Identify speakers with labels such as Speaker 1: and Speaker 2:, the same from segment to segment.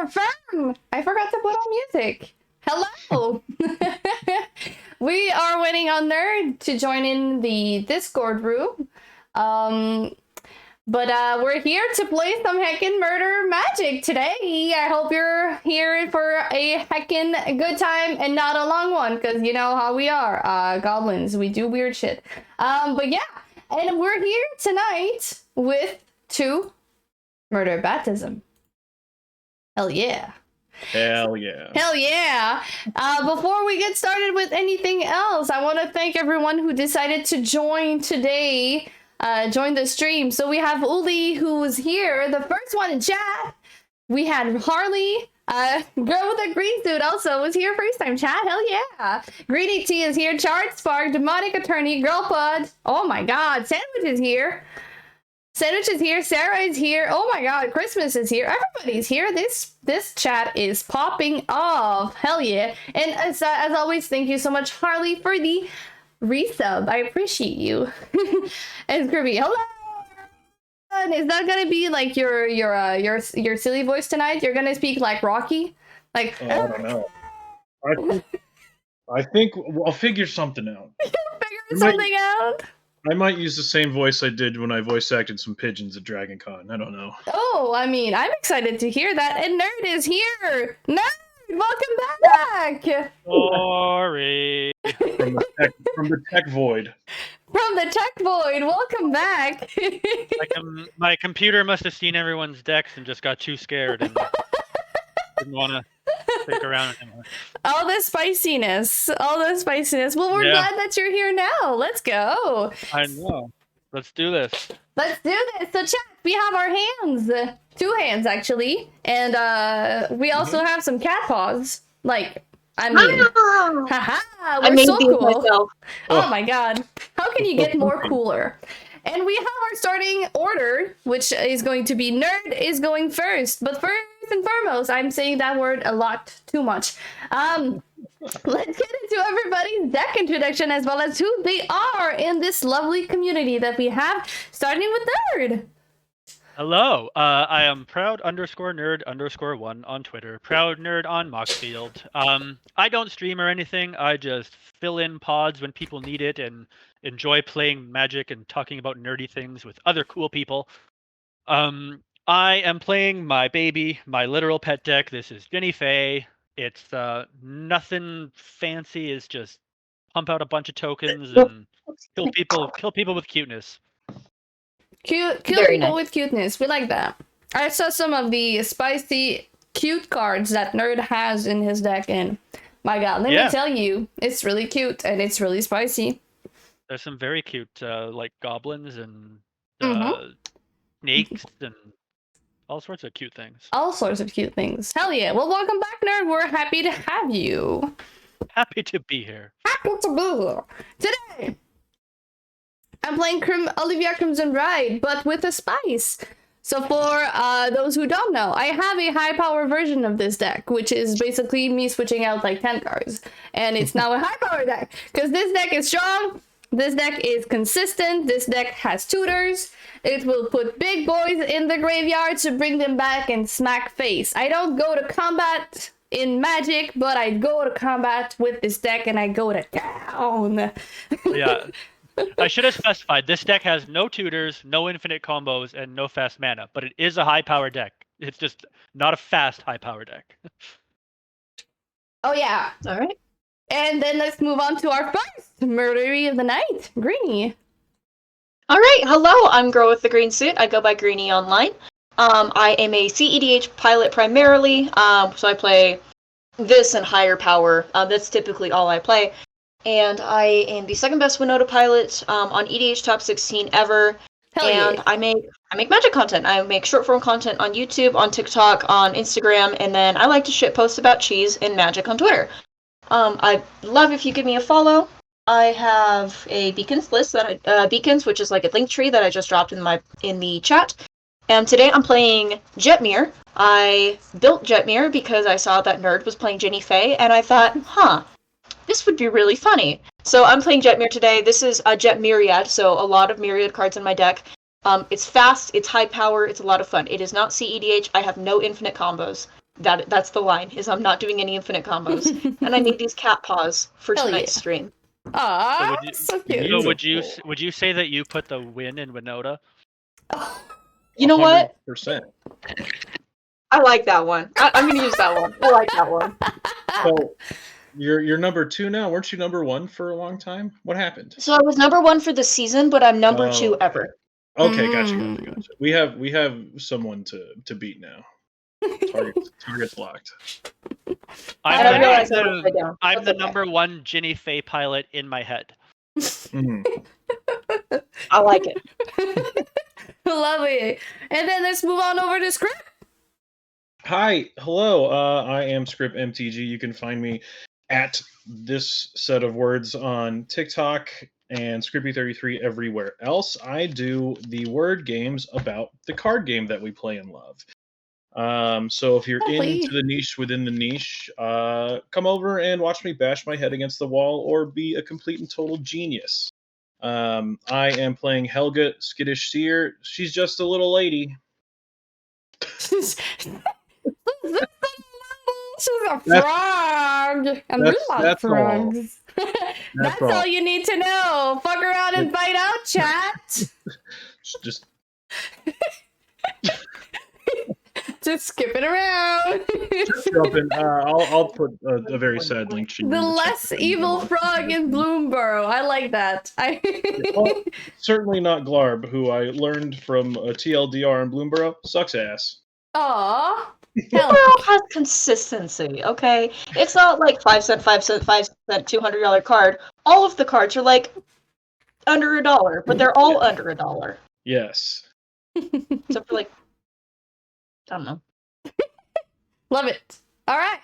Speaker 1: confirm. I forgot to put on music. Hello. We are waiting on Nerd to join in the Discord room. But we're here to play some heckin' murder magic today. I hope you're here for a heckin' good time and not a long one, because you know how we are, goblins. We do weird shit. But yeah, and we're here tonight with 2 murder baptism. Hell yeah.
Speaker 2: Hell yeah.
Speaker 1: Hell yeah. Before we get started with anything else, I want to thank everyone who decided to join today. Join the stream. So we have Uli, who was here, the first one in chat. We had Harley, girl with a green suit, also was here first time chat. Hell yeah. Greedy T is here. Chart Spark, Demonic Attorney, Girl Pod. Oh my god. Sandwich is here. Sandwich is here. Sarah is here. Oh my god. Christmas is here. Everybody's here. This chat is popping off. Hell yeah. And as always, thank you so much, Harley, for the resub. I appreciate you. And Skrippy, hello. Is that gonna be like your silly voice tonight? You're gonna speak like Rocky, like?
Speaker 2: Oh, I don't know. I think I'll figure something out.
Speaker 1: Figure something out.
Speaker 2: I might use the same voice I did when I voice acted some pigeons at Dragon Con. I don't know.
Speaker 1: Oh, I mean, I'm excited to hear that. And Nerd is here. Nerd, welcome back.
Speaker 3: Sorry.
Speaker 2: From the tech void.
Speaker 1: From the tech void, welcome back.
Speaker 3: My computer must have seen everyone's decks and just got too scared and didn't want to stick around anymore.
Speaker 1: All the spiciness. Well, we're glad that you're here now. Let's go.
Speaker 3: I know. Let's do this.
Speaker 1: Let's do this. So chat, we have our hands. 2 hands, actually. And we also have some cat paws. Like, I mean, haha, we're so cool. Myself. Oh my god. How can you get more cooler? And we have our starting order, which is going to be Nerd is going first. But first and foremost, I'm saying that word a lot too much. Let's get into everybody's deck introduction as well as who they are in this lovely community that we have, starting with Nerd.
Speaker 3: Hello, I am ProudNerd_1 on Twitter, ProudNerd on Moxfield. I don't stream or anything, I just fill in pods when people need it and enjoy playing Magic and talking about nerdy things with other cool people. I am playing my baby, my literal pet deck. This is Jinnie Fey. It's nothing fancy, it's just pump out a bunch of tokens and kill people with cuteness.
Speaker 1: Kill people with cuteness. We like that. I saw some of the spicy, cute cards that Nerd has in his deck, and my god, let me tell you, it's really cute and it's really spicy.
Speaker 3: There's some very cute, like goblins and snakes and all sorts of cute things.
Speaker 1: All sorts of cute things. Hell yeah. Well, welcome back, Nerd. We're happy to have you.
Speaker 3: Happy to be here.
Speaker 1: Happy to be here. Today, I'm playing Olivia Crimson Bride, but with a spice. So for those who don't know, I have a high power version of this deck, which is basically me switching out like 10 cards. And it's now a high power deck, because this deck is strong, this deck is consistent, this deck has tutors, it will put big boys in the graveyard to bring them back and smack face. I don't go to combat in Magic, but I go to combat with this deck and I go to town.
Speaker 3: Yeah. I should have specified, this deck has no tutors, no infinite combos, and no fast mana, but it is a high-power deck. It's just not a fast high-power deck.
Speaker 1: Oh yeah. All right. And then let's move on to our first murdery of the night, Greenie.
Speaker 4: All right, hello, I'm Girl with the Green Suit. I go by Greenie online. I am a CEDH pilot primarily, so I play this and higher power. That's typically all I play. And I am the second best Winota pilot on EDH Top 16 ever.
Speaker 1: Hell
Speaker 4: and
Speaker 1: yeah.
Speaker 4: I make Magic content. I make short form content on YouTube, on TikTok, on Instagram, and then I like to shit post about cheese and Magic on Twitter. I'd love if you give me a follow. I have a beacons list that beacons, which is like a link tree that I just dropped in the chat. And today I'm playing Jetmir. I built Jetmir because I saw that Nerd was playing Jinnie Fey, and I thought, this would be really funny. So I'm playing Jetmir today. This is a Jet Myriad, so a lot of Myriad cards in my deck. It's fast, it's high power, it's a lot of fun. It is not CEDH, I have no infinite combos. That's the line, is I'm not doing any infinite combos. And I need these cat paws for
Speaker 1: Hell
Speaker 4: tonight's
Speaker 1: yeah.
Speaker 4: stream.
Speaker 1: Aw,
Speaker 3: So
Speaker 1: so cute.
Speaker 3: So would you say that you put the win in Winota?
Speaker 4: You know what?
Speaker 2: 100%.
Speaker 4: I like that one. I'm gonna use that one. I like that one.
Speaker 2: So you're number 2 now. Weren't you number 1 for a long time? What happened?
Speaker 4: So I was number 1 for the season, but I'm number 2 ever.
Speaker 2: Okay, gotcha. We have someone to beat now. Target's locked.
Speaker 3: I'm
Speaker 4: realize I wrote that down.
Speaker 3: I'm
Speaker 4: That's
Speaker 3: the
Speaker 4: okay.
Speaker 3: number 1 Jinnie Faye pilot in my head.
Speaker 2: Mhm.
Speaker 4: I like it.
Speaker 1: Lovely. And then let's move on over to Skripp.
Speaker 2: Hi, hello. I am Skrippy33. You can find me at this set of words on TikTok and Skrippy33 everywhere else. I do the word games about the card game that we play and love. So if you're
Speaker 1: Lovely.
Speaker 2: into the niche within the niche, come over and watch me bash my head against the wall or be a complete and total genius. I am playing Helga, Skittish Seer. She's just a little lady.
Speaker 1: She's a frog. And we love
Speaker 2: that's all.
Speaker 1: frogs. That's
Speaker 2: all.
Speaker 1: all you need to know. Fuck around and find out, chat.
Speaker 2: Just
Speaker 1: Just skip it around.
Speaker 2: jump in. I'll put a very sad link. to you
Speaker 1: The
Speaker 2: in chat.
Speaker 1: less evil frog in Bloomborough. I like that.
Speaker 2: Well, certainly not Glarb, who I learned from a TLDR in Bloomborough. Sucks ass.
Speaker 1: Aw. Hell.
Speaker 4: Bloomborough has consistency, okay? It's not like 5 cent, $200 card. All of the cards are like under $1, but they're all under $1.
Speaker 2: Yes.
Speaker 4: Except for like, I don't know.
Speaker 1: Love it. All right.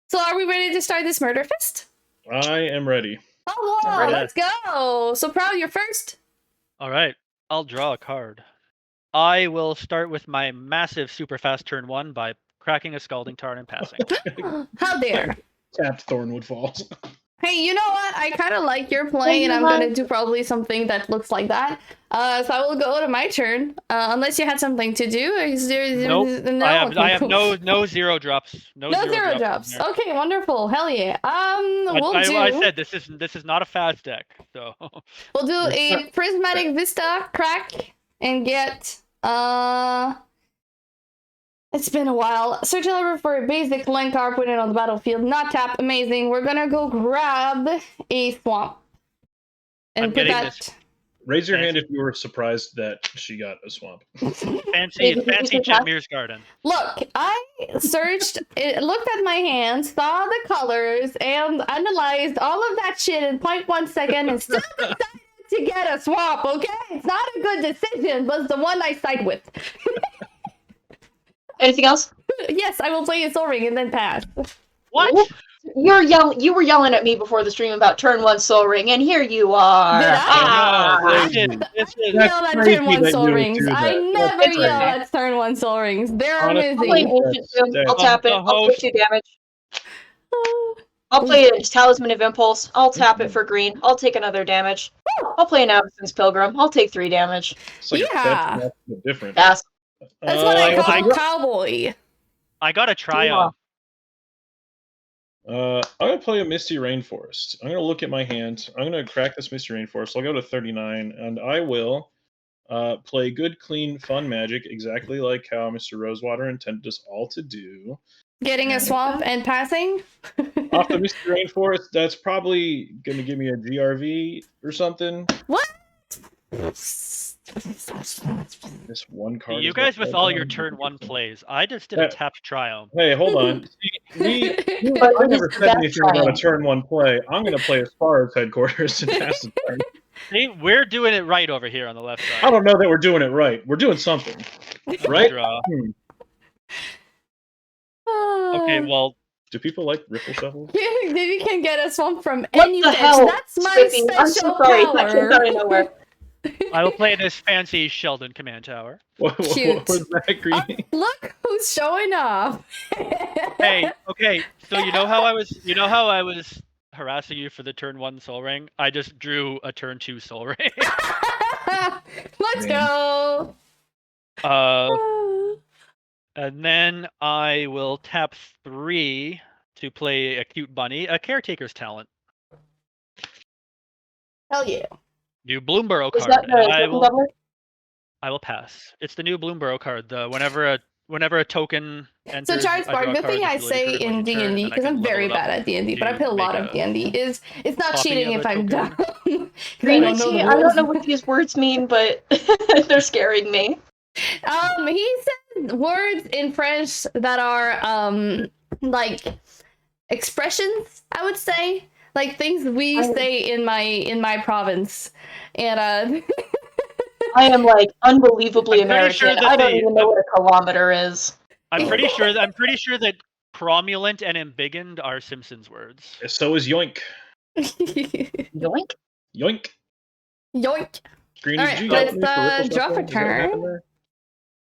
Speaker 1: So are we ready to start this murder fist?
Speaker 2: I am ready.
Speaker 1: Oh,
Speaker 4: I'm ready.
Speaker 1: let's go. So Proud, you're first.
Speaker 3: All right, I'll draw a card. I will start with my massive super fast turn 1 by cracking a Scalding Tarn and passing.
Speaker 1: How dare.
Speaker 2: Tapped Thornwood Falls.
Speaker 1: Hey, you know what? I kind of like your play, and I'm going to do probably something that looks like that. So I will go to my turn, unless you had something to do. Is there,
Speaker 3: Nope.
Speaker 1: No?
Speaker 3: I have,
Speaker 1: Okay,
Speaker 3: I have
Speaker 1: cool.
Speaker 3: no zero drops. No
Speaker 1: zero drops. Okay, wonderful. Hell yeah. I
Speaker 3: said this is not a fast deck, so
Speaker 1: we'll do a Prismatic Vista crack and get it's been a while. Search and library for a basic land card, put it on the battlefield. Not tap. Amazing. We're gonna go grab a swamp and
Speaker 3: I'm
Speaker 1: put
Speaker 3: getting
Speaker 1: that.
Speaker 3: this.
Speaker 2: Raise your hand if you were surprised that she got a swamp.
Speaker 3: Fancy Jetmir's Garden.
Speaker 1: Look, I searched, looked at my hands, saw the colors, and analyzed all of that shit in 0.1 second, and still decided to get a swamp. Okay, it's not a good decision, but it's the one I side with.
Speaker 4: Anything else?
Speaker 1: Yes, I will play a Soul Ring and then pass.
Speaker 3: What?
Speaker 4: You were yelling at me before the stream about turn 1 Soul Ring, and here you are.
Speaker 1: Did I?
Speaker 3: This is
Speaker 1: I yell at turn 1
Speaker 2: that
Speaker 1: Soul
Speaker 2: you would
Speaker 1: Rings.
Speaker 2: do that.
Speaker 1: I never
Speaker 2: That's
Speaker 1: yell
Speaker 2: crazy.
Speaker 1: at turn 1 Soul Rings. They're
Speaker 2: Honestly,
Speaker 4: I'll play
Speaker 1: amazing.
Speaker 4: Ancient Tomb. I'll tap it. I'll take 2 damage. I'll play a Talisman of Impulse. I'll tap it for green. I'll take another damage. I'll play an Absence Pilgrim. I'll take 3 damage.
Speaker 2: It's like
Speaker 1: Yeah.
Speaker 2: that's different.
Speaker 4: Pass.
Speaker 1: That's what I call cowboy.
Speaker 3: I got a trio.
Speaker 2: I'm gonna play a Misty Rainforest. I'm gonna look at my hand. I'm gonna crack this Misty Rainforest. I'll go to 39, and I will play good, clean, fun magic, exactly like how Mr. Rosewater intended us all to do.
Speaker 1: Getting a swamp and passing?
Speaker 2: Off the Misty Rainforest, that's probably gonna give me a GRV or something.
Speaker 1: What?
Speaker 2: This one card.
Speaker 3: You
Speaker 2: is
Speaker 3: guys
Speaker 2: what
Speaker 3: with
Speaker 2: I
Speaker 3: all
Speaker 2: want.
Speaker 3: your turn 1 plays. I just did a tapped trio.
Speaker 2: Hey, hold on. See,
Speaker 4: But
Speaker 2: I
Speaker 4: it
Speaker 2: never
Speaker 4: is
Speaker 2: said
Speaker 4: that
Speaker 2: anything about a
Speaker 4: trying.
Speaker 2: turn 1 play. I'm gonna play as far as headquarters and pass the turn.
Speaker 3: See, we're doing it right over here on the left
Speaker 2: I
Speaker 3: side.
Speaker 2: don't know that we're doing it right. We're doing something, right?
Speaker 3: Draw.
Speaker 1: Okay,
Speaker 3: Okay, well,
Speaker 2: Do people like Ripple Shuffle?
Speaker 1: you can get a swamp from
Speaker 4: What
Speaker 1: any
Speaker 4: the
Speaker 1: bitch.
Speaker 4: hell?
Speaker 1: That's my
Speaker 4: Skrippy?
Speaker 1: special
Speaker 4: I'm so sorry. That came
Speaker 1: power.
Speaker 4: out of nowhere.
Speaker 3: I will play this fancy Sheldon command tower.
Speaker 2: What
Speaker 1: Cute.
Speaker 2: was that, Greeny?
Speaker 1: Look who's showing off.
Speaker 3: Hey, okay, so you know how I was harassing you for the turn 1 Soul Ring? I just drew a turn 2 Soul Ring.
Speaker 1: Let's go.
Speaker 3: And then I will tap 3 to play a cute bunny, a caretaker's talent.
Speaker 1: Hell yeah.
Speaker 3: New Bloomborough
Speaker 4: Is
Speaker 3: card.
Speaker 4: that
Speaker 3: And
Speaker 4: the token doubler?
Speaker 3: I will pass. It's the new Bloomborough card. The whenever a token enters,
Speaker 1: So Charles
Speaker 3: I draw
Speaker 1: Spark,
Speaker 3: a
Speaker 1: the
Speaker 3: card
Speaker 1: thing I
Speaker 3: that's ability
Speaker 1: say
Speaker 3: triggered when
Speaker 1: in
Speaker 3: you turn,
Speaker 1: D&D,
Speaker 3: and then I
Speaker 1: because
Speaker 3: can
Speaker 1: I'm
Speaker 3: level
Speaker 1: very
Speaker 3: it up
Speaker 1: bad at D&D, but I
Speaker 3: to
Speaker 1: play a lot
Speaker 3: make
Speaker 1: of D&D, is it's not
Speaker 3: copy
Speaker 1: cheating
Speaker 3: of
Speaker 1: if
Speaker 3: a
Speaker 1: I'm dumb.
Speaker 3: token.
Speaker 1: 'Cause I don't know the
Speaker 4: I
Speaker 1: rules.
Speaker 4: don't know what these words mean, but they're scaring me.
Speaker 1: He said words in French that are like expressions, I would say, like things we say in my province, and
Speaker 4: I am like unbelievably
Speaker 3: I'm pretty
Speaker 4: American.
Speaker 3: sure that
Speaker 4: I don't even know what a kilometer is.
Speaker 3: I'm pretty sure that cromulent and embiggened are Simpsons words.
Speaker 2: So is yoink.
Speaker 4: Yoink.
Speaker 2: Yoink.
Speaker 1: Yoink.
Speaker 2: Greenie,
Speaker 1: Alright,
Speaker 2: did you yell at
Speaker 1: let's
Speaker 2: me for riffle
Speaker 1: draw for
Speaker 2: shuffling? Is that what happened
Speaker 1: turn.
Speaker 2: there?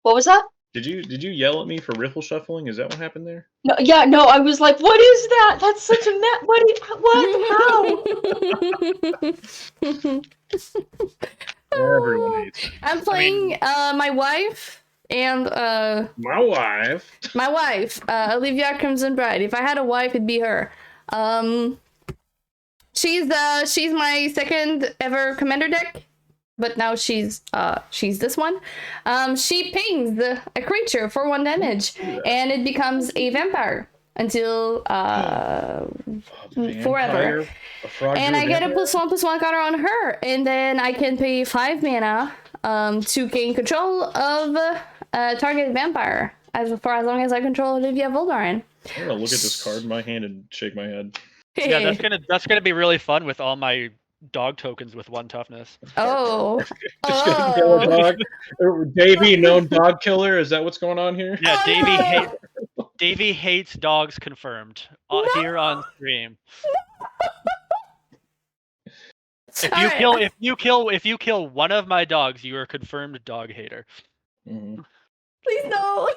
Speaker 4: What was that?
Speaker 2: Did you yell at me for riffle shuffling? Is that what happened there?
Speaker 4: No, yeah, no. I was like, "What is that? That's such a What? How?"
Speaker 2: Everyone hates me.
Speaker 1: I'm playing my wife and
Speaker 2: My wife.
Speaker 1: Olivia Crimson Bride. If I had a wife, it'd be her. She's my second ever commander deck, but now she's this one. She pings a creature for 1 damage, and it becomes a vampire until forever. And I get a +1/+1 counter on her, and then I can pay 5 mana to gain control of target vampire for as long as I control Olivia Voldaren.
Speaker 2: I'm gonna look at this card in my hand and shake my head.
Speaker 3: Yeah, that's gonna be really fun with all my dog tokens with 1 toughness.
Speaker 1: Oh.
Speaker 2: Just gonna kill a dog. Davy, known dog killer. Is that what's going on here?
Speaker 3: Yeah,
Speaker 1: Oh,
Speaker 3: Davy hates dogs confirmed here on stream. If you kill one of my dogs, you are a confirmed dog hater.
Speaker 2: Mm-hmm.
Speaker 1: Please no.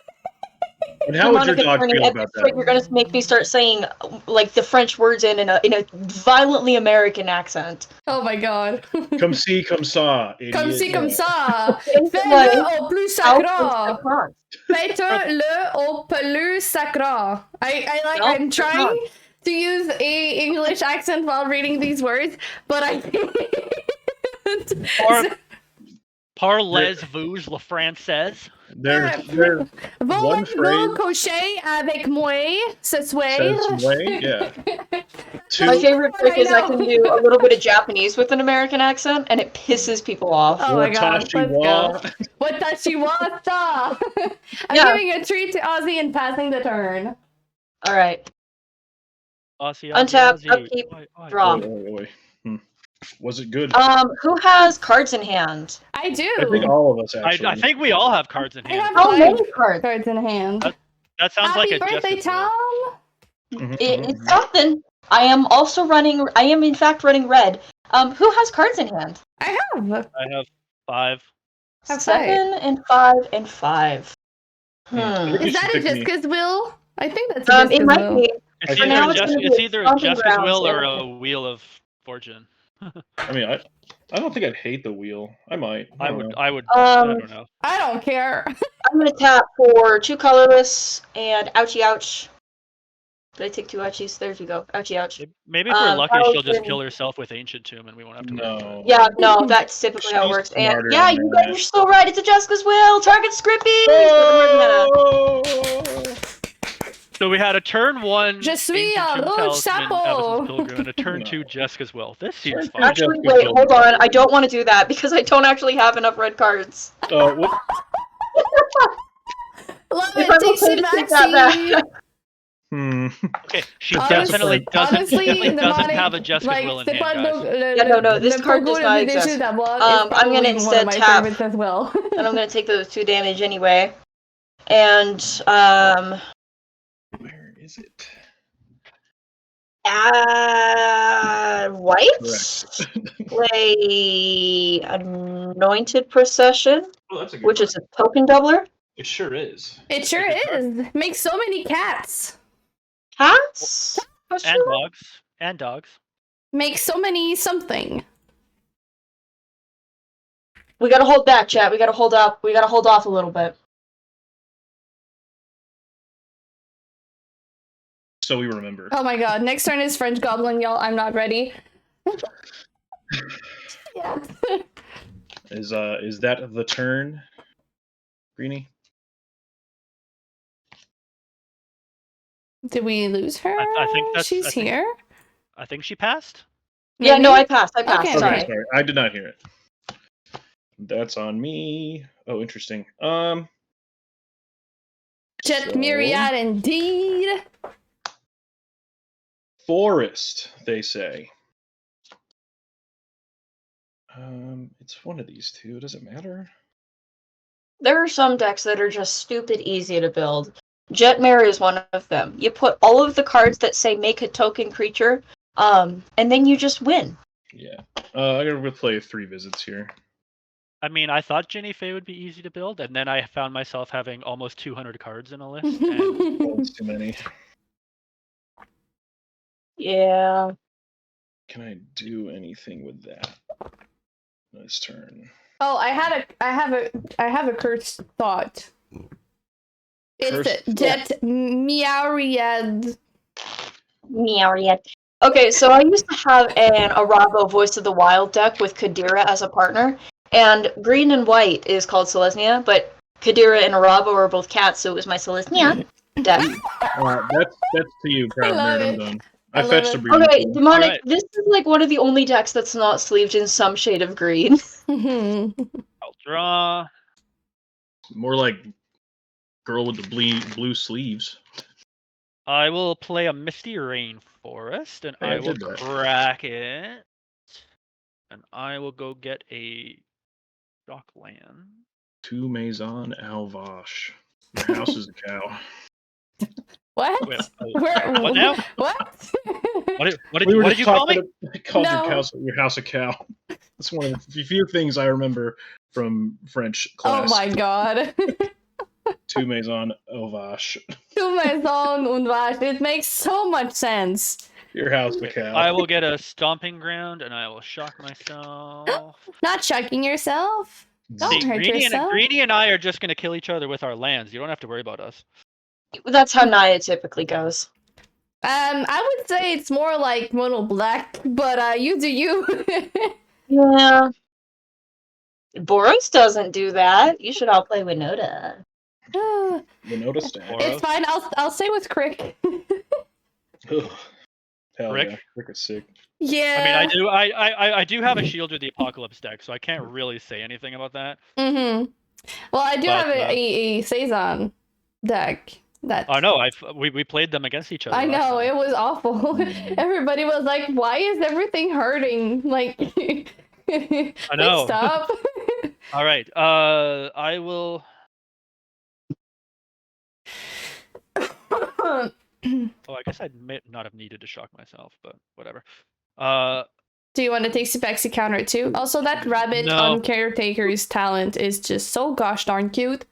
Speaker 2: And how would your dog feel about that?
Speaker 4: You're gonna make me start saying like the French words in a violently American accent.
Speaker 1: Oh my god.
Speaker 2: Comme si, comme ça. Idiot.
Speaker 1: Comme si, comme ça.
Speaker 4: Like,
Speaker 1: Fais-le au plus sacré.
Speaker 4: France.
Speaker 1: Faites-le au plus sacré. I'm trying to use a English accent while reading these words, but I can't.
Speaker 3: Parlez-vous le français?
Speaker 2: There's one phrase.
Speaker 1: Voulez-vous coucher avec moi ce soir?
Speaker 2: Yeah.
Speaker 4: My favorite trick is I can do a little bit of Japanese with an American accent, and it pisses people off.
Speaker 1: Oh my god, let's go. Watashi wa ta. I'm giving a treat to Ozzy and passing the turn.
Speaker 4: Alright. Untap, upkeep, draw.
Speaker 2: Was it good?
Speaker 4: Who has cards in hand?
Speaker 1: I do.
Speaker 2: I think all of us actually.
Speaker 3: I think we all have cards in hand.
Speaker 1: I have
Speaker 4: How many cards
Speaker 1: in hand.
Speaker 3: That sounds
Speaker 1: Happy
Speaker 3: like a
Speaker 1: birthday, Tom!
Speaker 4: It's something. I am in fact running red. Who has cards in hand?
Speaker 1: I have
Speaker 3: 5.
Speaker 4: 7 and 5 and 5.
Speaker 1: Is that a Jessica's will? I think that's a Jessica's
Speaker 4: it might
Speaker 1: will.
Speaker 4: be.
Speaker 3: It's either a Jessica's will or
Speaker 4: grounds.
Speaker 3: a Wheel of Fortune.
Speaker 2: I mean, I don't think I'd hate the wheel. I might.
Speaker 3: I
Speaker 2: don't know.
Speaker 3: would. I don't know.
Speaker 1: I don't care.
Speaker 4: I'm gonna tap for 2 colorless and ouchie ouch. Did I take 2 ouchies? There you go. Ouchie ouch.
Speaker 3: Maybe if we're lucky, she'll just
Speaker 4: Paladin.
Speaker 3: kill herself with Ancient Tomb, and we won't have to.
Speaker 2: No.
Speaker 4: Yeah, no, that's typically how it
Speaker 2: She's
Speaker 4: works. And
Speaker 2: smarter
Speaker 4: yeah,
Speaker 2: than
Speaker 4: you
Speaker 2: that.
Speaker 4: guys are so right. It's a Jessica's will. Target Skrippy.
Speaker 3: So we had a turn 1.
Speaker 1: Je suis
Speaker 3: Ancient
Speaker 1: un
Speaker 3: Tomb
Speaker 1: rouge
Speaker 3: Talisman,
Speaker 1: chapeau.
Speaker 3: Talisman's Pilgrim, and a turn
Speaker 2: No.
Speaker 3: 2 Jessica's Will. This seems fun.
Speaker 4: Actually, wait, hold on. I don't want to do that because I don't actually have enough red cards.
Speaker 1: Love
Speaker 4: If I'm
Speaker 1: it,
Speaker 4: okay to take that back.
Speaker 3: Okay, she
Speaker 1: Honestly,
Speaker 3: definitely
Speaker 1: the
Speaker 3: doesn't
Speaker 1: money,
Speaker 3: have a Jessica's
Speaker 1: like,
Speaker 3: Will in
Speaker 1: c'est pas
Speaker 3: hand, guys.
Speaker 4: Yeah, no, this card does not exist. I'm gonna instead tap.
Speaker 1: As well.
Speaker 4: And I'm gonna take those 2 damage anyway. And
Speaker 2: Where is it?
Speaker 4: White play Anointed Procession,
Speaker 2: Oh, that's a good
Speaker 4: which is a token doubler.
Speaker 2: It sure is.
Speaker 1: It sure is. Makes so many cats.
Speaker 4: Cats?
Speaker 3: And dogs.
Speaker 1: Makes so many something.
Speaker 4: We gotta hold back, chat. We gotta hold up. We gotta hold off a little bit.
Speaker 2: So we remember.
Speaker 1: Oh my god, next turn is French Goblin, y'all. I'm not ready. Yeah.
Speaker 2: Is that the turn, Greenie?
Speaker 1: Did we lose her?
Speaker 3: I think that's.
Speaker 1: She's here.
Speaker 3: I think she passed.
Speaker 4: Yeah, no,
Speaker 1: Maybe?
Speaker 4: I passed.
Speaker 1: Okay,
Speaker 2: Okay,
Speaker 4: Sorry.
Speaker 2: sorry. I did not hear it. That's on me. Oh, interesting.
Speaker 1: Jetmir indeed.
Speaker 2: Forest, they say. It's one of these two. Does it matter?
Speaker 4: There are some decks that are just stupid easy to build. Jetmir is one of them. You put all of the cards that say make a token creature, and then you just win.
Speaker 2: Yeah. I'm gonna play 3 visits here.
Speaker 3: I mean, I thought Jinnie Fey would be easy to build, and then I found myself having almost 200 cards in a list. And
Speaker 2: That's too many.
Speaker 4: Yeah.
Speaker 2: Can I do anything with that? Nice turn.
Speaker 1: Oh, I have a cursed thought. It's
Speaker 2: Cursed
Speaker 1: Jetmir.
Speaker 4: Meow yet. Okay, so I used to have an Arabo Voice of the Wild deck with Kadira as a partner, and green and white is called Selesnya, but Kadira and Arabo are both cats, so it was my Selesnya deck.
Speaker 2: That's to you, Proud
Speaker 1: love
Speaker 2: Nerd. I'm
Speaker 1: it.
Speaker 2: done.
Speaker 1: I
Speaker 2: I
Speaker 1: love
Speaker 2: fetched
Speaker 1: it.
Speaker 2: a breeding
Speaker 4: Okay,
Speaker 2: pool.
Speaker 4: Demonic,
Speaker 3: Alright.
Speaker 4: this is like one of the only decks that's not sleeved in some shade of green.
Speaker 3: I'll draw.
Speaker 2: More like girl with the blue sleeves.
Speaker 3: I will play a Misty Rainforest, and
Speaker 2: Hey,
Speaker 3: I
Speaker 2: I
Speaker 3: will
Speaker 2: did that.
Speaker 3: crack it. And I will go get a Dockland.
Speaker 2: 2 Maison Alvash. Your house is a cow.
Speaker 1: What?
Speaker 3: Wait,
Speaker 1: Where,
Speaker 3: what now?
Speaker 1: What?
Speaker 3: What did you call me?
Speaker 2: I called
Speaker 1: No.
Speaker 2: your house a cow. That's one of the few things I remember from French class.
Speaker 1: Oh my god.
Speaker 2: 2 Maison Alvash.
Speaker 1: To Maison und Vache. It makes so much sense.
Speaker 2: Your house a cow.
Speaker 3: I will get a Stomping Ground, and I will shock myself.
Speaker 1: Not shocking yourself. Don't
Speaker 3: See,
Speaker 1: hurt yourself.
Speaker 3: Greenie and I are just going to kill each other with our lands. You don't have to worry about us.
Speaker 4: That's how Naya typically goes.
Speaker 1: I would say it's more like mono black, but you do you.
Speaker 4: Yeah. Boros doesn't do that. You should all play Winota.
Speaker 2: Winota stack.
Speaker 1: It's fine. I'll stay with Crick.
Speaker 2: Ugh. Hell
Speaker 3: Rick?
Speaker 2: yeah. Rick is sick.
Speaker 1: Yeah.
Speaker 3: I mean, I do have a Shield of the Apocalypse deck, so I can't really say anything about that.
Speaker 1: Mm-hmm. Well, I do
Speaker 3: But,
Speaker 1: have a Saison deck. That
Speaker 3: Oh no, we played them against each other.
Speaker 1: I
Speaker 3: last
Speaker 1: know
Speaker 3: time.
Speaker 1: it was awful. Everybody was like, "Why is everything hurting?" Like, I
Speaker 3: know.
Speaker 1: Stop.
Speaker 3: All right. I will. Oh, I guess I may not have needed to shock myself, but whatever.
Speaker 1: Do you want to take Sepexi counter too? Also, that rabbit
Speaker 3: No.
Speaker 1: on Caretaker's talent is just so gosh darn cute.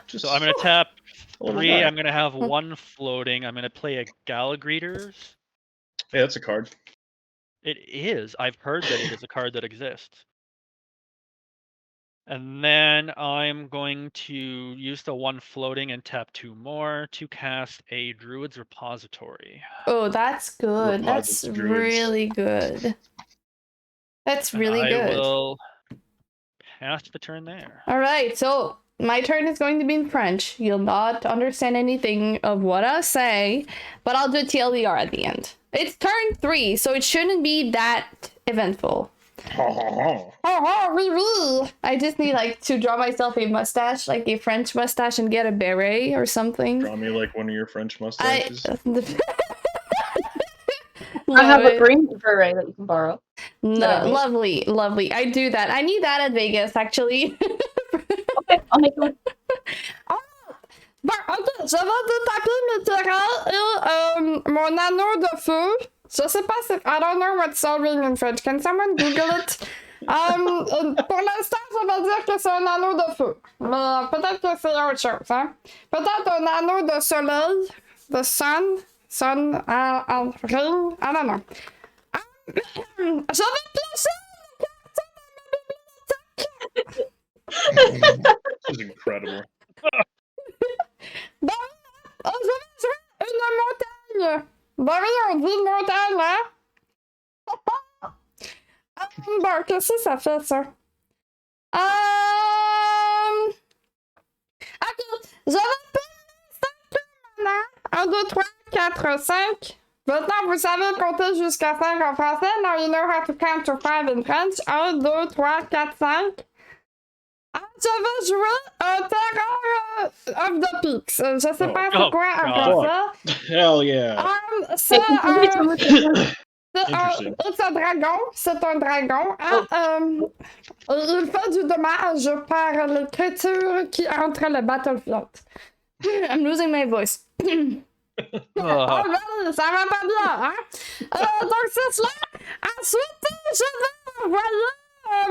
Speaker 3: So I'm gonna tap
Speaker 2: Oh my
Speaker 3: 3.
Speaker 2: God.
Speaker 3: I'm gonna have 1 floating. I'm gonna play a Galagreeters.
Speaker 2: Hey, that's a card.
Speaker 3: It is. I've heard that it is a card that exists. And then I'm going to use the 1 floating and tap 2 more to cast a Druid's Repository.
Speaker 1: Oh, that's good. That's
Speaker 2: Reposits druids.
Speaker 1: really good. That's
Speaker 3: And
Speaker 1: really
Speaker 3: I
Speaker 1: good.
Speaker 3: will pass the turn there.
Speaker 1: All right, so my turn is going to be in French. You'll not understand anything of what I say, but I'll do TLDR at the end. It's turn 3, so it shouldn't be that eventful. I just need like to draw myself a mustache, like a French mustache, and get a beret or something.
Speaker 2: Draw me like one of your French mustaches.
Speaker 4: I have
Speaker 1: Love
Speaker 4: a
Speaker 1: it.
Speaker 4: green beret that you can borrow.
Speaker 1: No, lovely. I do that. I need that at Vegas, actually.
Speaker 4: Okay, I'll make one.
Speaker 1: Je vais détaper mes terrains et mon anneau de feu. Je sais pas si... I don't know what's solving in French. Can someone Google it? Pour l'instant, je vais dire que c'est un anneau de feu. Mais peut-être que c'est autre chose, hein? Peut-être un anneau de soleil, de sun, ring, I don't know. Je vais placer
Speaker 2: This is incredible.
Speaker 1: je vais jouer une montagne. Ben oui, on dit une montagne, hein? Bon, qu'est-ce que ça fait, ça? Ok, je vais maintenant. 1, 2, 3, 4, 5. Maintenant, vous savez compter jusqu'à 5 en français. Now you know how to count to 5 in French. 1, 2, 3, 4, 5. Je vais jouer un Terror of the Peaks. Je sais pas c'est quoi en français.
Speaker 2: Hell yeah.
Speaker 1: C'est
Speaker 2: Interesting.
Speaker 1: c'est un dragon. C'est un dragon. Il fait du dommage par les créatures qui entrent le battlefield. I'm losing my voice. Oh, ben, ça va pas bien, hein? Donc c'est cela. Ensuite, je vais envoyer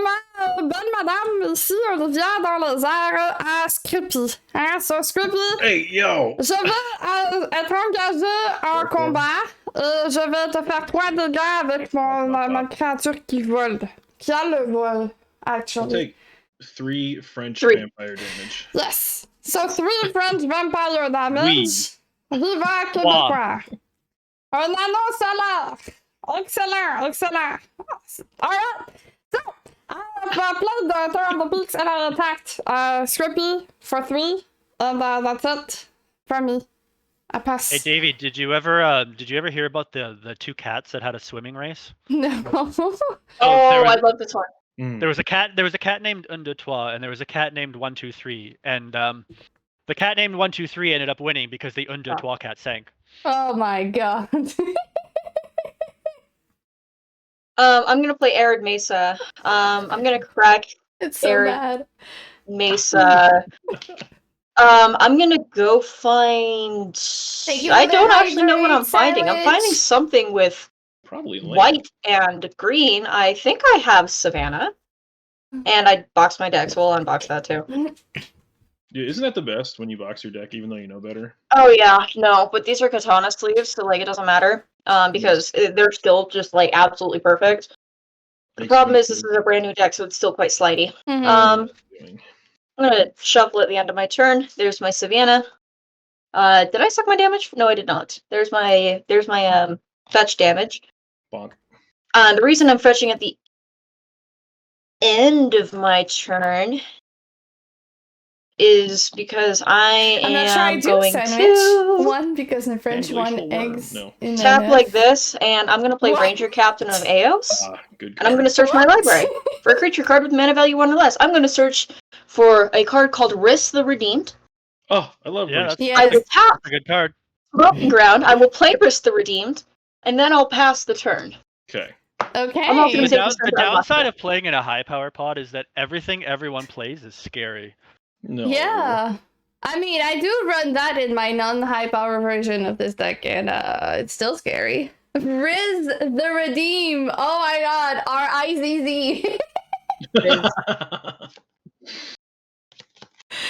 Speaker 1: ma bonne madame ici, Olivia, dans les airs à Skrippy. Hein, sur Skrippy,
Speaker 2: Hey, yo!
Speaker 1: je vais être engagé en combat et je vais te faire 3 dégâts avec ma créature qui vole. Qui a le vol,
Speaker 2: I'll
Speaker 1: actually.
Speaker 2: take 3 French
Speaker 4: 3.
Speaker 2: vampire damage.
Speaker 1: Yes! So 3 French vampire damage.
Speaker 2: Oui.
Speaker 1: Viva Québécois! Un anneau solaire! Excellent, excellent! Alright! So, I played the Terror of the Peaks and I attacked Skrippy for 3, and that's it for me. I pass.
Speaker 3: Hey Davey, did you ever hear about the 2 cats that had a swimming race?
Speaker 1: No.
Speaker 4: I love this one.
Speaker 2: Mm.
Speaker 3: There was a cat named Un Deux Trois, and there was a cat named 1 2 3, and the cat named 1 2 3 ended up winning because the Un Deux Trois cat sank.
Speaker 1: Oh my god.
Speaker 4: I'm gonna play Arid Mesa. I'm gonna crack
Speaker 1: It's so
Speaker 4: Arid
Speaker 1: bad.
Speaker 4: Mesa. I'm gonna go find.
Speaker 1: You
Speaker 4: I
Speaker 1: for the
Speaker 4: don't actually know what I'm
Speaker 1: hydrate
Speaker 4: finding. I'm finding
Speaker 1: sandwich.
Speaker 4: something with
Speaker 2: Probably land.
Speaker 4: white and green. I think I have Savannah. And I boxed my deck, so we'll unbox that too.
Speaker 2: Yeah, isn't that the best when you box your deck, even though you know better?
Speaker 4: Oh yeah, no, but these are katana sleeves, so like it doesn't matter. Because they're still just like absolutely perfect. The problem is this is a brand new deck, so it's still quite slidey.
Speaker 1: Mhm.
Speaker 4: I'm gonna shuffle at the end of my turn. There's my Savannah. Did I suck my damage? No, I did not. There's my fetch damage.
Speaker 2: Bonk.
Speaker 4: The reason I'm fetching at the end of my turn is because I
Speaker 1: I'm not sure I
Speaker 4: am
Speaker 1: do
Speaker 4: going
Speaker 1: sandwich.
Speaker 4: to
Speaker 1: 1 because in French,
Speaker 2: Glacial
Speaker 1: 1
Speaker 2: worm,
Speaker 1: eggs.
Speaker 2: no.
Speaker 1: In
Speaker 4: tap
Speaker 1: the
Speaker 4: like this, and I'm gonna play
Speaker 1: What?
Speaker 4: Ranger Captain of Eos.
Speaker 2: Good.
Speaker 4: And I'm going to search my
Speaker 1: What?
Speaker 4: library. For a creature card with mana value 1 or less, I'm going to search for a card called Risk the Redeemed.
Speaker 2: Oh, I love
Speaker 3: Yeah,
Speaker 2: Risk.
Speaker 1: Yeah.
Speaker 4: I will tap
Speaker 3: That's a good card.
Speaker 4: Broken Ground, I will play Risk the Redeemed, and then I'll pass the turn.
Speaker 2: Okay.
Speaker 1: Okay.
Speaker 4: I'm also
Speaker 3: The,
Speaker 4: gonna take
Speaker 3: down,
Speaker 4: this
Speaker 3: the
Speaker 4: turn to unlock
Speaker 3: downside
Speaker 4: it.
Speaker 3: of playing in a high power pod is that everything everyone plays is scary.
Speaker 2: No.
Speaker 1: Yeah. I mean, I do run that in my non-high power version of this deck, and it's still scary. Riz the Redeem. Oh my god. R-I-Z-Z.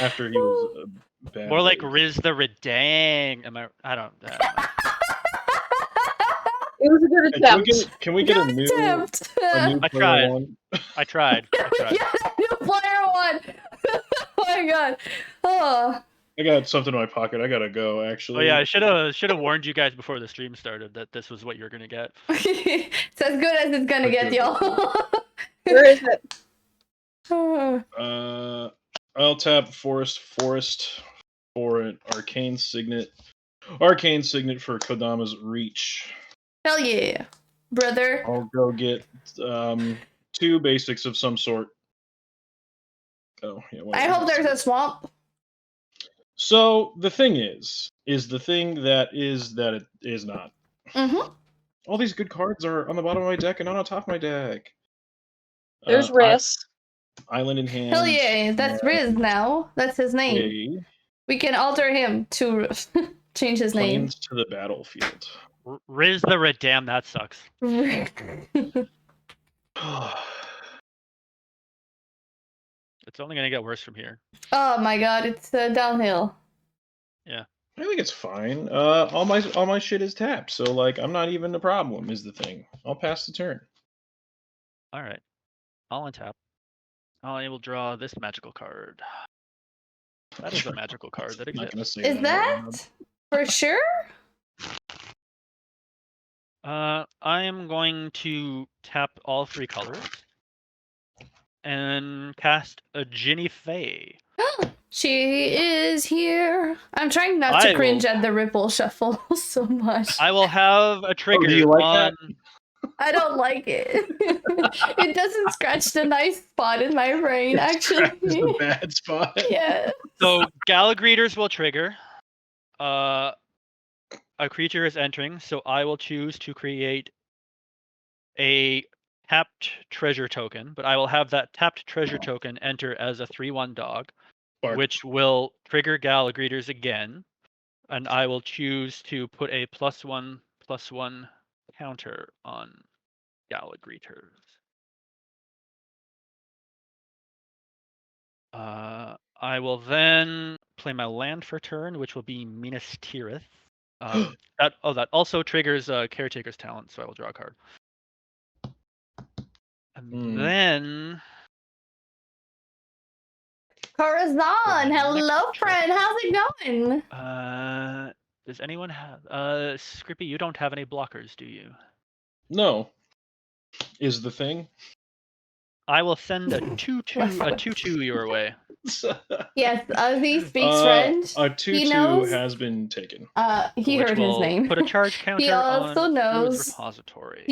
Speaker 2: After he was bad.
Speaker 3: More like
Speaker 2: boy.
Speaker 3: Riz the Redang. I don't know.
Speaker 4: It was a good
Speaker 2: Hey,
Speaker 4: attempt.
Speaker 2: can we get a
Speaker 1: Good
Speaker 2: new
Speaker 1: attempt.
Speaker 3: I
Speaker 2: player
Speaker 3: tried.
Speaker 2: one?
Speaker 3: I tried.
Speaker 1: We got a new player 1. Oh my god. Oh.
Speaker 2: I got something in my pocket. I gotta go. Actually.
Speaker 3: Oh yeah, I should have warned you guys before the stream started that this was what you're gonna get.
Speaker 1: It's as good as it's gonna get, y'all.
Speaker 4: Where is it?
Speaker 2: I'll tap forest for an arcane signet. Arcane signet for Kodama's reach.
Speaker 1: Hell yeah, brother.
Speaker 2: I'll go get 2 basics of some sort. Oh yeah.
Speaker 1: I hope there's a swamp.
Speaker 2: So the thing is the thing that it is not.
Speaker 1: Mm-hmm.
Speaker 2: All these good cards are on the bottom of my deck and not on top of my deck.
Speaker 4: There's Risk.
Speaker 2: Island in hand.
Speaker 1: Hell yeah, that's Riz now. That's his name. We can alter him to change his name.
Speaker 2: Planes to the battlefield.
Speaker 3: Riz the Redam, that sucks. It's only gonna get worse from here.
Speaker 1: Oh my god, it's downhill.
Speaker 3: Yeah.
Speaker 2: I think it's fine. All my shit is tapped, so like I'm not even the problem. Is the thing. I'll pass the turn.
Speaker 3: All right. I'll untap. I will draw this magical card. That is a magical card that
Speaker 2: I'm not
Speaker 3: exists.
Speaker 2: gonna say
Speaker 1: Is that for sure?
Speaker 3: I am going to tap all 3 colors and cast a Jinnie Fae.
Speaker 1: She is here. I'm trying not
Speaker 3: I
Speaker 1: to cringe
Speaker 3: will-
Speaker 1: at the ripple shuffle so much.
Speaker 3: I will have a trigger
Speaker 2: you like
Speaker 3: on.
Speaker 2: that?
Speaker 1: I don't like it. It doesn't scratch the nice spot in my brain, actually.
Speaker 2: It's the bad spot.
Speaker 1: Yeah.
Speaker 3: So Galagreeters will trigger. A creature is entering, so I will choose to create a tapped treasure token, but I will have that tapped treasure token enter as a 3/1 dog,
Speaker 2: Bark.
Speaker 3: which will trigger Galagreeters again, and I will choose to put a +1/+1 counter on Galagreeters. I will then play my land for turn, which will be Minas Tirith. That also triggers Caretaker's Talent, so I will draw a card. And then
Speaker 1: Corazon, hello,
Speaker 3: Next
Speaker 1: friend. How's it going?
Speaker 3: does anyone have Skrippy, you don't have any blockers, do you?
Speaker 2: No. Is the thing?
Speaker 3: I will send a 2/2 your way.
Speaker 1: Yes, Ozzy speaks French.
Speaker 2: A
Speaker 1: He
Speaker 2: 2/2
Speaker 1: knows.
Speaker 2: has been taken.
Speaker 1: He
Speaker 3: which
Speaker 1: heard his
Speaker 3: will
Speaker 1: name.
Speaker 3: Put a charge counter
Speaker 1: He also
Speaker 3: on
Speaker 1: knows
Speaker 3: Druid's Repository.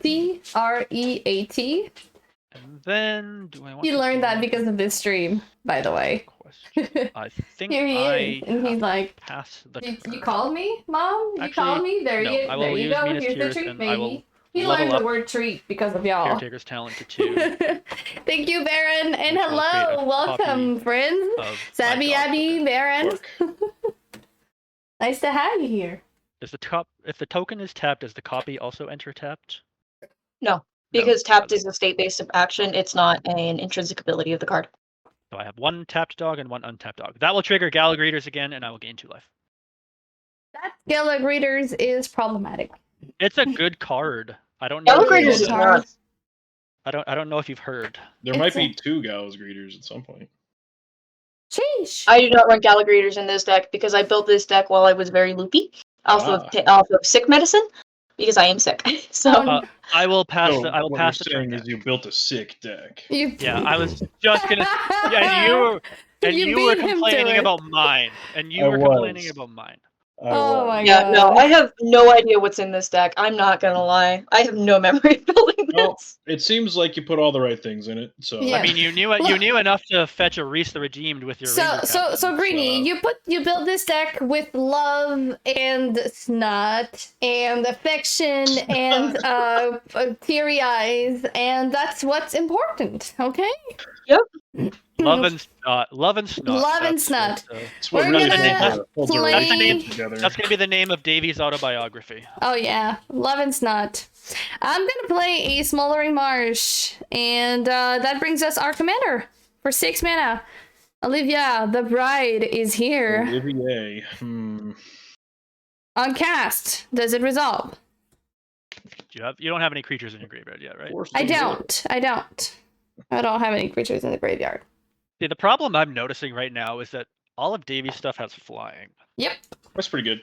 Speaker 1: Teertreat.
Speaker 3: And then do I want
Speaker 1: He
Speaker 3: to
Speaker 1: learned
Speaker 3: do
Speaker 1: that because of this stream, by the way.
Speaker 3: question? I think
Speaker 1: Here he is, and he's like,
Speaker 3: pass the
Speaker 1: You
Speaker 3: turn.
Speaker 1: called me, Mom? You
Speaker 3: Actually,
Speaker 1: called me? There
Speaker 3: no,
Speaker 1: you
Speaker 3: I will
Speaker 1: there you
Speaker 3: use
Speaker 1: go.
Speaker 3: Minas
Speaker 1: Here's the
Speaker 3: Tirith
Speaker 1: treat,
Speaker 3: and I will
Speaker 1: baby. He
Speaker 3: level
Speaker 1: learned the
Speaker 3: up
Speaker 1: word treat because of y'all.
Speaker 3: Caretaker's Talent to 2.
Speaker 1: Thank you, Baron, and
Speaker 3: Which will create
Speaker 1: hello,
Speaker 3: a
Speaker 1: welcome, friends.
Speaker 3: of my
Speaker 1: Sabby
Speaker 3: dog
Speaker 1: Abby,
Speaker 3: token.
Speaker 1: Baron.
Speaker 2: Bark.
Speaker 1: Nice to have you here.
Speaker 3: If the token is tapped, does the copy also enter tapped?
Speaker 4: No, because
Speaker 3: it
Speaker 4: tapped
Speaker 3: doesn't.
Speaker 4: is a state-based action. It's not an intrinsic ability of the card.
Speaker 3: So I have 1 tapped dog and 1 untapped dog. That will trigger Galagreeters again, and I will gain 2 life.
Speaker 1: That Galagreeters is problematic.
Speaker 3: It's a good card. I don't know.
Speaker 4: Galagreeters
Speaker 3: If
Speaker 4: is
Speaker 3: you know
Speaker 1: hard.
Speaker 3: that. I don't know if you've heard.
Speaker 2: There might be 2 Gauss greeters at some point.
Speaker 1: Sheesh.
Speaker 4: I do not run Galagreeters in this deck because I built this deck while I was very loopy, off of sick medicine, because I am sick. So
Speaker 3: I will pass.
Speaker 2: So
Speaker 3: I will
Speaker 2: what
Speaker 3: pass
Speaker 2: you're
Speaker 3: the turn.
Speaker 2: saying is you built a sick deck.
Speaker 3: Yeah, I was just gonna. Yeah, you were
Speaker 1: beat him to
Speaker 3: complaining
Speaker 1: it.
Speaker 3: about mine, and you
Speaker 2: I
Speaker 3: were complaining
Speaker 2: was.
Speaker 3: about mine.
Speaker 1: Oh my
Speaker 4: yeah,
Speaker 1: god.
Speaker 4: no, I have no idea what's in this deck. I'm not gonna lie. I have no memory of building this.
Speaker 2: Well, it seems like you put all the right things in it. So
Speaker 1: Yeah.
Speaker 3: I mean, you knew enough to fetch a Reese the Redeemed with your.
Speaker 1: So
Speaker 3: Ranger
Speaker 1: so
Speaker 3: Captain,
Speaker 1: Greenie, you build this deck with love and snot and affection and teary eyes, and that's what's important, okay?
Speaker 3: Love and snot. Love and snot.
Speaker 1: Love and
Speaker 3: That's
Speaker 1: snot.
Speaker 3: what,
Speaker 2: It's what
Speaker 1: We're
Speaker 2: really
Speaker 1: gonna
Speaker 2: holds a
Speaker 1: play-
Speaker 2: relationship together.
Speaker 3: that's gonna be the name of Davy's autobiography.
Speaker 1: Oh yeah, love and snot. I'm gonna play a Smoldering Marsh, and that brings us our commander for 6 mana. Olivia, the bride, is here.
Speaker 2: Olivier.
Speaker 1: On cast, does it resolve?
Speaker 3: You don't have any creatures in your graveyard yet, right?
Speaker 1: I don't have any creatures in the graveyard.
Speaker 3: See, the problem I'm noticing right now is that all of Davy's stuff has flying.
Speaker 1: Yep.
Speaker 2: That's pretty good.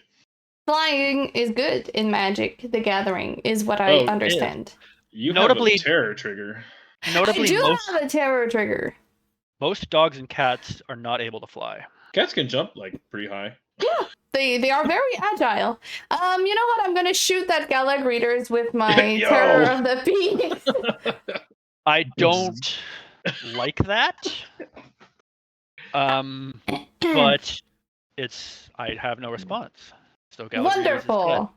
Speaker 1: Flying is good in Magic the Gathering, is what I understand.
Speaker 2: You
Speaker 3: Notably-
Speaker 2: have a terror trigger.
Speaker 3: Notably,
Speaker 1: I do have a terror trigger.
Speaker 3: most dogs and cats are not able to fly.
Speaker 2: Cats can jump like pretty high.
Speaker 1: They are very agile. You know what? I'm gonna shoot that Galagreeters with my
Speaker 2: Yo.
Speaker 1: Terror of the Peaks.
Speaker 3: I don't like that. But I have no response. So Galagreeters is
Speaker 1: Wonderful.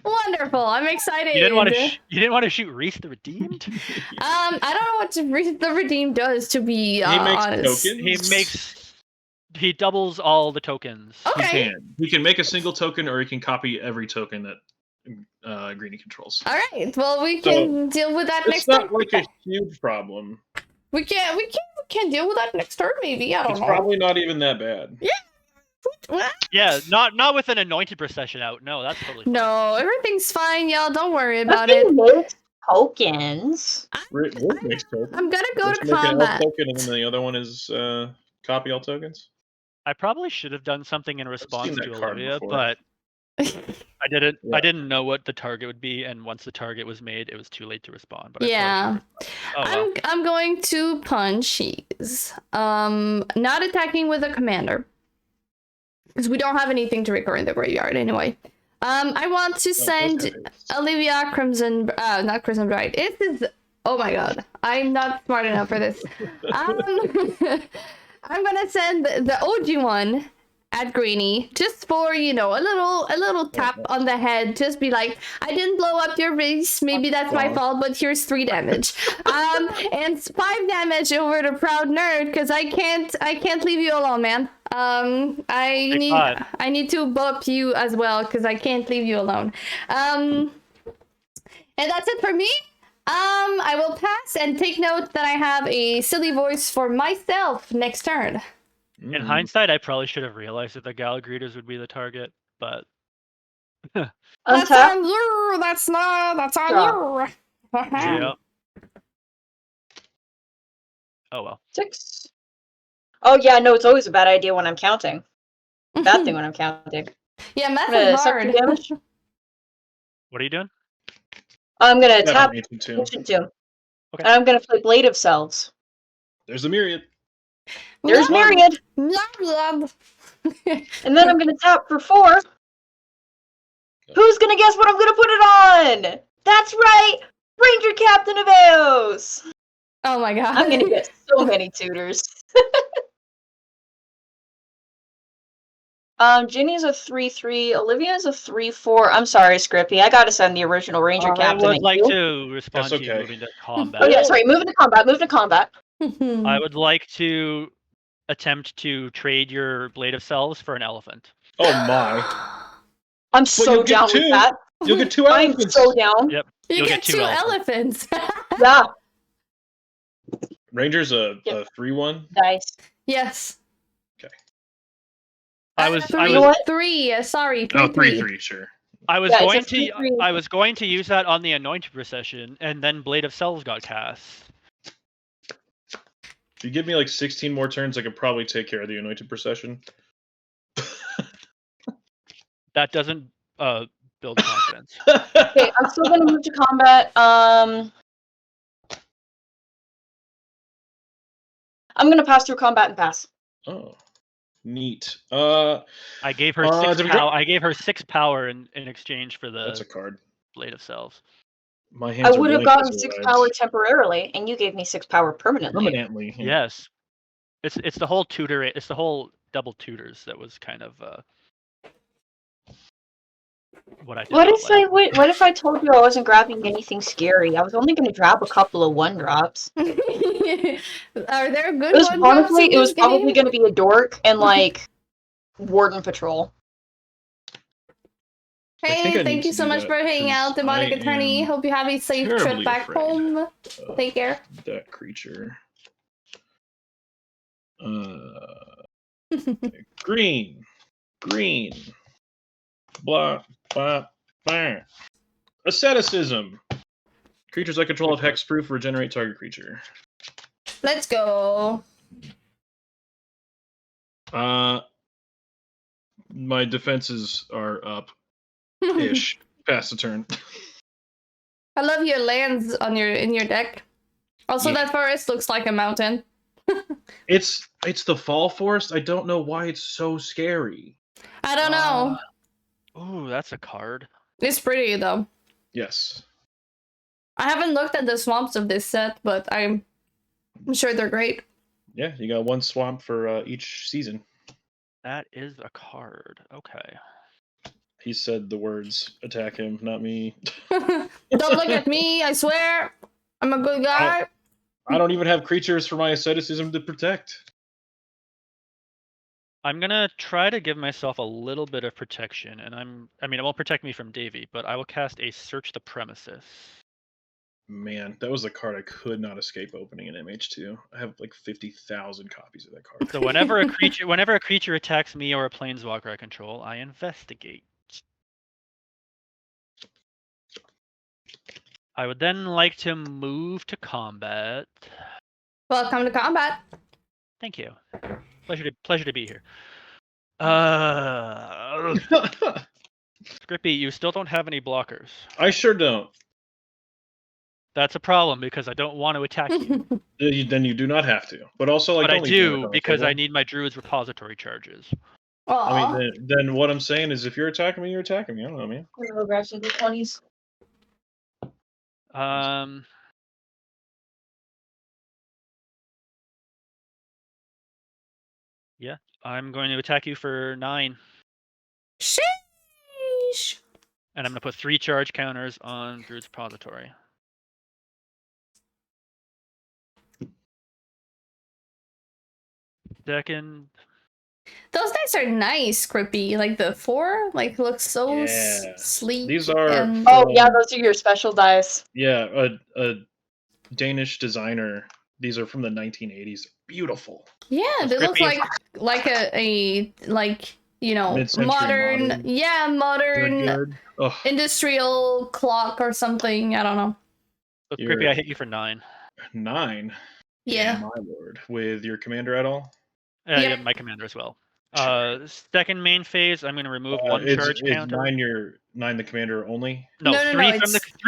Speaker 1: Wonderful. I'm excited.
Speaker 3: good. You didn't want to shoot Reese the Redeemed?
Speaker 1: I don't know what the Redeem does, to be
Speaker 2: He makes
Speaker 1: honest.
Speaker 2: tokens.
Speaker 3: He doubles all the tokens.
Speaker 1: Okay.
Speaker 2: He can make a single token, or he can copy every token that Greenie controls.
Speaker 1: All right. Well, we can deal with that
Speaker 2: It's
Speaker 1: next
Speaker 2: not
Speaker 1: turn.
Speaker 2: like a huge problem.
Speaker 1: We can deal with that next turn, maybe. I don't
Speaker 2: It's
Speaker 1: know.
Speaker 2: probably not even that bad.
Speaker 3: Yeah, not with an anointed procession out. No, that's totally fine.
Speaker 1: No, everything's fine, y'all. Don't worry about
Speaker 4: Nothing
Speaker 1: it.
Speaker 4: makes tokens.
Speaker 2: Rick makes tokens.
Speaker 1: I'm gonna go
Speaker 2: Let's
Speaker 1: to
Speaker 2: make an elf
Speaker 1: combat.
Speaker 2: token, and then the other one is copy all tokens.
Speaker 3: I probably should have done something in response
Speaker 2: seen
Speaker 3: to
Speaker 2: that card
Speaker 3: Olivia,
Speaker 2: before.
Speaker 3: but I didn't.
Speaker 2: Yeah.
Speaker 3: I didn't know what the target would be, and once the target was made, it was too late to respond. But
Speaker 1: Yeah.
Speaker 3: I probably should have.
Speaker 1: I'm going to punch cheese. Not attacking with a commander. Because we don't have anything to recur in the graveyard anyway. I want to send Olivia Crimson, not Crimson Bride. It is, oh my god, I'm not smart enough for this. I'm gonna send the OG one at Greenie, just for, you know, a little tap on the head, just be like, I didn't blow up your base, maybe that's my fault, but here's 3 damage. And 5 damage over to ProudNerd, because I can't leave you alone, man. I need to bump you as well, because I can't leave you alone. And that's it for me. I will pass and take note that I have a silly voice for myself next turn.
Speaker 3: In hindsight, I probably should have realized that the Gal Greeters would be the target, but
Speaker 1: that's on you. That's on you.
Speaker 3: yeah. Oh well.
Speaker 4: 6. Oh yeah, no, it's always a bad idea when I'm counting. Bad thing when I'm counting.
Speaker 1: Yeah, math is hard.
Speaker 4: Damage.
Speaker 3: What are you doing?
Speaker 4: I'm gonna tap
Speaker 2: Ancient Tomb.
Speaker 4: Ancient Tomb.
Speaker 3: Okay.
Speaker 4: And I'm gonna play Blade of Selves.
Speaker 2: There's a Myriad.
Speaker 4: There's Myriad!
Speaker 1: Myriad!
Speaker 4: And then I'm gonna tap for 4. Who's gonna guess what I'm gonna put it on? That's right! Ranger Captain of Eos!
Speaker 1: Oh my god.
Speaker 4: I'm gonna get so many tutors. Jinnie's a 3/3, Olivia's a 3/4. I'm sorry, Skrippy. I gotta send the original Ranger Captain.
Speaker 3: I would like
Speaker 4: you.
Speaker 3: to respond
Speaker 2: That's
Speaker 3: to you
Speaker 2: okay.
Speaker 3: moving to combat.
Speaker 4: Oh yeah, sorry, moving to combat, move to combat.
Speaker 3: I would like to attempt to trade your Blade of Selves for an elephant.
Speaker 2: Oh my.
Speaker 4: I'm so down with that.
Speaker 2: You'll get 2
Speaker 4: I'm
Speaker 2: elephants.
Speaker 4: so down.
Speaker 3: Yep.
Speaker 1: You get 2 elephants.
Speaker 4: Yeah.
Speaker 2: Ranger's a 3/1.
Speaker 4: Dice.
Speaker 1: Yes.
Speaker 2: Okay.
Speaker 3: I was
Speaker 1: 3. Sorry. 3,
Speaker 2: Oh, 3/3, sure.
Speaker 3: I was
Speaker 4: Yeah,
Speaker 3: going
Speaker 4: it's a 3/3.
Speaker 3: I was going to use that on the Anointed Procession, and then Blade of Selves got cast.
Speaker 2: If you give me like 16 more turns, I could probably take care of the Anointed Procession.
Speaker 3: That doesn't build confidence.
Speaker 4: Okay, I'm still gonna move to combat. I'm gonna pass through combat and pass.
Speaker 2: Oh, neat.
Speaker 3: I gave her 6
Speaker 2: did we
Speaker 3: power. I gave her 6 power in exchange for
Speaker 2: That's a
Speaker 3: the
Speaker 2: card.
Speaker 3: Blade of Selves.
Speaker 2: My hands
Speaker 4: I
Speaker 2: are
Speaker 4: would have
Speaker 2: blank
Speaker 4: gotten
Speaker 2: as
Speaker 4: 6
Speaker 2: a
Speaker 4: power
Speaker 2: red.
Speaker 4: temporarily, and you gave me 6 power permanently.
Speaker 2: Permanently. Yeah.
Speaker 3: Yes, it's the whole tutor. It's the whole double tutors that was kind of what I did.
Speaker 4: What if I told you I wasn't grabbing anything scary? I was only gonna grab a couple of 1-drops.
Speaker 1: Are there good
Speaker 4: It was
Speaker 1: one-drops in this
Speaker 4: probably
Speaker 1: game?
Speaker 4: gonna be a dork and like Warden Patrol.
Speaker 1: Hey, thank you so much for hanging out, Demonic Attorney. Hope you have a safe trip back home. Take care.
Speaker 2: That creature. Green. Blah, blah, blah. Asceticism. Creatures I control have hexproof, regenerate target creature.
Speaker 1: Let's go.
Speaker 2: My defenses are up. Ish. Pass the turn.
Speaker 1: I love your lands on in your deck. Also,
Speaker 2: Yeah.
Speaker 1: that forest looks like a mountain.
Speaker 2: It's the fall forest. I don't know why it's so scary.
Speaker 1: I don't know.
Speaker 3: Ooh, that's a card.
Speaker 1: It's pretty though.
Speaker 2: Yes.
Speaker 1: I haven't looked at the swamps of this set, but I'm sure they're great.
Speaker 2: Yeah, you got 1 swamp for each season.
Speaker 3: That is a card. Okay.
Speaker 2: He said the words, attack him, not me.
Speaker 1: Don't look at me, I swear. I'm a good guy.
Speaker 2: I don't even have creatures for my asceticism to protect.
Speaker 3: I'm gonna try to give myself a little bit of protection, and I mean, it won't protect me from Davy, but I will cast a Search the Premises.
Speaker 2: Man, that was a card I could not escape opening in MH2. I have like 50,000 copies of that card.
Speaker 3: So whenever a creature attacks me or a planeswalker I control, I investigate. I would then like to move to combat.
Speaker 1: Welcome to combat.
Speaker 3: Thank you. Pleasure to be here. Skrippy, you still don't have any blockers.
Speaker 2: I sure don't.
Speaker 3: That's a problem because I don't want to attack you.
Speaker 2: Then you do not have to. But also, like,
Speaker 3: But I
Speaker 2: don't leave damage
Speaker 3: do
Speaker 2: on the
Speaker 3: because I
Speaker 2: table.
Speaker 3: need my druid's repository charges.
Speaker 2: I mean, then what I'm saying is, if you're attacking me, you're attacking me. I don't know, man.
Speaker 4: I'm gonna go grab some D20s.
Speaker 3: Yeah, I'm going to attack you for 9.
Speaker 1: Sheesh.
Speaker 3: And I'm going to put 3 charge counters on Druid's Repository. Second.
Speaker 1: Those dice are nice, Skrippy. Like the 4, like looks so
Speaker 2: Yeah.
Speaker 1: sleek.
Speaker 2: These are
Speaker 1: and...
Speaker 4: Oh yeah, those are your special dice.
Speaker 2: Yeah, a Danish designer. These are from the 1980s. Beautiful.
Speaker 1: Yeah, they look
Speaker 3: Skrippy
Speaker 1: like a you know,
Speaker 2: Mid-century
Speaker 1: modern
Speaker 2: Ugh,
Speaker 1: industrial clock or something. I don't know.
Speaker 3: So
Speaker 2: You're-
Speaker 3: Skrippy, I hit you for 9.
Speaker 2: 9.
Speaker 1: Yeah.
Speaker 2: My lord. With your commander at all?
Speaker 3: Yeah, my commander as well. Second main phase, I'm going to remove 1 charge counter.
Speaker 2: 9 the commander only?
Speaker 3: No,
Speaker 1: No,
Speaker 3: 3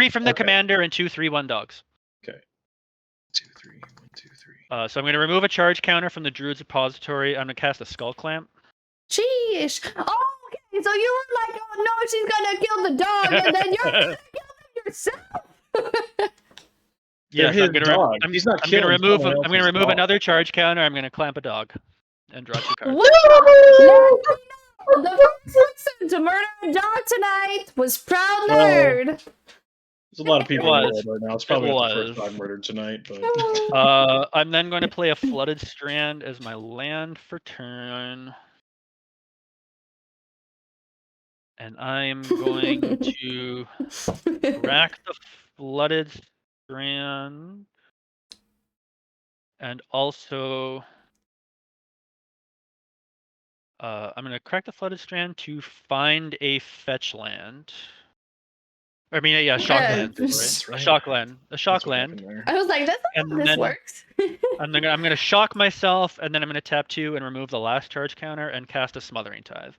Speaker 3: from the
Speaker 2: Okay.
Speaker 3: commander and 2 3/1 dogs.
Speaker 2: 2, 3, 1, 2, 3.
Speaker 3: So I'm going to remove a charge counter from the Druid's Repository. I'm going to cast a Skull Clamp.
Speaker 1: Sheesh. Oh, okay. So you were like, oh no, she's gonna kill the dog, and then you're gonna kill them yourself.
Speaker 2: They're
Speaker 3: Yes,
Speaker 2: his
Speaker 3: I'm gonna
Speaker 2: dog.
Speaker 3: I'm,
Speaker 2: He's not
Speaker 3: I'm gonna
Speaker 2: killing
Speaker 3: remove
Speaker 2: someone
Speaker 3: I'm gonna
Speaker 2: else's
Speaker 3: remove
Speaker 2: dog.
Speaker 3: another charge counter. I'm gonna clamp a dog and draw 2 cards.
Speaker 1: Woo! The first person to murder a dog tonight was ProudNerd.
Speaker 2: There's a lot of people in the
Speaker 3: was.
Speaker 2: world right now. It's probably not the
Speaker 3: was.
Speaker 2: first dog murdered tonight, but
Speaker 3: I'm then going to play a Flooded Strand as my land for turn. And I'm going to rack the Flooded Strand. And also, I'm going to crack the Flooded Strand to find a fetch land. I mean, yeah, shock
Speaker 1: Yeah,
Speaker 3: land.
Speaker 2: that's
Speaker 3: Right?
Speaker 2: right.
Speaker 3: A shock land. A shock
Speaker 2: that's what
Speaker 3: land.
Speaker 2: happened there.
Speaker 1: I was like, that's not
Speaker 3: And
Speaker 1: how this
Speaker 3: then-
Speaker 1: works.
Speaker 3: I'm gonna shock myself, and then I'm gonna tap 2 and remove the last charge counter and cast a Smothering Tithe.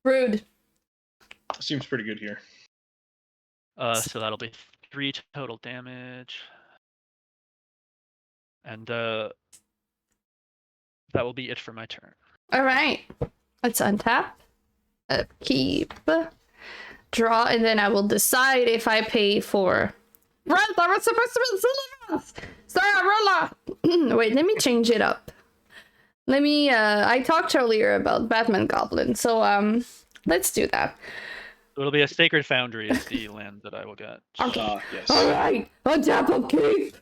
Speaker 1: Rude.
Speaker 2: Seems pretty good here.
Speaker 3: So that'll be 3 total damage, and that will be it for my turn.
Speaker 1: All right. Let's untap. Upkeep. Draw, and then I will decide if I pay for. Right, that was supposed to be Sarah. Wait, let me change it up. Let me. I talked earlier about Batman Goblin, so let's do that.
Speaker 3: It'll be a Sacred Foundry is the land that I will get.
Speaker 1: Okay.
Speaker 2: Yes.
Speaker 1: All right, untap upkeep,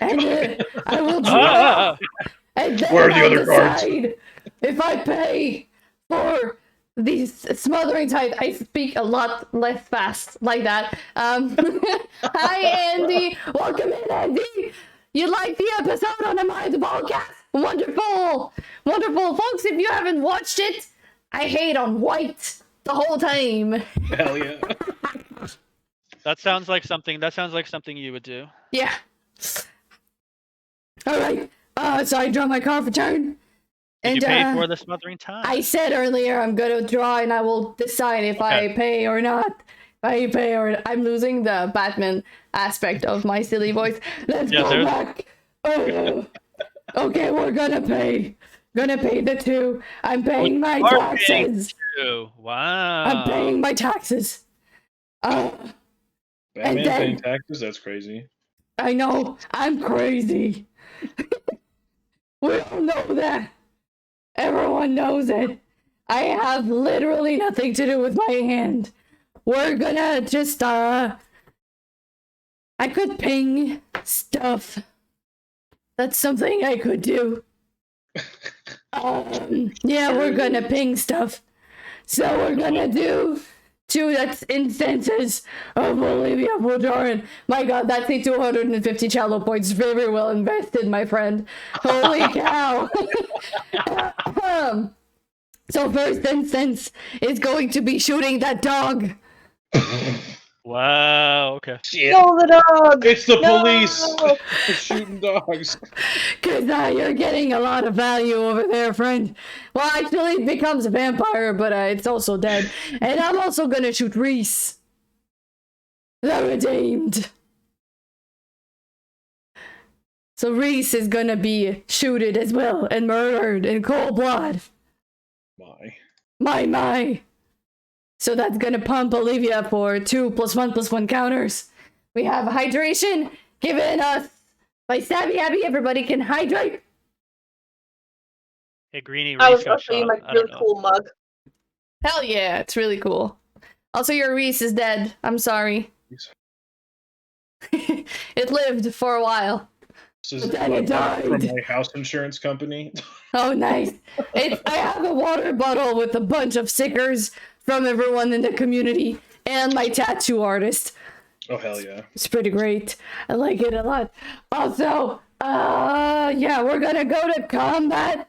Speaker 1: and I will draw. And then
Speaker 2: Where are the
Speaker 1: I'll
Speaker 2: other cards?
Speaker 1: decide if I pay for these Smothering Tithe. I speak a lot less fast like that. Hi, Andy. Welcome in, Andy. You like the episode on the Mind Podcast? Wonderful. Wonderful. Folks, if you haven't watched it, I hate on white the whole time.
Speaker 2: Hell yeah.
Speaker 3: That sounds like something you would do.
Speaker 1: Yeah. All right. So I draw my card for turn.
Speaker 3: Did
Speaker 1: And
Speaker 3: you pay for the Smothering Tithe?
Speaker 1: I said earlier I'm gonna draw and I will decide if I pay or not. If I pay or I'm losing the Batman aspect of my silly voice. Let's go back. Oh. Okay, we're gonna pay. Gonna pay the 2. I'm paying my taxes.
Speaker 3: Wow.
Speaker 1: I'm paying my taxes.
Speaker 2: Batman
Speaker 1: then-
Speaker 2: paying taxes? That's crazy.
Speaker 1: I know, I'm crazy. We all know that. Everyone knows it. I have literally nothing to do with my hand. We're gonna just, I could ping stuff. That's something I could do. Yeah, we're gonna ping stuff. So we're gonna do 2 instances of Olivia Bulgarin. My god, that's a 250 cello points. Very well invested, my friend. Holy cow. So first instance is going to be shooting that dog.
Speaker 3: Wow. okay.
Speaker 2: Shit.
Speaker 4: Kill the dog!
Speaker 2: It's the
Speaker 4: No!
Speaker 2: police! They're shooting dogs.
Speaker 1: Cause you're getting a lot of value over there, friend. Well, actually, it becomes a vampire, but it's also dead. And I'm also gonna shoot Reese. The Redeemed. So Reese is gonna be shooted as well and murdered in cold blood. My. So that's gonna pump Olivia for 2 + 1 + 1 counters. We have hydration given us by Stabby Abby. Everybody can hydrate.
Speaker 3: Hey, Greenie,
Speaker 4: I
Speaker 3: Reese
Speaker 4: was
Speaker 3: got
Speaker 4: gonna show you
Speaker 3: shot.
Speaker 4: my
Speaker 3: I
Speaker 4: really
Speaker 3: don't know.
Speaker 4: cool mug.
Speaker 1: Hell yeah, it's really cool. Also, your Reese is dead. I'm sorry. It lived for a while.
Speaker 2: This is
Speaker 1: But then it died.
Speaker 2: from my house insurance company.
Speaker 1: Oh, nice. I have a water bottle with a bunch of stickers from everyone in the community and my tattoo artist.
Speaker 2: Oh, hell yeah.
Speaker 1: It's pretty great. I like it a lot. Also, yeah, we're gonna go to combat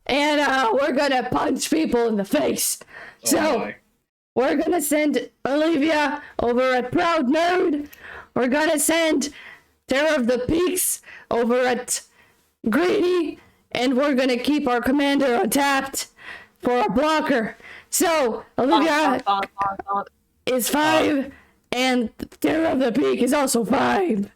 Speaker 1: and we're gonna punch people in the face.
Speaker 2: Oh,
Speaker 1: So,
Speaker 2: my.
Speaker 1: we're gonna send Olivia over at ProudNerd. We're gonna send Terror of the Peaks over at Greedy. And we're gonna keep our commander untapped for a blocker. So, Olivia is 5, and Terror of the Peak is also 5.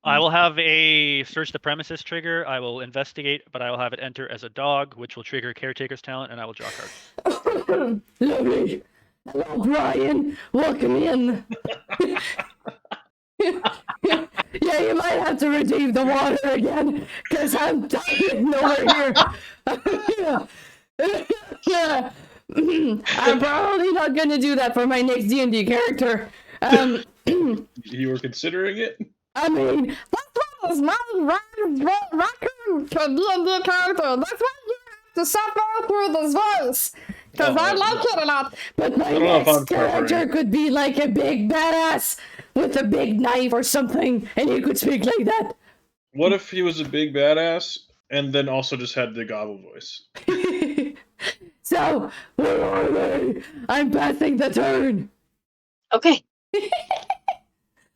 Speaker 3: I will have a search the premises trigger. I will investigate, but I will have it enter as a dog, which will trigger caretaker's talent, and I will draw cards.
Speaker 1: Lovely. Hello, Brian. Welcome in. Yeah, you might have to redeem the water again, because I'm dying over here. Yeah. I'm probably not going to do that for my next D&D character.
Speaker 2: You were considering it?
Speaker 1: I mean, that's what is my raccoon to D&D character. That's why you have to suffer through this voice. Because I like it a lot. But my
Speaker 2: don't know if
Speaker 1: next
Speaker 2: I'm
Speaker 1: character
Speaker 2: suffering.
Speaker 1: could be like a big badass with a big knife or something, and he could speak like that.
Speaker 2: What if he was a big badass and then also just had the goblin voice?
Speaker 1: So, where are they? I'm passing the turn.
Speaker 4: Okay.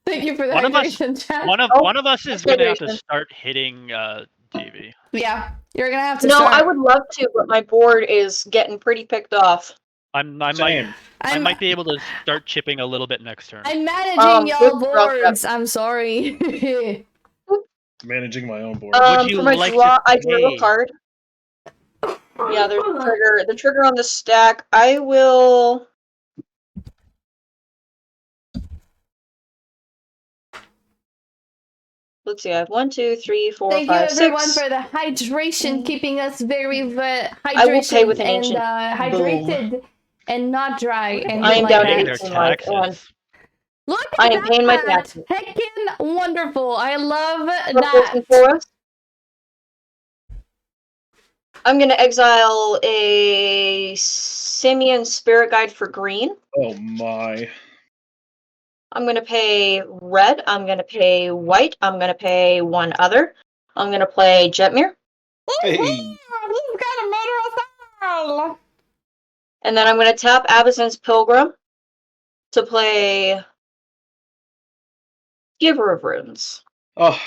Speaker 1: Thank you for the
Speaker 3: One of us-
Speaker 1: hydration, chat.
Speaker 3: One of us is gonna have to
Speaker 4: hydration.
Speaker 3: start hitting Davy.
Speaker 1: Yeah, you're gonna have to
Speaker 4: No,
Speaker 1: start.
Speaker 4: I would love to, but my board is getting pretty picked off.
Speaker 3: I
Speaker 2: Same.
Speaker 3: might be able to start chipping a little bit next turn.
Speaker 1: I'm managing y'all
Speaker 4: good rough
Speaker 1: boards. I'm sorry.
Speaker 2: Managing my own board.
Speaker 3: Would you
Speaker 4: For my
Speaker 3: like
Speaker 4: draw,
Speaker 3: to
Speaker 4: I drew
Speaker 3: pay?
Speaker 4: a card. Yeah, there's a trigger. The trigger on the stack. I will. Let's see. I have 1, 2, 3, 4,
Speaker 1: Thank
Speaker 4: 5,
Speaker 1: you everyone
Speaker 4: 6.
Speaker 1: for the hydration, keeping us very
Speaker 4: I will pay with an
Speaker 1: and
Speaker 4: ancient
Speaker 1: hydrated and not dry and
Speaker 4: I am
Speaker 1: like
Speaker 4: down
Speaker 3: Paying
Speaker 4: to
Speaker 1: that.
Speaker 3: their
Speaker 4: 18 life.
Speaker 3: taxes.
Speaker 1: Look
Speaker 4: I
Speaker 1: at
Speaker 4: am paying my
Speaker 1: that!
Speaker 4: taxes.
Speaker 1: Heckin' wonderful! I love
Speaker 4: Revels and
Speaker 1: that.
Speaker 4: Forest. I'm gonna exile a Simian Spirit Guide for green.
Speaker 2: Oh my.
Speaker 4: I'm gonna pay red. I'm gonna pay white. I'm gonna pay one other. I'm gonna play Jetmir.
Speaker 2: Hey.
Speaker 1: He's got a murder.
Speaker 4: And then I'm gonna tap Abyssin's Pilgrim to play Giver of Runes.
Speaker 2: Oh.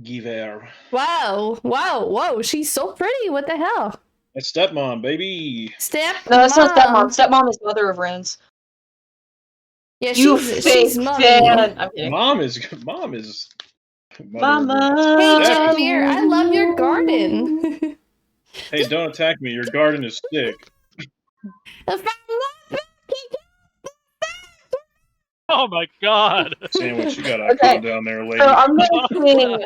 Speaker 2: Giver.
Speaker 1: Wow! Whoa! She's so pretty. What the hell?
Speaker 2: That's stepmom, baby.
Speaker 1: Step.
Speaker 4: No, that's not
Speaker 1: Mom.
Speaker 4: Stepmom. Stepmom is Mother of Runes.
Speaker 1: Yeah,
Speaker 4: You
Speaker 1: she's
Speaker 4: fake
Speaker 1: mommy.
Speaker 4: fan. I'm kidding.
Speaker 2: Mom is.
Speaker 4: Mama.
Speaker 1: Hey,
Speaker 2: Step.
Speaker 1: Jetmir, I love your garden.
Speaker 2: Hey, don't attack me. Your garden is sick.
Speaker 3: Oh my god!
Speaker 2: Sandwich, you gotta
Speaker 4: Okay.
Speaker 2: calm down there, lady.
Speaker 4: So I'm gonna swing.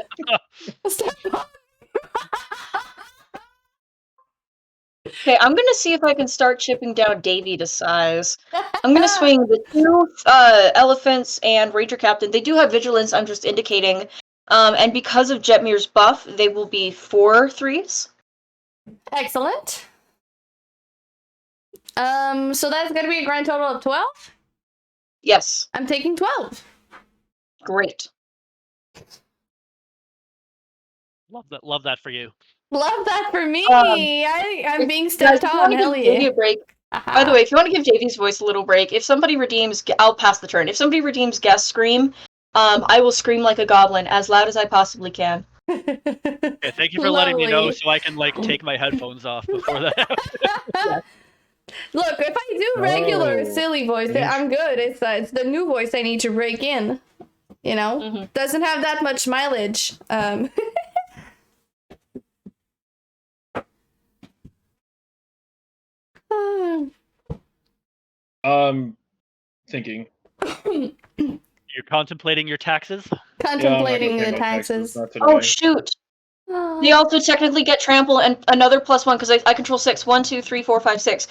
Speaker 4: Okay, I'm gonna see if I can start chipping down Davy to size. I'm gonna swing the 2 elephants and Ranger Captain. They do have vigilance. I'm just indicating. And because of Jetmir's buff, they will be 4 3s.
Speaker 1: Excellent. So that's gonna be a grand total of 12?
Speaker 4: Yes,
Speaker 1: I'm taking 12.
Speaker 4: great.
Speaker 3: Love that for you.
Speaker 1: Love that for me.
Speaker 4: Um,
Speaker 1: I'm being
Speaker 4: Guys,
Speaker 1: stepped
Speaker 4: if you
Speaker 1: on,
Speaker 4: want to
Speaker 1: hell
Speaker 4: give Davy
Speaker 1: yeah.
Speaker 4: a break, By the way, if you want to give Davy's voice a little break, if somebody redeems, I'll pass the turn. If somebody redeems guest scream, I will scream like a goblin as loud as I possibly can.
Speaker 3: Okay, thank you for letting me know
Speaker 1: Lovely.
Speaker 3: so I can like take my headphones off before that happens.
Speaker 1: Look, if I do regular
Speaker 2: Oh,
Speaker 1: silly voice, then I'm good. It's the new voice I need to break in. You know, doesn't have that much mileage.
Speaker 2: Thinking.
Speaker 3: You're contemplating your taxes?
Speaker 1: Contemplating
Speaker 2: Yeah, I'm
Speaker 1: the
Speaker 2: not gonna pay no
Speaker 1: taxes.
Speaker 2: not today.
Speaker 4: Oh shoot! They also technically get trample and another +1 because I control 6. 1, 2, 3, 4, 5, 6.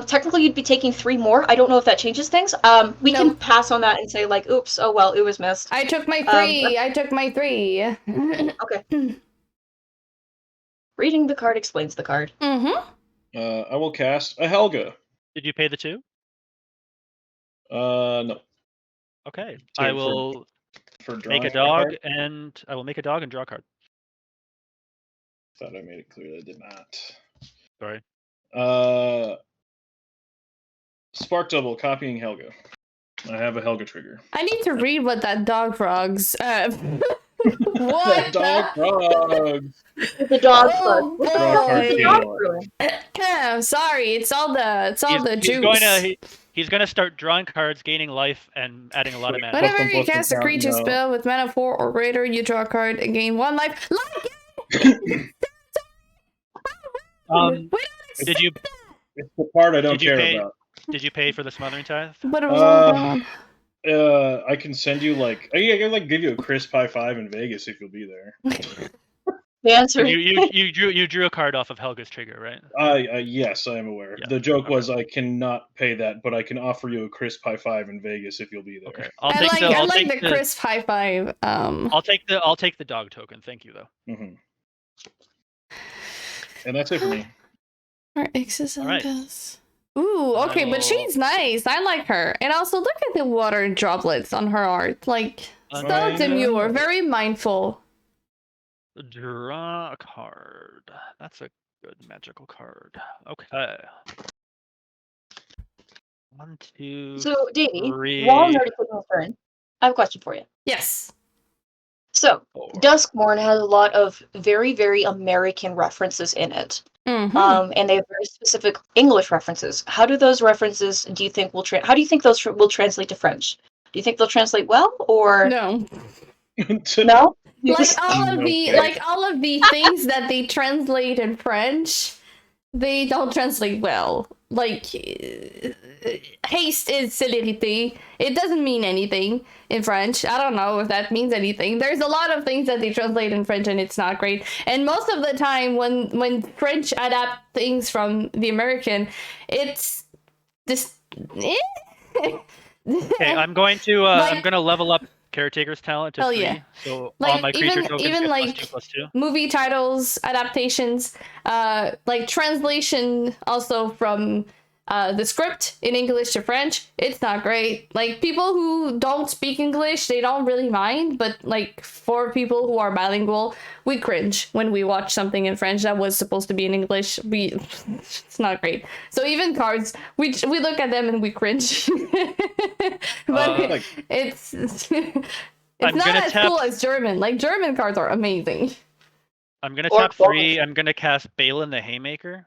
Speaker 4: Technically you'd be taking 3 more. I don't know if that changes things. We can pass on that and say like, oops, oh well, it was missed.
Speaker 1: I took my 3. I took my 3.
Speaker 4: Okay. Reading the card explains the card.
Speaker 1: Mm-hmm.
Speaker 2: I will cast a Helga.
Speaker 3: Did you pay the 2?
Speaker 2: No.
Speaker 3: Okay.
Speaker 2: So
Speaker 3: I will
Speaker 2: for
Speaker 3: make a dog and I will make a dog and draw a card.
Speaker 2: Thought I made it clear that I did not.
Speaker 3: Sorry.
Speaker 2: Spark double, copying Helga. I have a Helga trigger.
Speaker 1: I need to read what that dog frogs. What?
Speaker 2: Dog frogs.
Speaker 4: The dog
Speaker 1: Oh,
Speaker 4: card.
Speaker 2: Draw a card,
Speaker 1: boy.
Speaker 2: Jinnie.
Speaker 1: Sorry, it's all the
Speaker 3: He's
Speaker 1: juice.
Speaker 3: he's going to start drawing cards, gaining life, and adding a lot of mana.
Speaker 1: Whenever you
Speaker 2: Plus one
Speaker 1: cast a
Speaker 2: count,
Speaker 1: creature
Speaker 2: no.
Speaker 1: spell with mana 4 or greater, you draw a card and gain 1 life. Like
Speaker 3: Did you
Speaker 2: It's the part I don't
Speaker 3: Did you
Speaker 2: care
Speaker 3: pay-
Speaker 2: about.
Speaker 3: did you pay for the smothering tithe?
Speaker 1: What was on?
Speaker 2: I can send you like I can like give you a crisp high five in Vegas if you'll be there.
Speaker 4: The answer.
Speaker 3: You drew a card off of Helga's trigger, right?
Speaker 2: Yes, I am aware.
Speaker 3: Yeah,
Speaker 2: The joke
Speaker 3: okay.
Speaker 2: was I cannot pay that, but I can offer you a crisp high five in Vegas if you'll be there.
Speaker 3: Okay.
Speaker 1: I like the crisp high five.
Speaker 3: I'll take the dog token. Thank you though.
Speaker 2: Mm-hmm. And that's it for me.
Speaker 1: Our exes
Speaker 3: All right.
Speaker 1: Ooh, okay, but
Speaker 3: will-
Speaker 1: she's nice. I like her. And also look at the water droplets on her art. Like, so
Speaker 2: I
Speaker 1: demure,
Speaker 2: know.
Speaker 1: very mindful.
Speaker 3: Draw a card. That's a good magical card. Okay. 1, 2.
Speaker 4: So, Davey,
Speaker 3: 3.
Speaker 4: while I'm already taking his turn, I have a question for you.
Speaker 1: Yes.
Speaker 4: So,
Speaker 3: 4.
Speaker 4: Duskmourn has a lot of very, very American references in it.
Speaker 1: Mm-hmm.
Speaker 4: And they have very specific English references. How do those references do you think how do you think those will translate to French? Do you think they'll translate well or
Speaker 1: No.
Speaker 4: no?
Speaker 1: Like all of the
Speaker 2: Okay.
Speaker 1: like all of the things that they translate in French, they don't translate well. Like haste is célérité. It doesn't mean anything in French. I don't know if that means anything. There's a lot of things that they translate in French and it's not great. And most of the time when French adapt things from the American, it's just
Speaker 3: Okay, I'm going to level up Caretaker's talent to
Speaker 1: Hell
Speaker 3: 3.
Speaker 1: yeah.
Speaker 3: So
Speaker 1: Like,
Speaker 3: all my creature
Speaker 1: even-
Speaker 3: tokens
Speaker 1: even,
Speaker 3: get
Speaker 1: like,
Speaker 3: +2/+2.
Speaker 1: movie titles, adaptations, like translation also from the script in English to French. It's not great. Like people who don't speak English, they don't really mind, but like for people who are bilingual, we cringe when we watch something in French that was supposed to be in English. It's not great. So even cards, we look at them and we cringe. But it's
Speaker 3: I'm
Speaker 1: not
Speaker 3: gonna
Speaker 1: as
Speaker 3: tap-
Speaker 1: cool as German. Like German cards are amazing.
Speaker 3: I'm going to
Speaker 4: Or
Speaker 3: tap
Speaker 4: both.
Speaker 3: 3. I'm going to cast Balin the Haymaker.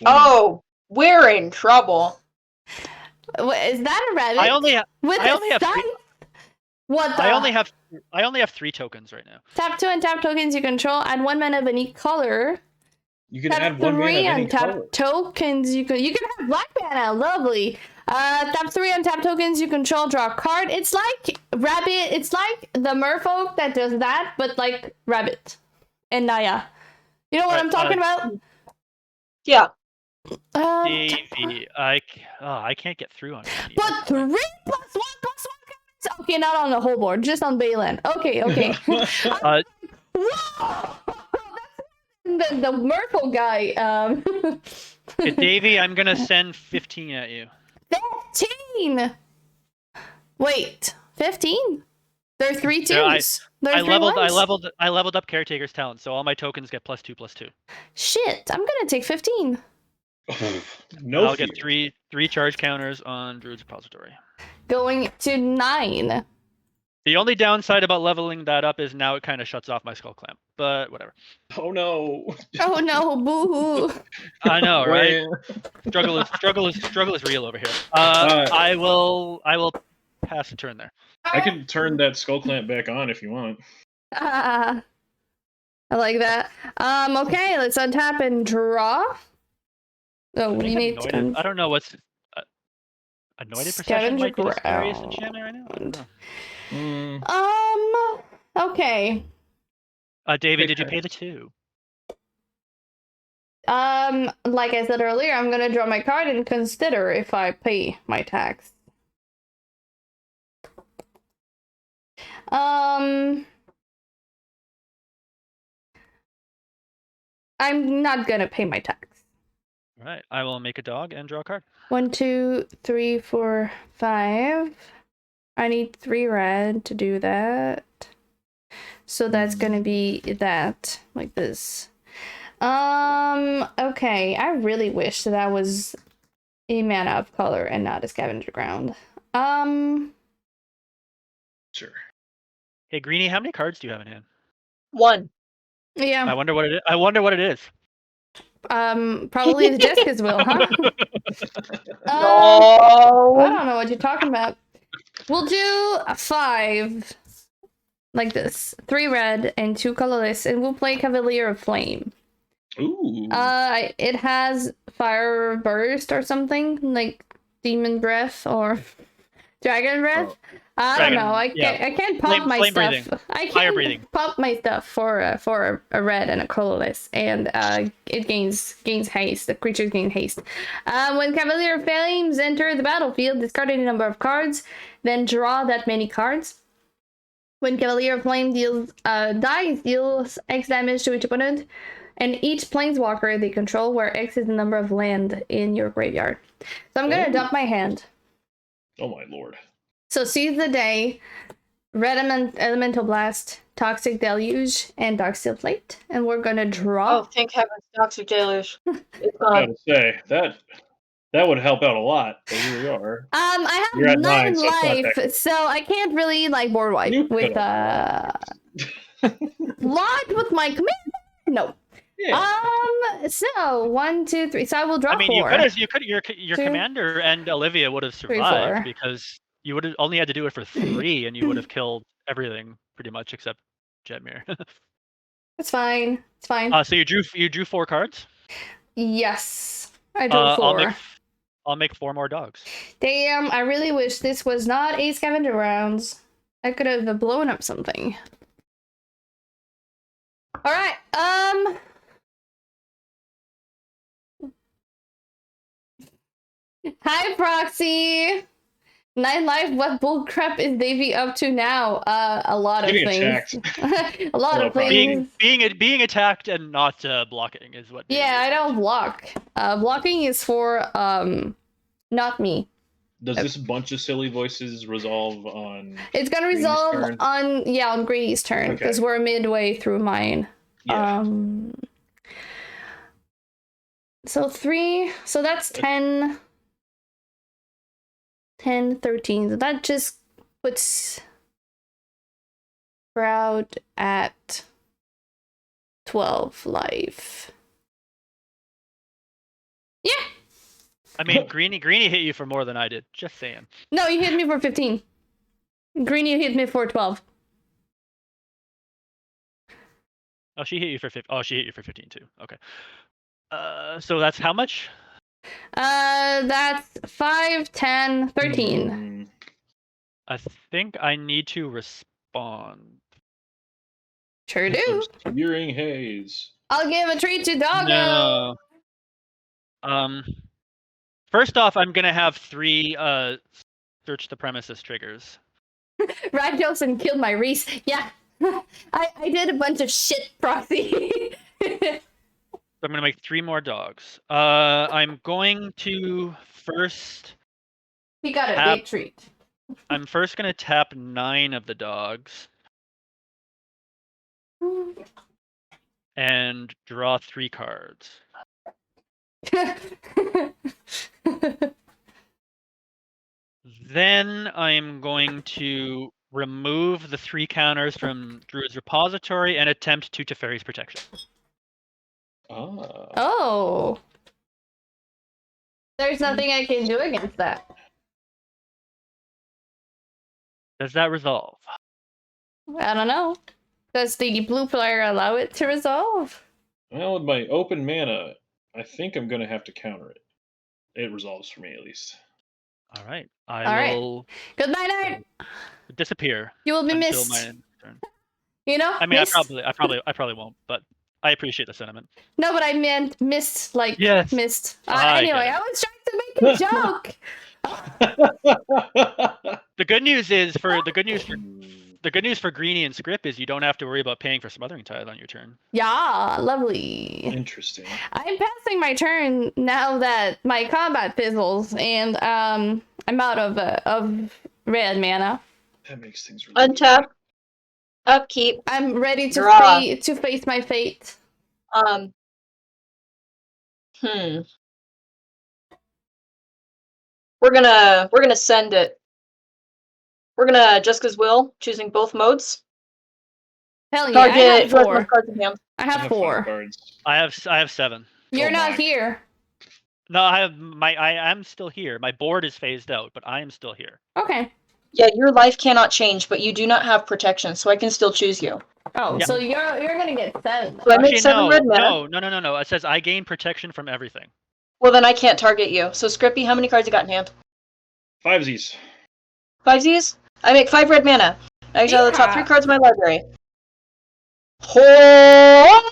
Speaker 4: Oh, we're in trouble.
Speaker 1: Is that a rabbit?
Speaker 3: I only have
Speaker 1: With
Speaker 3: I
Speaker 1: a
Speaker 3: only have three-
Speaker 1: scythe? What the?
Speaker 3: I only have 3 tokens right now.
Speaker 1: Tap 2 and tap tokens you control. Add 1 mana of any color.
Speaker 2: You can
Speaker 1: Tap
Speaker 2: add 1 mana
Speaker 1: 3
Speaker 2: of any
Speaker 1: and tap
Speaker 2: color.
Speaker 1: tokens you can have black mana. Lovely. Tap 3 and tap tokens you control. Draw a card. It's like rabbit. It's like the merfolk that does that, but like rabbit and Naya. You know what I'm talking about?
Speaker 4: Yeah.
Speaker 3: Davey, I can't get through on it.
Speaker 1: But 3 +1 +1. Okay, not on the whole board, just on Balin. Okay.
Speaker 3: Uh,
Speaker 1: Whoa! The Merfolk guy.
Speaker 3: Okay, Davey, I'm gonna send 15 at you.
Speaker 1: 15. Wait, 15? There are 3 twos.
Speaker 3: Yeah,
Speaker 1: There are 3 ones.
Speaker 3: I leveled up Caretaker's talent, so all my tokens get +2/+2.
Speaker 1: Shit, I'm gonna take 15.
Speaker 2: No
Speaker 3: I'll
Speaker 2: fear.
Speaker 3: get three charge counters on Druid's Repository.
Speaker 1: Going to 9.
Speaker 3: The only downside about leveling that up is now it kind of shuts off my Skull Clamp, but whatever.
Speaker 2: Oh no.
Speaker 1: Oh no, boo-hoo.
Speaker 3: I know, right?
Speaker 2: Wah.
Speaker 3: Struggle is real over here. I will pass the turn there.
Speaker 2: I can turn that skull clamp back on if you want.
Speaker 1: I like that. Okay, let's untap and draw. Oh, we need to...
Speaker 3: I don't know what's... Anointed Procession might be the scariest enchantment right now? I don't know.
Speaker 1: Okay.
Speaker 3: Davey, did you pay the 2?
Speaker 1: Like I said earlier, I'm gonna draw my card and consider if I pay my tax. I'm not gonna pay my tax.
Speaker 3: All right, I will make a dog and draw a card.
Speaker 1: 1, 2, 3, 4, 5. I need 3 red to do that. So that's gonna be that, like this. Okay, I really wish that I was a mana of color and not a scavenger ground.
Speaker 2: Sure.
Speaker 3: Hey, Greenie, how many cards do you have in hand?
Speaker 4: 1.
Speaker 1: Yeah.
Speaker 3: I wonder what it is. I wonder what it is.
Speaker 1: Probably the Jessica's will, huh?
Speaker 4: No.
Speaker 1: I don't know what you're talking about. We'll do 5 like this. 3 red and 2 colorless, and we'll play Cavalier of Flame.
Speaker 2: Ooh.
Speaker 1: It has Fire Burst or something, like Demon Breath or Dragon Breath. I don't know. I can't pop my
Speaker 3: flame
Speaker 1: stuff.
Speaker 3: breathing.
Speaker 1: I
Speaker 3: Fire
Speaker 1: can't
Speaker 3: breathing.
Speaker 1: pop my stuff for a red and a colorless, and it gains haste. The creatures gain haste. When Cavalier of Flames enter the battlefield, discard any number of cards, then draw that many cards. When Cavalier of Flame deals X damage to each opponent, and each planeswalker they control, where X is the number of land in your graveyard. So I'm gonna dump my hand.
Speaker 2: Oh my lord.
Speaker 1: So Seize the Day, Red Elemental Blast, Toxic Deluge, and Darksteel Plate. And we're gonna draw.
Speaker 4: Oh, thank heavens, Toxic Deluge. It's
Speaker 2: I
Speaker 4: gone.
Speaker 2: gotta say, that would help out a lot, but here we are.
Speaker 1: I
Speaker 2: You're
Speaker 1: have
Speaker 2: at
Speaker 1: 9
Speaker 2: 9, so it's not
Speaker 1: life,
Speaker 2: that
Speaker 1: so I can't really like board wipe
Speaker 2: You
Speaker 1: with
Speaker 2: could've
Speaker 1: lot with my command. No.
Speaker 2: Yeah.
Speaker 1: So 1, 2, 3. So I will draw 4.
Speaker 3: I mean, you could your
Speaker 1: 2,
Speaker 3: commander and Olivia would have
Speaker 1: 3,
Speaker 3: survived
Speaker 1: 4.
Speaker 3: because you would have only had to do it for 3, and you would have killed everything pretty much except Jetmir.
Speaker 1: It's fine. It's fine.
Speaker 3: So you drew 4 cards.
Speaker 1: Yes, I drew 4.
Speaker 3: I'll make 4 more dogs.
Speaker 1: Damn, I really wish this was not a scavenger rounds. I could have blown up something. All right. Hi, Proxy. 9 life. What bullcrap is Davy up to now? A lot of
Speaker 2: Getting
Speaker 1: things.
Speaker 2: attacked.
Speaker 1: A lot of things.
Speaker 3: Being attacked and not blocking is what.
Speaker 1: Yeah, I don't block. Blocking is for not me.
Speaker 2: Does this bunch of silly voices resolve on?
Speaker 1: It's gonna
Speaker 2: Greenie's
Speaker 1: resolve
Speaker 2: turn?
Speaker 1: on Greedy's turn because we're midway through mine.
Speaker 2: Yeah.
Speaker 1: So 3. So that's 10. 10, 13. So that just puts Proud at 12 life. Yeah.
Speaker 3: I mean, Greenie hit you for more than I did. Just saying.
Speaker 1: No, you hit me for 15. Greenie hit me for 12.
Speaker 3: Oh, she hit you for 15. Oh, she hit you for 15 too. Okay. So that's how much?
Speaker 1: That's 5, 10, 13.
Speaker 3: I think I need to respond.
Speaker 1: Sure do.
Speaker 2: Searing haze.
Speaker 1: I'll give a treat to Doggo.
Speaker 3: No. First off, I'm gonna have 3 search the premises triggers.
Speaker 1: Radjolson killed my Reese. Yeah. I did a bunch of shit, Proxy.
Speaker 3: So I'm gonna make 3 more dogs. I'm going to first.
Speaker 1: He got a big treat.
Speaker 3: I'm first gonna tap 9 of the dogs and draw 3 cards. Then I am going to remove the 3 counters from Druid's repository and attempt to Teferi's protection.
Speaker 2: Ah.
Speaker 1: Oh. There's nothing I can do against that.
Speaker 3: Does that resolve?
Speaker 1: I don't know. Does the blue player allow it to resolve?
Speaker 2: Well, with my open mana, I think I'm going to have to counter it. It resolves for me, at least.
Speaker 3: All right.
Speaker 1: All right.
Speaker 3: Will
Speaker 1: Good night, Art.
Speaker 3: disappear
Speaker 1: You will be
Speaker 3: until
Speaker 1: missed.
Speaker 3: my turn.
Speaker 1: You know?
Speaker 3: I mean,
Speaker 1: missed.
Speaker 3: I probably won't, but I appreciate the sentiment.
Speaker 1: No, but I meant missed, like
Speaker 3: Yes.
Speaker 1: missed.
Speaker 3: I
Speaker 1: Anyway,
Speaker 3: get it.
Speaker 1: I was trying to make a joke.
Speaker 3: The good news is the good news for Greenie and Skrip is you don't have to worry about paying for Smothering Tithe on your turn.
Speaker 1: Yeah, lovely.
Speaker 2: Interesting.
Speaker 1: I'm passing my turn now that my combat fizzles, and I'm out of red mana.
Speaker 2: That makes things really
Speaker 4: Untap. Upkeep.
Speaker 1: I'm ready to
Speaker 4: Draw.
Speaker 1: to face my fate.
Speaker 4: We're gonna send it. We're gonna Jessica's Will, choosing both modes.
Speaker 1: Hell yeah, I have
Speaker 4: Target
Speaker 1: 4.
Speaker 4: cards in hand.
Speaker 1: I
Speaker 2: I
Speaker 1: have
Speaker 2: have
Speaker 1: 4.
Speaker 2: 5 cards.
Speaker 3: I have 7.
Speaker 1: You're
Speaker 2: Oh
Speaker 1: not
Speaker 2: my.
Speaker 1: here.
Speaker 3: No, I am still here. My board is phased out, but I am still here.
Speaker 1: Okay.
Speaker 4: Yeah, your life cannot change, but you do not have protection, so I can still choose you.
Speaker 1: Oh,
Speaker 3: Yeah.
Speaker 1: so you're gonna get 7.
Speaker 4: So I made
Speaker 3: Actually,
Speaker 4: 7 red mana.
Speaker 3: no. It says I gain protection from everything.
Speaker 4: Well, then I can't target you. So Skrippy, how many cards you got in hand?
Speaker 2: 5 Z's.
Speaker 4: 5 Z's? I make 5 red mana. I exile the top 3
Speaker 1: Yeah.
Speaker 4: cards of my library. Oh,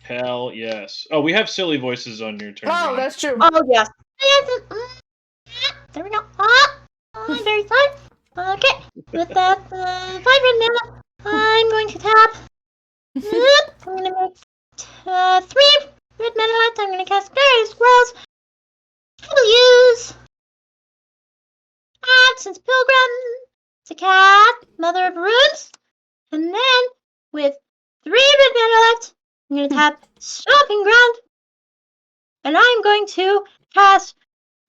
Speaker 2: Hell yes. Oh, we have silly voices on your turn.
Speaker 1: Oh,
Speaker 2: right?
Speaker 1: that's true.
Speaker 4: yes. There we go. Very fun. Okay, with that 5 red mana, I'm going to tap. I'm going to make 3 red mana left. I'm going to cast various spells. I will use Absence Pilgrim to cast Mother of Runes. And then, with 3 red mana left, I'm going to tap Stomping Ground. And I'm going to cast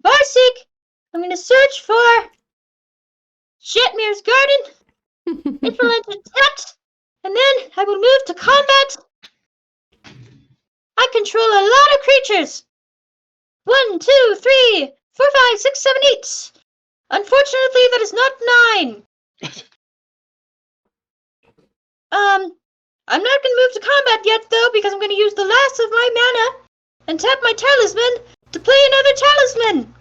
Speaker 4: Varseek. I'm going to search for Jetmir's Garden. It will enter text. And then I will move to combat. I control a lot of creatures. 1, 2, 3, 4, 5, 6, 7, 8. Unfortunately, that is not 9. I'm not going to move to combat yet, though, because I'm going to use the last of my mana and tap my talisman to play another talisman.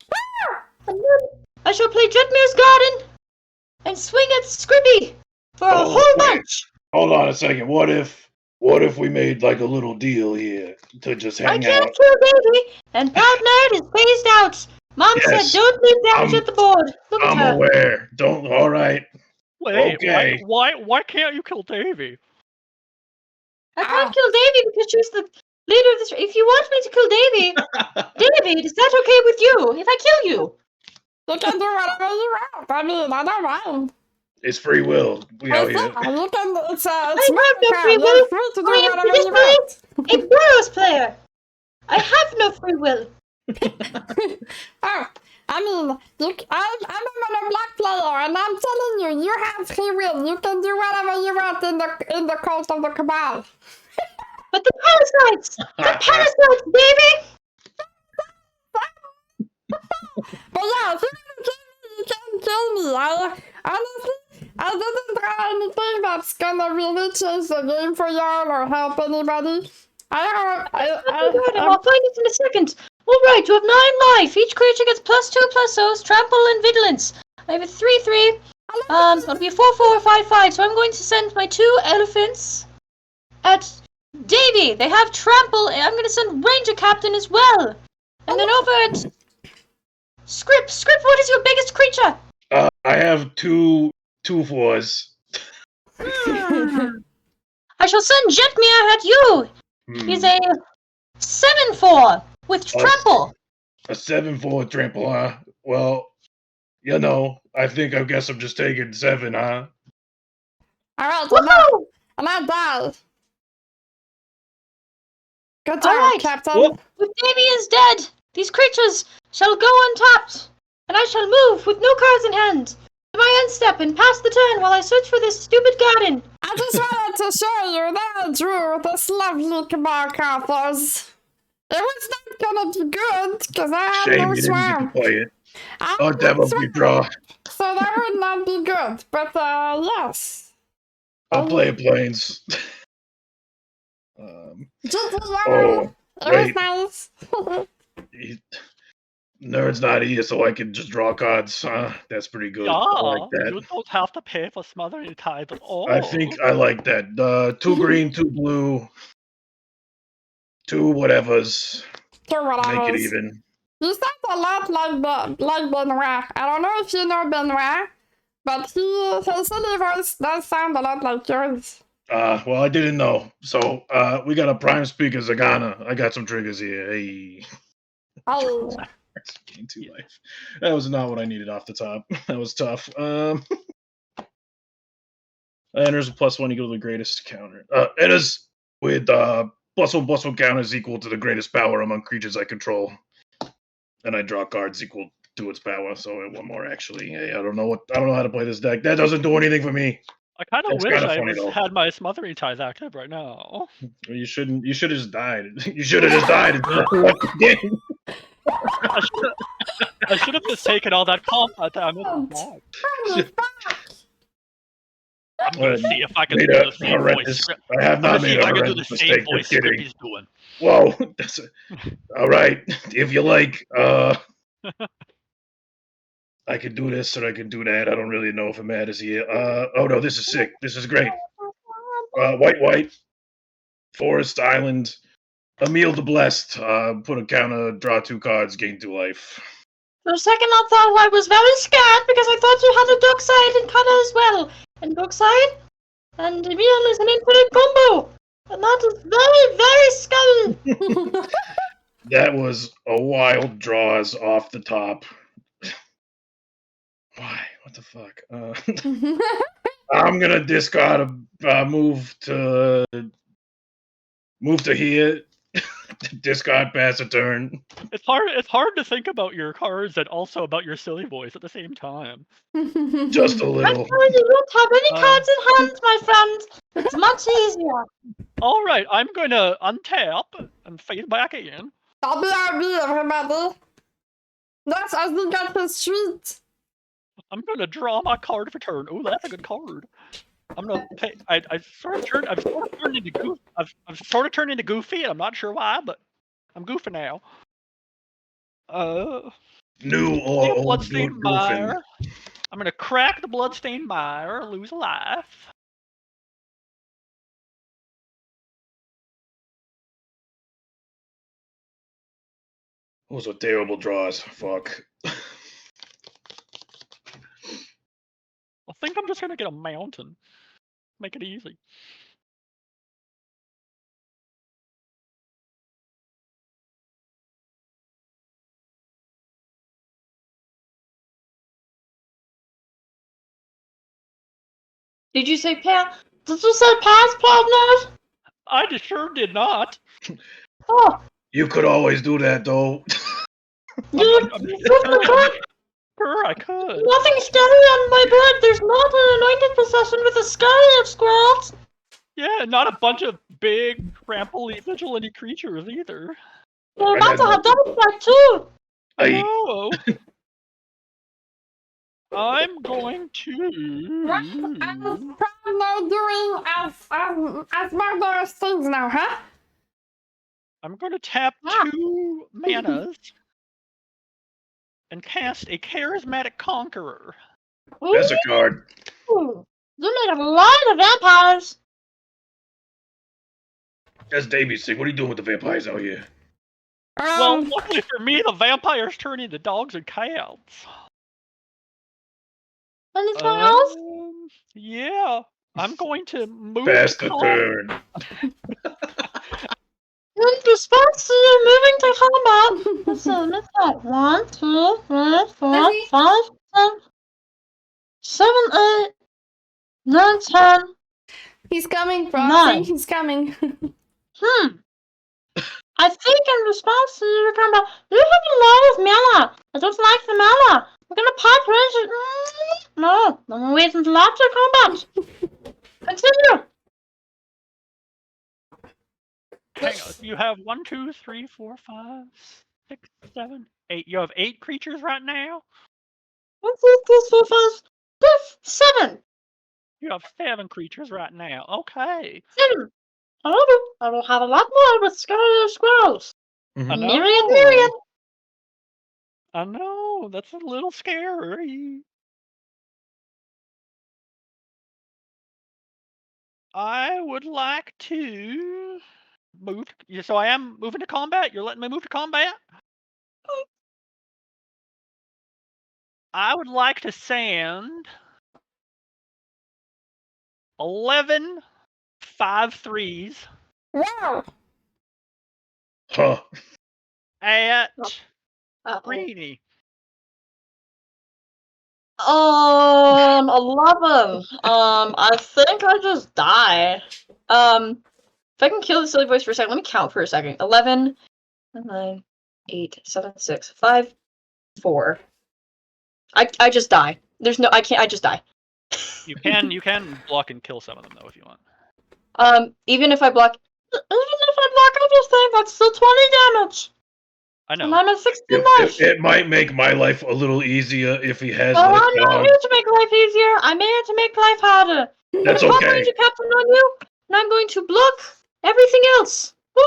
Speaker 4: And then I shall play Jetmir's Garden and swing at Skrippy for a whole bunch.
Speaker 2: Hold on a second. What if we made like a little deal here to just
Speaker 4: I
Speaker 2: hang
Speaker 4: can't
Speaker 2: out?
Speaker 4: kill Davy, and ProudNerd is phased out. Mom
Speaker 2: Yes,
Speaker 4: said don't leave damage
Speaker 2: I'm-
Speaker 4: at the board. Look at
Speaker 2: I'm
Speaker 4: her.
Speaker 2: aware. Don't. All right.
Speaker 3: Wait,
Speaker 2: Okay.
Speaker 3: why can't you kill Davy?
Speaker 4: I can't kill Davy because she's the leader of this. If you want me to kill Davy, David, is that okay with you? If I kill you?
Speaker 1: You can do whatever you want. I mean, I don't mind.
Speaker 2: It's free will. We out here.
Speaker 1: You can, it's
Speaker 4: I have no free will.
Speaker 1: You're free to do
Speaker 4: I am
Speaker 1: whatever you want.
Speaker 4: a Boros player. I have no free will.
Speaker 1: Oh, I mean, look, I'm a black player, and I'm telling you, you have free will. You can do whatever you want in the cult of the cabal.
Speaker 4: But the parasites, Davy.
Speaker 1: But yeah, if you can kill me. Honestly, I didn't try anything that's gonna really change the game for y'all or help anybody.
Speaker 4: I'll find it in a second. Alright, you have 9 life. Each creature gets +2/+0, trample, and vigilance. I have a 3/3. It'll be 4/4, 5/5. So I'm going to send my 2 elephants at Davy. They have trample, and I'm going to send Ranger Captain as well. And then over at Skrip, what is your biggest creature?
Speaker 2: I have two 4s.
Speaker 4: I shall send Jetmir at you. He's a 7/4 with trample.
Speaker 2: A 7/4 trample, huh? Well, you know, I guess I'm just taking 7, huh?
Speaker 1: Alright,
Speaker 4: Woohoo!
Speaker 1: and I died. Good job,
Speaker 4: Alright.
Speaker 1: Captain.
Speaker 2: Whoop.
Speaker 4: With Davy is dead, these creatures shall go untapped, and I shall move with no cards in hand to my end step and pass the turn while I search for this stupid garden.
Speaker 1: I just wanted to show you that I drew this lovely cabal carthos. It was not gonna be good, because I had
Speaker 2: Shame
Speaker 1: no
Speaker 2: you didn't get to
Speaker 1: swamp.
Speaker 2: play it.
Speaker 1: I
Speaker 2: Oh,
Speaker 1: had no
Speaker 2: devil, we
Speaker 1: swamp,
Speaker 2: draw.
Speaker 1: so that would not be good, but yes.
Speaker 2: I'll play planes.
Speaker 1: Just as
Speaker 2: Oh,
Speaker 1: well. It was
Speaker 2: great.
Speaker 1: nice.
Speaker 2: Nerd's not here, so I can just draw cards. That's pretty good. I like
Speaker 3: Yeah,
Speaker 2: that.
Speaker 3: you don't have to pay for smothering tithe at all.
Speaker 2: I think I like that. 2 green, 2 blue, 2 whatevers. Make it even.
Speaker 1: You sound a lot like Benoit. I don't know if you know Benoit, but his silly voice does sound a lot like yours.
Speaker 2: Well, I didn't know. So, we got a prime speaker, Zagana. I got some triggers here. Hey.
Speaker 1: Oh.
Speaker 2: Gain 2 life. That was not what I needed off the top. That was tough. Enters a +1 equal to the greatest counter. Enters with +1/+1 counters equal to the greatest power among creatures I control. And I draw cards equal to its power, so one more actually. Hey, I don't know how to play this deck. That doesn't do anything for me.
Speaker 3: I kind of
Speaker 2: That's
Speaker 3: wish
Speaker 2: kinda
Speaker 3: I
Speaker 2: funny, though.
Speaker 3: had my smothering tithe active right now.
Speaker 2: You should have just died. You should have just died. What you did.
Speaker 3: I should have just taken all that combat damage. I'm gonna see if I can do the same voice.
Speaker 2: I have not made a
Speaker 3: I can do the
Speaker 2: horrendous
Speaker 3: same
Speaker 2: mistake.
Speaker 3: voice
Speaker 2: Just kidding.
Speaker 3: Skrippy's doing.
Speaker 2: Whoa. All right. If you like, I could do this or I could do that. I don't really know if it matters here. Oh no, this is sick. This is great. White. Forest Island. Emil the Blessed. Put a counter, draw 2 cards, gain 2 life.
Speaker 4: For a second I thought I was very scared because I thought you had a dark side and color as well. And dark side and Emil is an infinite combo. And that is very, very scary.
Speaker 2: That was a wild draws off the top. Why? What the fuck? I'm gonna discard a move to here. Discard, pass a turn.
Speaker 3: It's hard to think about your cards and also about your silly voice at the same time.
Speaker 2: Just a
Speaker 4: I'm
Speaker 2: little.
Speaker 4: sorry you don't have any cards in hand, my friend. It's much easier.
Speaker 3: All right, I'm gonna untap and fade back in.
Speaker 1: I'll be everybody. That's as we got the street.
Speaker 3: I'm gonna draw my card for turn. Oh, that's a good card. I'm gonna pay. I've sort of turned into Goofy. I've sort of turned into Goofy, and I'm not sure why, but I'm Goofy now.
Speaker 2: New or old
Speaker 3: bloodstained
Speaker 2: Goofin.
Speaker 3: mire. I'm gonna crack the bloodstained mire, lose a life.
Speaker 2: Those are terrible draws. Fuck.
Speaker 3: I think I'm just gonna get a mountain. Make it easy.
Speaker 4: Did you say pass? Did you say pass, ProudNerd?
Speaker 3: I just sure did not.
Speaker 4: Oh,
Speaker 2: You could always do that though.
Speaker 3: Sure, I could.
Speaker 4: Nothing scary on my board. There's not an anointed possession with a scary of squirrels.
Speaker 3: Yeah, not a bunch of big, ramply, vigilante creatures either.
Speaker 4: They're about to have double strike too.
Speaker 3: No. I'm going to.
Speaker 1: ProudNerd doing as murderous things now, huh?
Speaker 3: I'm going to tap 2 manas and cast a Charismatic Conqueror.
Speaker 2: That's a card.
Speaker 4: Ooh, you made a lot of vampires.
Speaker 2: That's Davy's thing. What are you doing with the vampires out here?
Speaker 3: Well, luckily for me, the vampires turn into dogs and cats.
Speaker 4: Anything else?
Speaker 3: Yeah, I'm going to move.
Speaker 2: Pass the turn.
Speaker 4: In response to you moving to combat, let's that 1, 2, 3, 4, 5, 6, 7, 8, 9, 10.
Speaker 1: He's coming, Frosty. He's coming.
Speaker 4: I think in response to your comment, you have a lot of mana. I don't like the mana. I'm gonna pop range. No, I'm waiting until after combat. Continue.
Speaker 3: Hang on. You have 1, 2, 3, 4, 5, 6, 7, 8. You have 8 creatures right now?
Speaker 4: 1, 2, 3, 4, 5, 6, 7.
Speaker 3: You have 7 creatures right now. Okay.
Speaker 4: 7. However, I will have a lot more with Scarlet Squirrels.
Speaker 2: Mhm.
Speaker 3: I know.
Speaker 4: Myriad.
Speaker 3: I know. That's a little scary. I would like to move. So I am moving to combat. You're letting me move to combat? I would like to send 11 5/3s
Speaker 1: Wow.
Speaker 2: Huh.
Speaker 3: at
Speaker 4: Uh-oh.
Speaker 3: Greenie.
Speaker 4: 11. I think I just die. If I can kill the silly voice for a second, let me count for a second. 11, 9, 8, 7, 6, 5, 4. I just die. There's no, I can't, I just die.
Speaker 3: You can block and kill some of them though if you want.
Speaker 4: Even if I block everything, that's still 20 damage.
Speaker 3: I
Speaker 4: And
Speaker 3: know.
Speaker 4: I'm at 16 life.
Speaker 2: It might make my life a little easier if he has.
Speaker 4: Well,
Speaker 2: like,
Speaker 4: I'm not here to make life easier. I'm here to make life harder.
Speaker 2: That's
Speaker 4: I'm gonna pop
Speaker 2: okay.
Speaker 4: Ranger Captain on you, and I'm going to block everything else. Woo!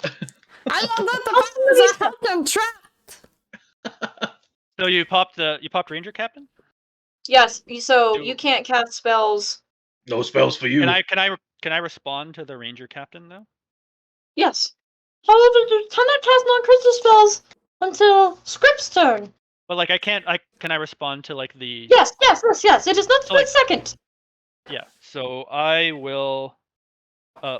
Speaker 1: I love that the
Speaker 4: Hasta la
Speaker 1: buttons
Speaker 4: vista.
Speaker 1: are held and trapped.
Speaker 3: So you popped Ranger Captain?
Speaker 4: Yes, so
Speaker 3: Do-
Speaker 4: you can't cast spells.
Speaker 2: No spells for you.
Speaker 3: Can I respond to the Ranger Captain though?
Speaker 4: Yes. However, you cannot cast non-crystal spells until Script's turn.
Speaker 3: But like can I respond to like the
Speaker 4: Yes. It is not
Speaker 3: So, like-
Speaker 4: split second.
Speaker 3: Yeah. So I will I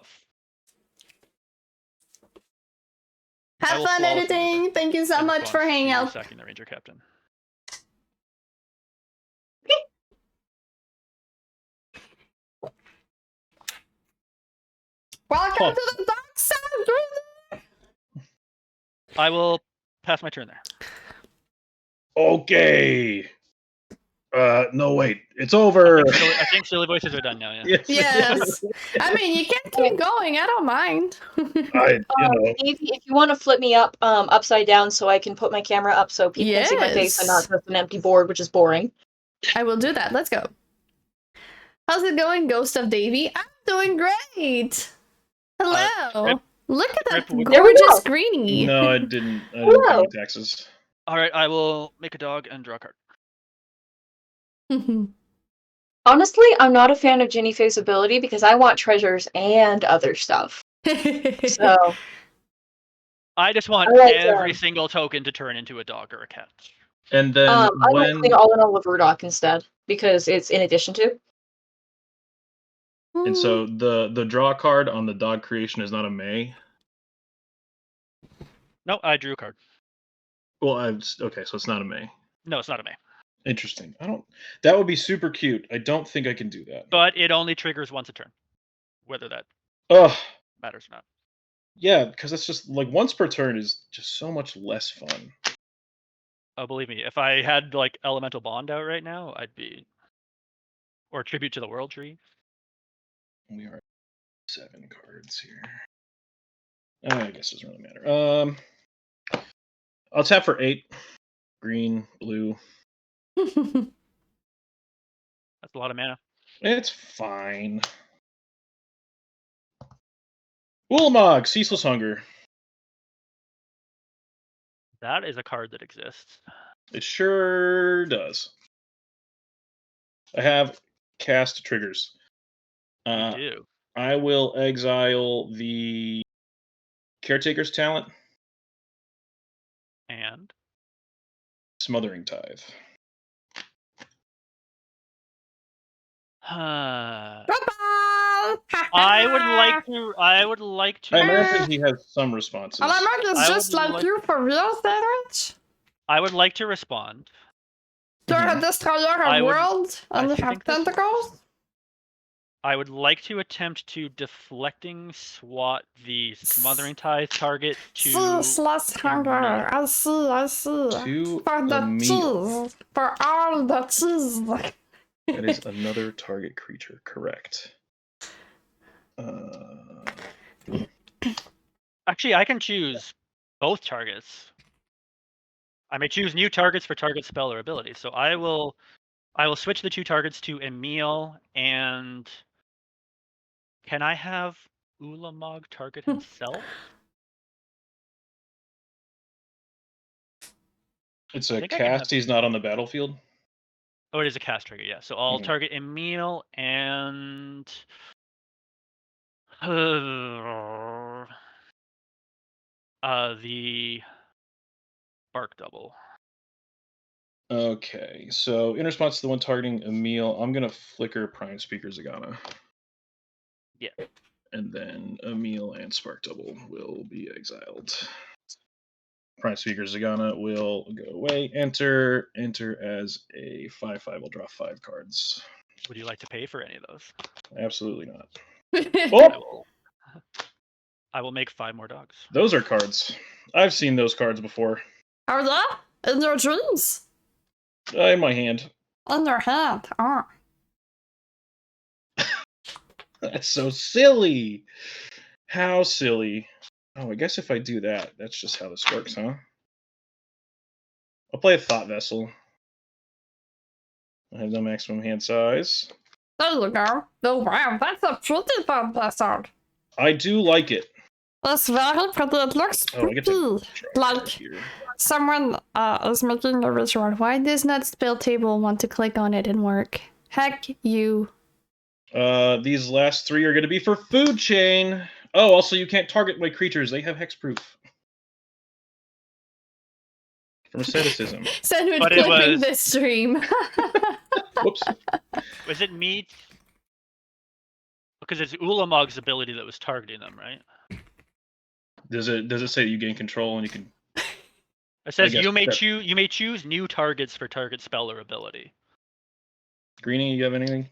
Speaker 1: Have
Speaker 3: will
Speaker 1: fun
Speaker 3: flawlessly
Speaker 1: editing. Thank you so
Speaker 3: in
Speaker 1: much for
Speaker 3: response
Speaker 1: hanging
Speaker 3: to
Speaker 1: out.
Speaker 3: sacking the Ranger Captain.
Speaker 1: Welcome
Speaker 2: Huh.
Speaker 1: to the dark side.
Speaker 3: I will pass my turn there.
Speaker 2: Okay. No, wait. It's over.
Speaker 3: I think silly voices are done now. Yeah.
Speaker 1: Yes. I mean, you can keep going. I don't mind.
Speaker 4: If you want to flip me up upside down so I can put my camera up so people can see my face and not just an empty board, which is boring.
Speaker 1: I will do that. Let's go. How's it going, Ghost of Davy? I'm doing great. Hello.
Speaker 3: Rip-
Speaker 1: Look at that
Speaker 3: Rip-
Speaker 4: There we go.
Speaker 1: gorgeous greenie.
Speaker 2: No, I didn't. I didn't
Speaker 4: Hello.
Speaker 2: pay my taxes.
Speaker 3: All right. I will make a dog and draw a card.
Speaker 4: Honestly, I'm not a fan of Jinnie Faye's ability because I want treasures and other stuff. So
Speaker 3: I just want
Speaker 4: I like,
Speaker 3: every single token to turn into a dog or a cat.
Speaker 2: And then
Speaker 4: I
Speaker 2: when
Speaker 4: want to clean all in all of Rudock instead because it's in addition to.
Speaker 2: and so the draw card on the dog creation is not a May.
Speaker 3: No, I drew a card.
Speaker 2: Well, okay, so it's not a May.
Speaker 3: No, it's not a May.
Speaker 2: Interesting. That would be super cute. I don't think I can do that.
Speaker 3: But it only triggers once a turn. Whether that
Speaker 2: Ugh.
Speaker 3: matters or not.
Speaker 2: Yeah, because it's just like once per turn is just so much less fun.
Speaker 3: Oh, believe me, if I had like Elemental Bond out right now, I'd be. Or Tribute to the World Tree.
Speaker 2: We are 7 cards here. I guess it doesn't really matter. I'll tap for 8. Green, blue.
Speaker 3: That's a lot of mana.
Speaker 2: It's fine. Ulamog, Ceaseless Hunger.
Speaker 3: That is a card that exists.
Speaker 2: It sure does. I have cast triggers.
Speaker 3: You do.
Speaker 2: I will exile the Caretaker's Talent,
Speaker 3: And
Speaker 2: Smothering Tithe.
Speaker 3: I
Speaker 1: I
Speaker 3: would like to
Speaker 2: I imagine he has some responses.
Speaker 1: Alamard is
Speaker 3: I
Speaker 1: just
Speaker 3: would
Speaker 1: like
Speaker 3: like-
Speaker 1: you for real, Sandwich?
Speaker 3: I would like to respond.
Speaker 1: You're
Speaker 2: Mhm.
Speaker 1: a destroyer
Speaker 3: I
Speaker 1: of
Speaker 3: would-
Speaker 1: worlds and
Speaker 3: I
Speaker 1: you have
Speaker 3: think this works.
Speaker 1: tentacles?
Speaker 3: I would like to attempt to deflecting swat the smothering tithe target to
Speaker 1: Slash hunger. I see.
Speaker 2: To
Speaker 1: For
Speaker 2: a
Speaker 1: the
Speaker 2: meal.
Speaker 1: cheese. For all the cheese.
Speaker 2: That is another target creature. Correct.
Speaker 3: Actually, I can choose both targets. I may choose new targets for target spell or ability. So I will switch the two targets to Emil and can I have Ulamog target himself?
Speaker 2: It's
Speaker 3: I
Speaker 2: a
Speaker 3: think I can have-
Speaker 2: cast. He's not on the battlefield.
Speaker 3: Oh, it is a cast trigger, yeah. So I'll
Speaker 2: Mhm.
Speaker 3: target Emil and the Bark Double.
Speaker 2: Okay, so in response to the one targeting Emil, I'm gonna flicker Prime Speaker Zagana.
Speaker 3: Yeah.
Speaker 2: And then Emil and Spark Double will be exiled. Prime Speaker Zagana will go away. Enter as a 5/5. Will draw 5 cards.
Speaker 3: Would you like to pay for any of those?
Speaker 2: Absolutely not.
Speaker 3: Oh! I will make 5 more dogs.
Speaker 2: Those are cards. I've seen those cards before.
Speaker 1: Are they? In your dreams?
Speaker 2: In my hand.
Speaker 1: In your hand. Oh.
Speaker 2: That's so silly. How silly. Oh, I guess if I do that, that's just how this works, huh? I'll play a Thought Vessel. I have no maximum hand size.
Speaker 1: There you go. Oh, wow, that's a pretty fun episode.
Speaker 2: I do like it.
Speaker 1: It's very pretty. It looks
Speaker 2: Oh, I get to
Speaker 1: pretty. Like someone is making a ritual. Why does not Spelltable want to click on it and work? Heck you.
Speaker 2: These last 3 are going to be for Food Chain. Oh, also you can't target my creatures. They have hexproof. From asceticism.
Speaker 1: Sandwich
Speaker 3: But it
Speaker 1: clipping
Speaker 3: was-
Speaker 1: this stream.
Speaker 2: Whoops.
Speaker 3: Was it me? Because it's Ulamog's ability that was targeting them, right?
Speaker 2: Does it say you gain control and you can?
Speaker 3: It says
Speaker 2: guess
Speaker 3: you may
Speaker 2: that-
Speaker 3: choose new targets for target spell or ability.
Speaker 2: Greenie, you have anything?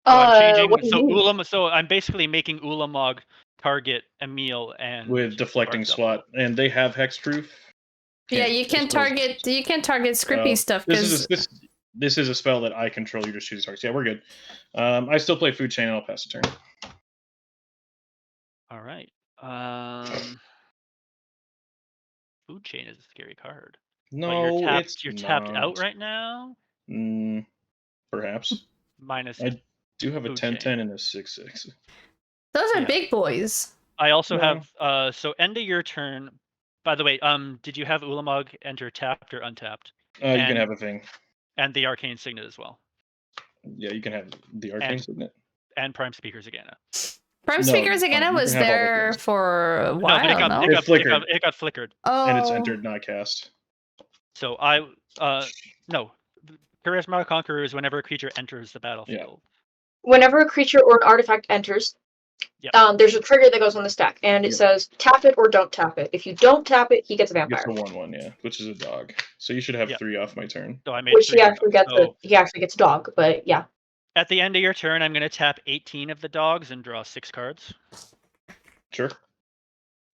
Speaker 3: So I'm changing.
Speaker 4: What do you mean?
Speaker 3: So I'm basically making Ulamog target Emil and
Speaker 2: With deflecting
Speaker 3: Spark
Speaker 2: SWAT, and they have hexproof.
Speaker 1: Yeah, you can target Skrippy stuff because
Speaker 2: This is a spell that I control. You just choose targets. Yeah, we're good. I still play Food Chain, and I'll pass a turn.
Speaker 3: All right. Food Chain is a scary card.
Speaker 2: No,
Speaker 3: but you're
Speaker 2: it's
Speaker 3: tapped
Speaker 2: not.
Speaker 3: out right now.
Speaker 2: Perhaps.
Speaker 3: Minus.
Speaker 2: I do have a
Speaker 3: Food
Speaker 2: 10/10
Speaker 3: Chain.
Speaker 2: and a 6/6.
Speaker 1: those are
Speaker 3: Yeah.
Speaker 1: big boys.
Speaker 3: I also
Speaker 2: Yeah.
Speaker 3: have so end of your turn. By the way, did you have Ulamog enter tapped or untapped?
Speaker 2: You can have a thing.
Speaker 3: And the Arcane Signet as well.
Speaker 2: Yeah, you can have the Arcane Signet.
Speaker 3: And Prime Speaker Zagana.
Speaker 1: Prime
Speaker 2: No,
Speaker 1: Speakers
Speaker 2: fine,
Speaker 1: again
Speaker 2: you
Speaker 1: was
Speaker 2: can have all the
Speaker 1: there
Speaker 2: things.
Speaker 1: for a
Speaker 3: No,
Speaker 1: while.
Speaker 3: but
Speaker 1: No,
Speaker 3: it got flickered.
Speaker 1: Oh,
Speaker 2: And it's entered, not cast.
Speaker 3: So no. Charisma Conqueror is whenever a creature enters the battlefield.
Speaker 4: Whenever a creature or an artifact enters,
Speaker 3: Yep.
Speaker 4: there's a trigger that goes on the stack, and it says tap it or don't tap it. If you don't tap it, he gets a vampire.
Speaker 2: Gets the 1/1, yeah, which is a dog. So you should have 3 off my turn.
Speaker 3: So I made
Speaker 4: Which
Speaker 3: 3
Speaker 4: he actually
Speaker 3: dogs.
Speaker 4: gets. He actually gets dog, but yeah.
Speaker 3: At the end of your turn, I'm going to tap 18 of the dogs and draw 6 cards.
Speaker 2: Sure.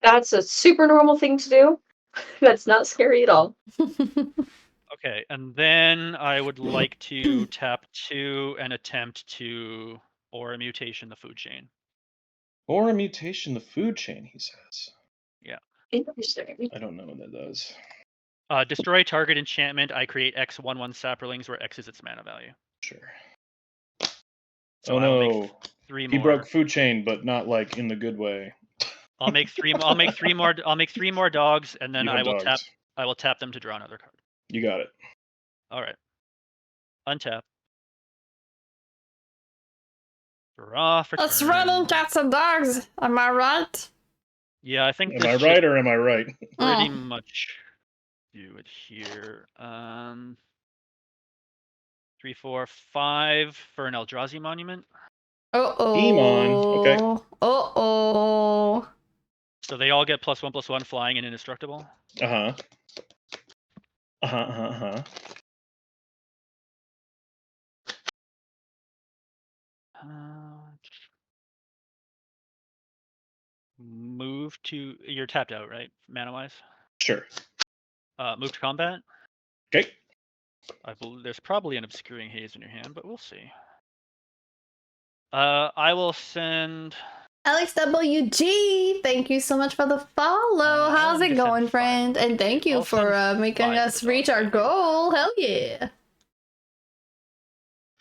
Speaker 4: That's a super normal thing to do. That's not scary at all.
Speaker 3: Okay, and then I would like to tap 2 and attempt to Aura Mutation the Food Chain.
Speaker 2: Or a mutation, the Food Chain, he says.
Speaker 3: Yeah.
Speaker 4: Interesting.
Speaker 2: I don't know what that does.
Speaker 3: Destroy target enchantment. I create X 1/1 Saplings where X is its mana value.
Speaker 2: Sure.
Speaker 3: So
Speaker 2: oh
Speaker 3: I'll
Speaker 2: no.
Speaker 3: make 3
Speaker 2: He
Speaker 3: more.
Speaker 2: broke Food Chain, but not like in the good way.
Speaker 3: I'll make 3 more. I'll make 3 more dogs, and then
Speaker 2: You
Speaker 3: I
Speaker 2: have
Speaker 3: will
Speaker 2: dogs.
Speaker 3: tap them to draw another card.
Speaker 2: You got it.
Speaker 3: All right. Untap. Draw for
Speaker 1: It's
Speaker 3: turn.
Speaker 1: running cats and dogs. Am I right?
Speaker 3: Yeah, I think.
Speaker 2: Am I right or am I right?
Speaker 3: Pretty much do it here. 3, 4, 5 for an Eldrazi Monument.
Speaker 1: Uh-oh.
Speaker 2: Emon, okay.
Speaker 1: Uh-oh.
Speaker 3: So they all get +1/+1 flying and indestructible.
Speaker 2: Uh-huh.
Speaker 3: Move to. You're tapped out, right? Mana wise.
Speaker 2: Sure.
Speaker 3: Move to combat.
Speaker 2: Okay.
Speaker 3: I believe there's probably an obscuring haze in your hand, but we'll see. I will send.
Speaker 1: Alex WG, thank you so much for the follow. How's
Speaker 3: let me
Speaker 1: it
Speaker 3: just send
Speaker 1: going,
Speaker 3: 5
Speaker 1: friend?
Speaker 3: of
Speaker 1: And thank you
Speaker 3: I'll
Speaker 1: for
Speaker 3: send
Speaker 1: making
Speaker 3: 5 of
Speaker 1: us
Speaker 3: the
Speaker 1: reach
Speaker 3: dogs
Speaker 1: our
Speaker 3: at you.
Speaker 1: goal. Hell yeah.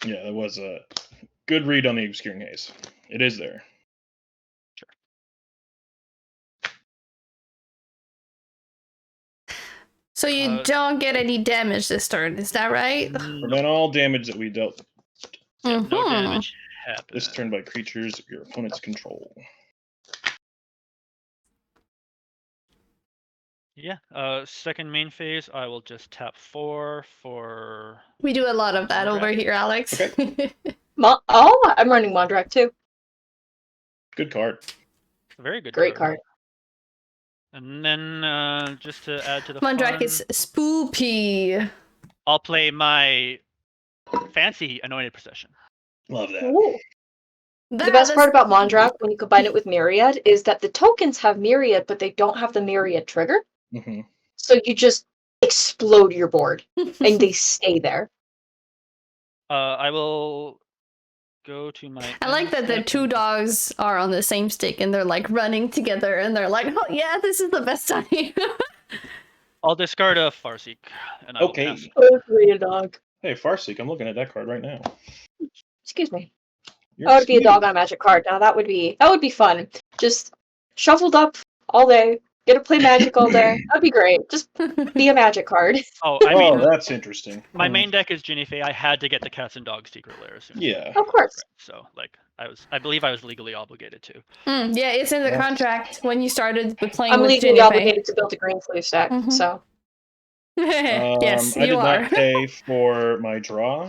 Speaker 2: Yeah, that was a good read on the obscuring haze. It is there.
Speaker 3: Sure.
Speaker 1: So you don't get any damage this turn, is that right?
Speaker 2: Prevent all damage that we dealt
Speaker 3: Yeah, no
Speaker 1: Mhm.
Speaker 3: damage happened.
Speaker 2: this turn by creatures your opponent's control.
Speaker 3: Yeah. Second main phase, I will just tap 4 for.
Speaker 1: We do a lot of that over
Speaker 3: Mondrak?
Speaker 1: here, Alex.
Speaker 2: Okay.
Speaker 4: Oh, I'm running Mondrak too.
Speaker 2: Good card.
Speaker 3: A very good
Speaker 4: Great card.
Speaker 3: And then just to add to the
Speaker 1: Mondrak
Speaker 3: fun,
Speaker 1: is spoopy.
Speaker 3: I'll play my fancy Anointed Procession.
Speaker 2: Love that.
Speaker 4: Ooh. The
Speaker 1: That
Speaker 4: best
Speaker 1: is-
Speaker 4: part about Mondrak, when you combine it with Myriad, is that the tokens have Myriad, but they don't have the Myriad trigger.
Speaker 2: Mm-hmm.
Speaker 4: So you just explode your board, and they stay there.
Speaker 3: I will go to my.
Speaker 1: I like that the
Speaker 3: end
Speaker 1: two
Speaker 3: step
Speaker 1: dogs are on the same stick and they're like running together and they're like, oh yeah, this is the best time.
Speaker 3: I'll discard a Farseek. And I will
Speaker 2: Okay.
Speaker 3: pass.
Speaker 4: Oh, a dog.
Speaker 2: Hey, Farseek, I'm looking at that card right now.
Speaker 4: Excuse me.
Speaker 2: You're
Speaker 4: That would be a
Speaker 2: cute.
Speaker 4: dog on a Magic card. Now that would be fun. Just shuffled up all day. Get to play Magic all day. That'd be great. Just be a Magic card.
Speaker 3: Oh, I mean,
Speaker 2: that's interesting.
Speaker 3: my main deck is Jinnie Fey. I had to get the Cats and Dogs Secret Lair as soon as
Speaker 2: Yeah.
Speaker 4: Of course.
Speaker 3: So, like, I believe I was legally obligated to.
Speaker 1: Yeah, it's in the
Speaker 2: Yeah.
Speaker 1: contract when you started playing
Speaker 4: I'm
Speaker 1: with
Speaker 4: legally
Speaker 1: Jinnie Fey.
Speaker 4: obligated to build a green sleeve stack.
Speaker 1: Mhm.
Speaker 4: So
Speaker 1: Yes,
Speaker 2: I
Speaker 1: you
Speaker 2: did
Speaker 1: are.
Speaker 2: not pay for my draw.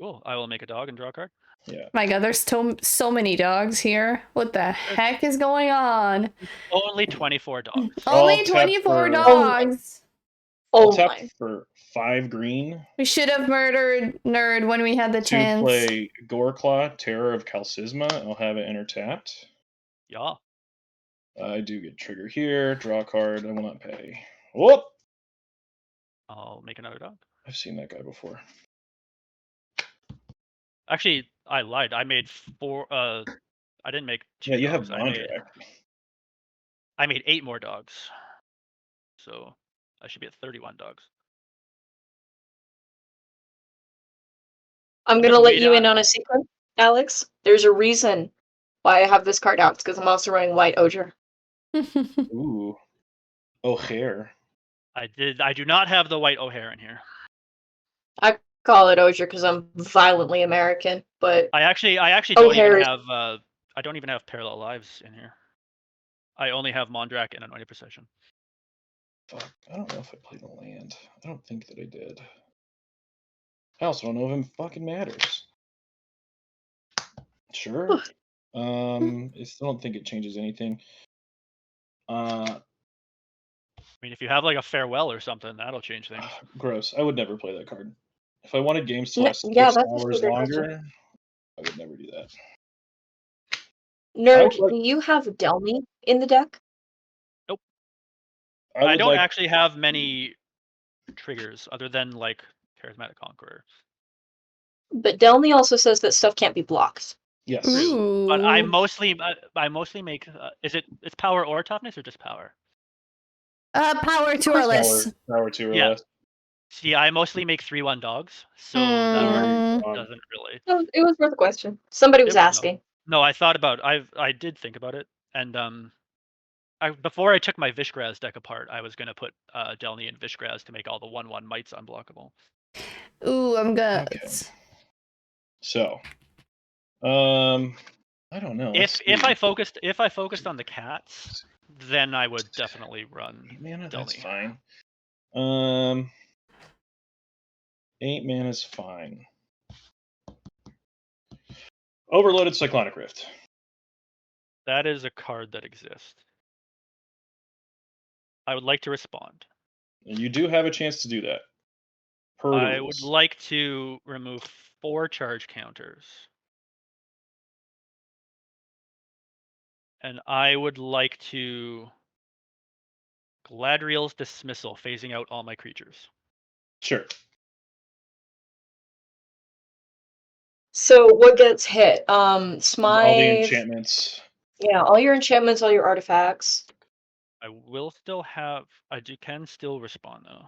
Speaker 3: Cool. I will make a dog and draw a card.
Speaker 2: Yeah.
Speaker 1: My god, there's so many dogs here. What the heck is going on?
Speaker 3: Only 24 dogs.
Speaker 1: Only
Speaker 2: tap
Speaker 1: 24
Speaker 2: for-
Speaker 1: dogs.
Speaker 2: I'll
Speaker 4: oh
Speaker 2: tap
Speaker 4: my.
Speaker 2: for 5 green
Speaker 1: We should have murdered Nerd when we had the
Speaker 2: to
Speaker 1: chance.
Speaker 2: play Goreclaw, Terror of Calcisma. I'll have it enter tapped.
Speaker 3: Yeah.
Speaker 2: I do get trigger here. Draw a card. I will not pay. Whoop!
Speaker 3: I'll make another dog.
Speaker 2: I've seen that guy before.
Speaker 3: Actually, I lied. I made 4. I didn't make 2
Speaker 2: Yeah, you
Speaker 3: dogs.
Speaker 2: have
Speaker 3: I
Speaker 2: Mondrak.
Speaker 3: made 8 more dogs. So I should be at 31 dogs.
Speaker 4: I'm gonna let
Speaker 3: Wait,
Speaker 4: you in on a secret, Alex. There's a reason why I have this card out. It's because I'm also running White Oger.
Speaker 2: Ooh. O'Hare.
Speaker 3: I do not have the white O'Hare in here.
Speaker 4: I call it Oger because I'm violently American, but
Speaker 3: I actually don't
Speaker 4: O'Hare
Speaker 3: even
Speaker 4: is-
Speaker 3: have I don't even have Parallel Lives in here. I only have Mondrak and Anointed Procession.
Speaker 2: Fuck. I don't know if I played the land. I don't think that I did. I also don't know if it fucking matters. Sure. I still don't think it changes anything.
Speaker 3: I mean, if you have like a Farewell or something, that'll change things.
Speaker 2: Gross. I would never play that card. If I wanted games to
Speaker 4: No,
Speaker 2: last
Speaker 4: yeah,
Speaker 2: 6
Speaker 4: that's actually
Speaker 2: hours
Speaker 4: a great question.
Speaker 2: longer, I would never do that.
Speaker 4: Nerd,
Speaker 2: like-
Speaker 4: do you have Delmy in the deck?
Speaker 3: I
Speaker 2: would
Speaker 3: don't
Speaker 2: like-
Speaker 3: actually have many triggers other than like Charismatic Conqueror.
Speaker 4: But Delmy also says that stuff can't be blocked.
Speaker 2: Yes.
Speaker 1: Ooh.
Speaker 3: But I mostly make it's power or toughness or just power?
Speaker 1: Power to our list.
Speaker 2: Power 2 or
Speaker 3: Yeah.
Speaker 2: less.
Speaker 3: See, I mostly make 3/1 dogs, so
Speaker 1: Mm.
Speaker 3: that doesn't really.
Speaker 4: No, it was worth a question. Somebody was
Speaker 3: It was, no.
Speaker 4: asking.
Speaker 3: No, I thought about. I did think about it, and before I took my Vishgraz deck apart, I was gonna put Delny and Vishgraz to make all the 1/1 mites unblockable.
Speaker 1: Ooh, I'm gonna.
Speaker 2: Okay. So, I don't know.
Speaker 3: If I focused on the cats, then I would definitely run
Speaker 2: 8 mana, that's
Speaker 3: Delny.
Speaker 2: fine. 8 mana is fine. Overloaded Cyclonic Rift.
Speaker 3: That is a card that exists. I would like to respond.
Speaker 2: And you do have a chance to do that. Per the
Speaker 3: I
Speaker 2: rules.
Speaker 3: would like to remove 4 charge counters. And I would like to Galadriel's Dismissal, phasing out all my creatures.
Speaker 2: Sure.
Speaker 4: So what gets hit? Smite.
Speaker 2: All the enchantments.
Speaker 4: Yeah, all your enchantments, all your artifacts.
Speaker 3: I will still have. Can still respond though.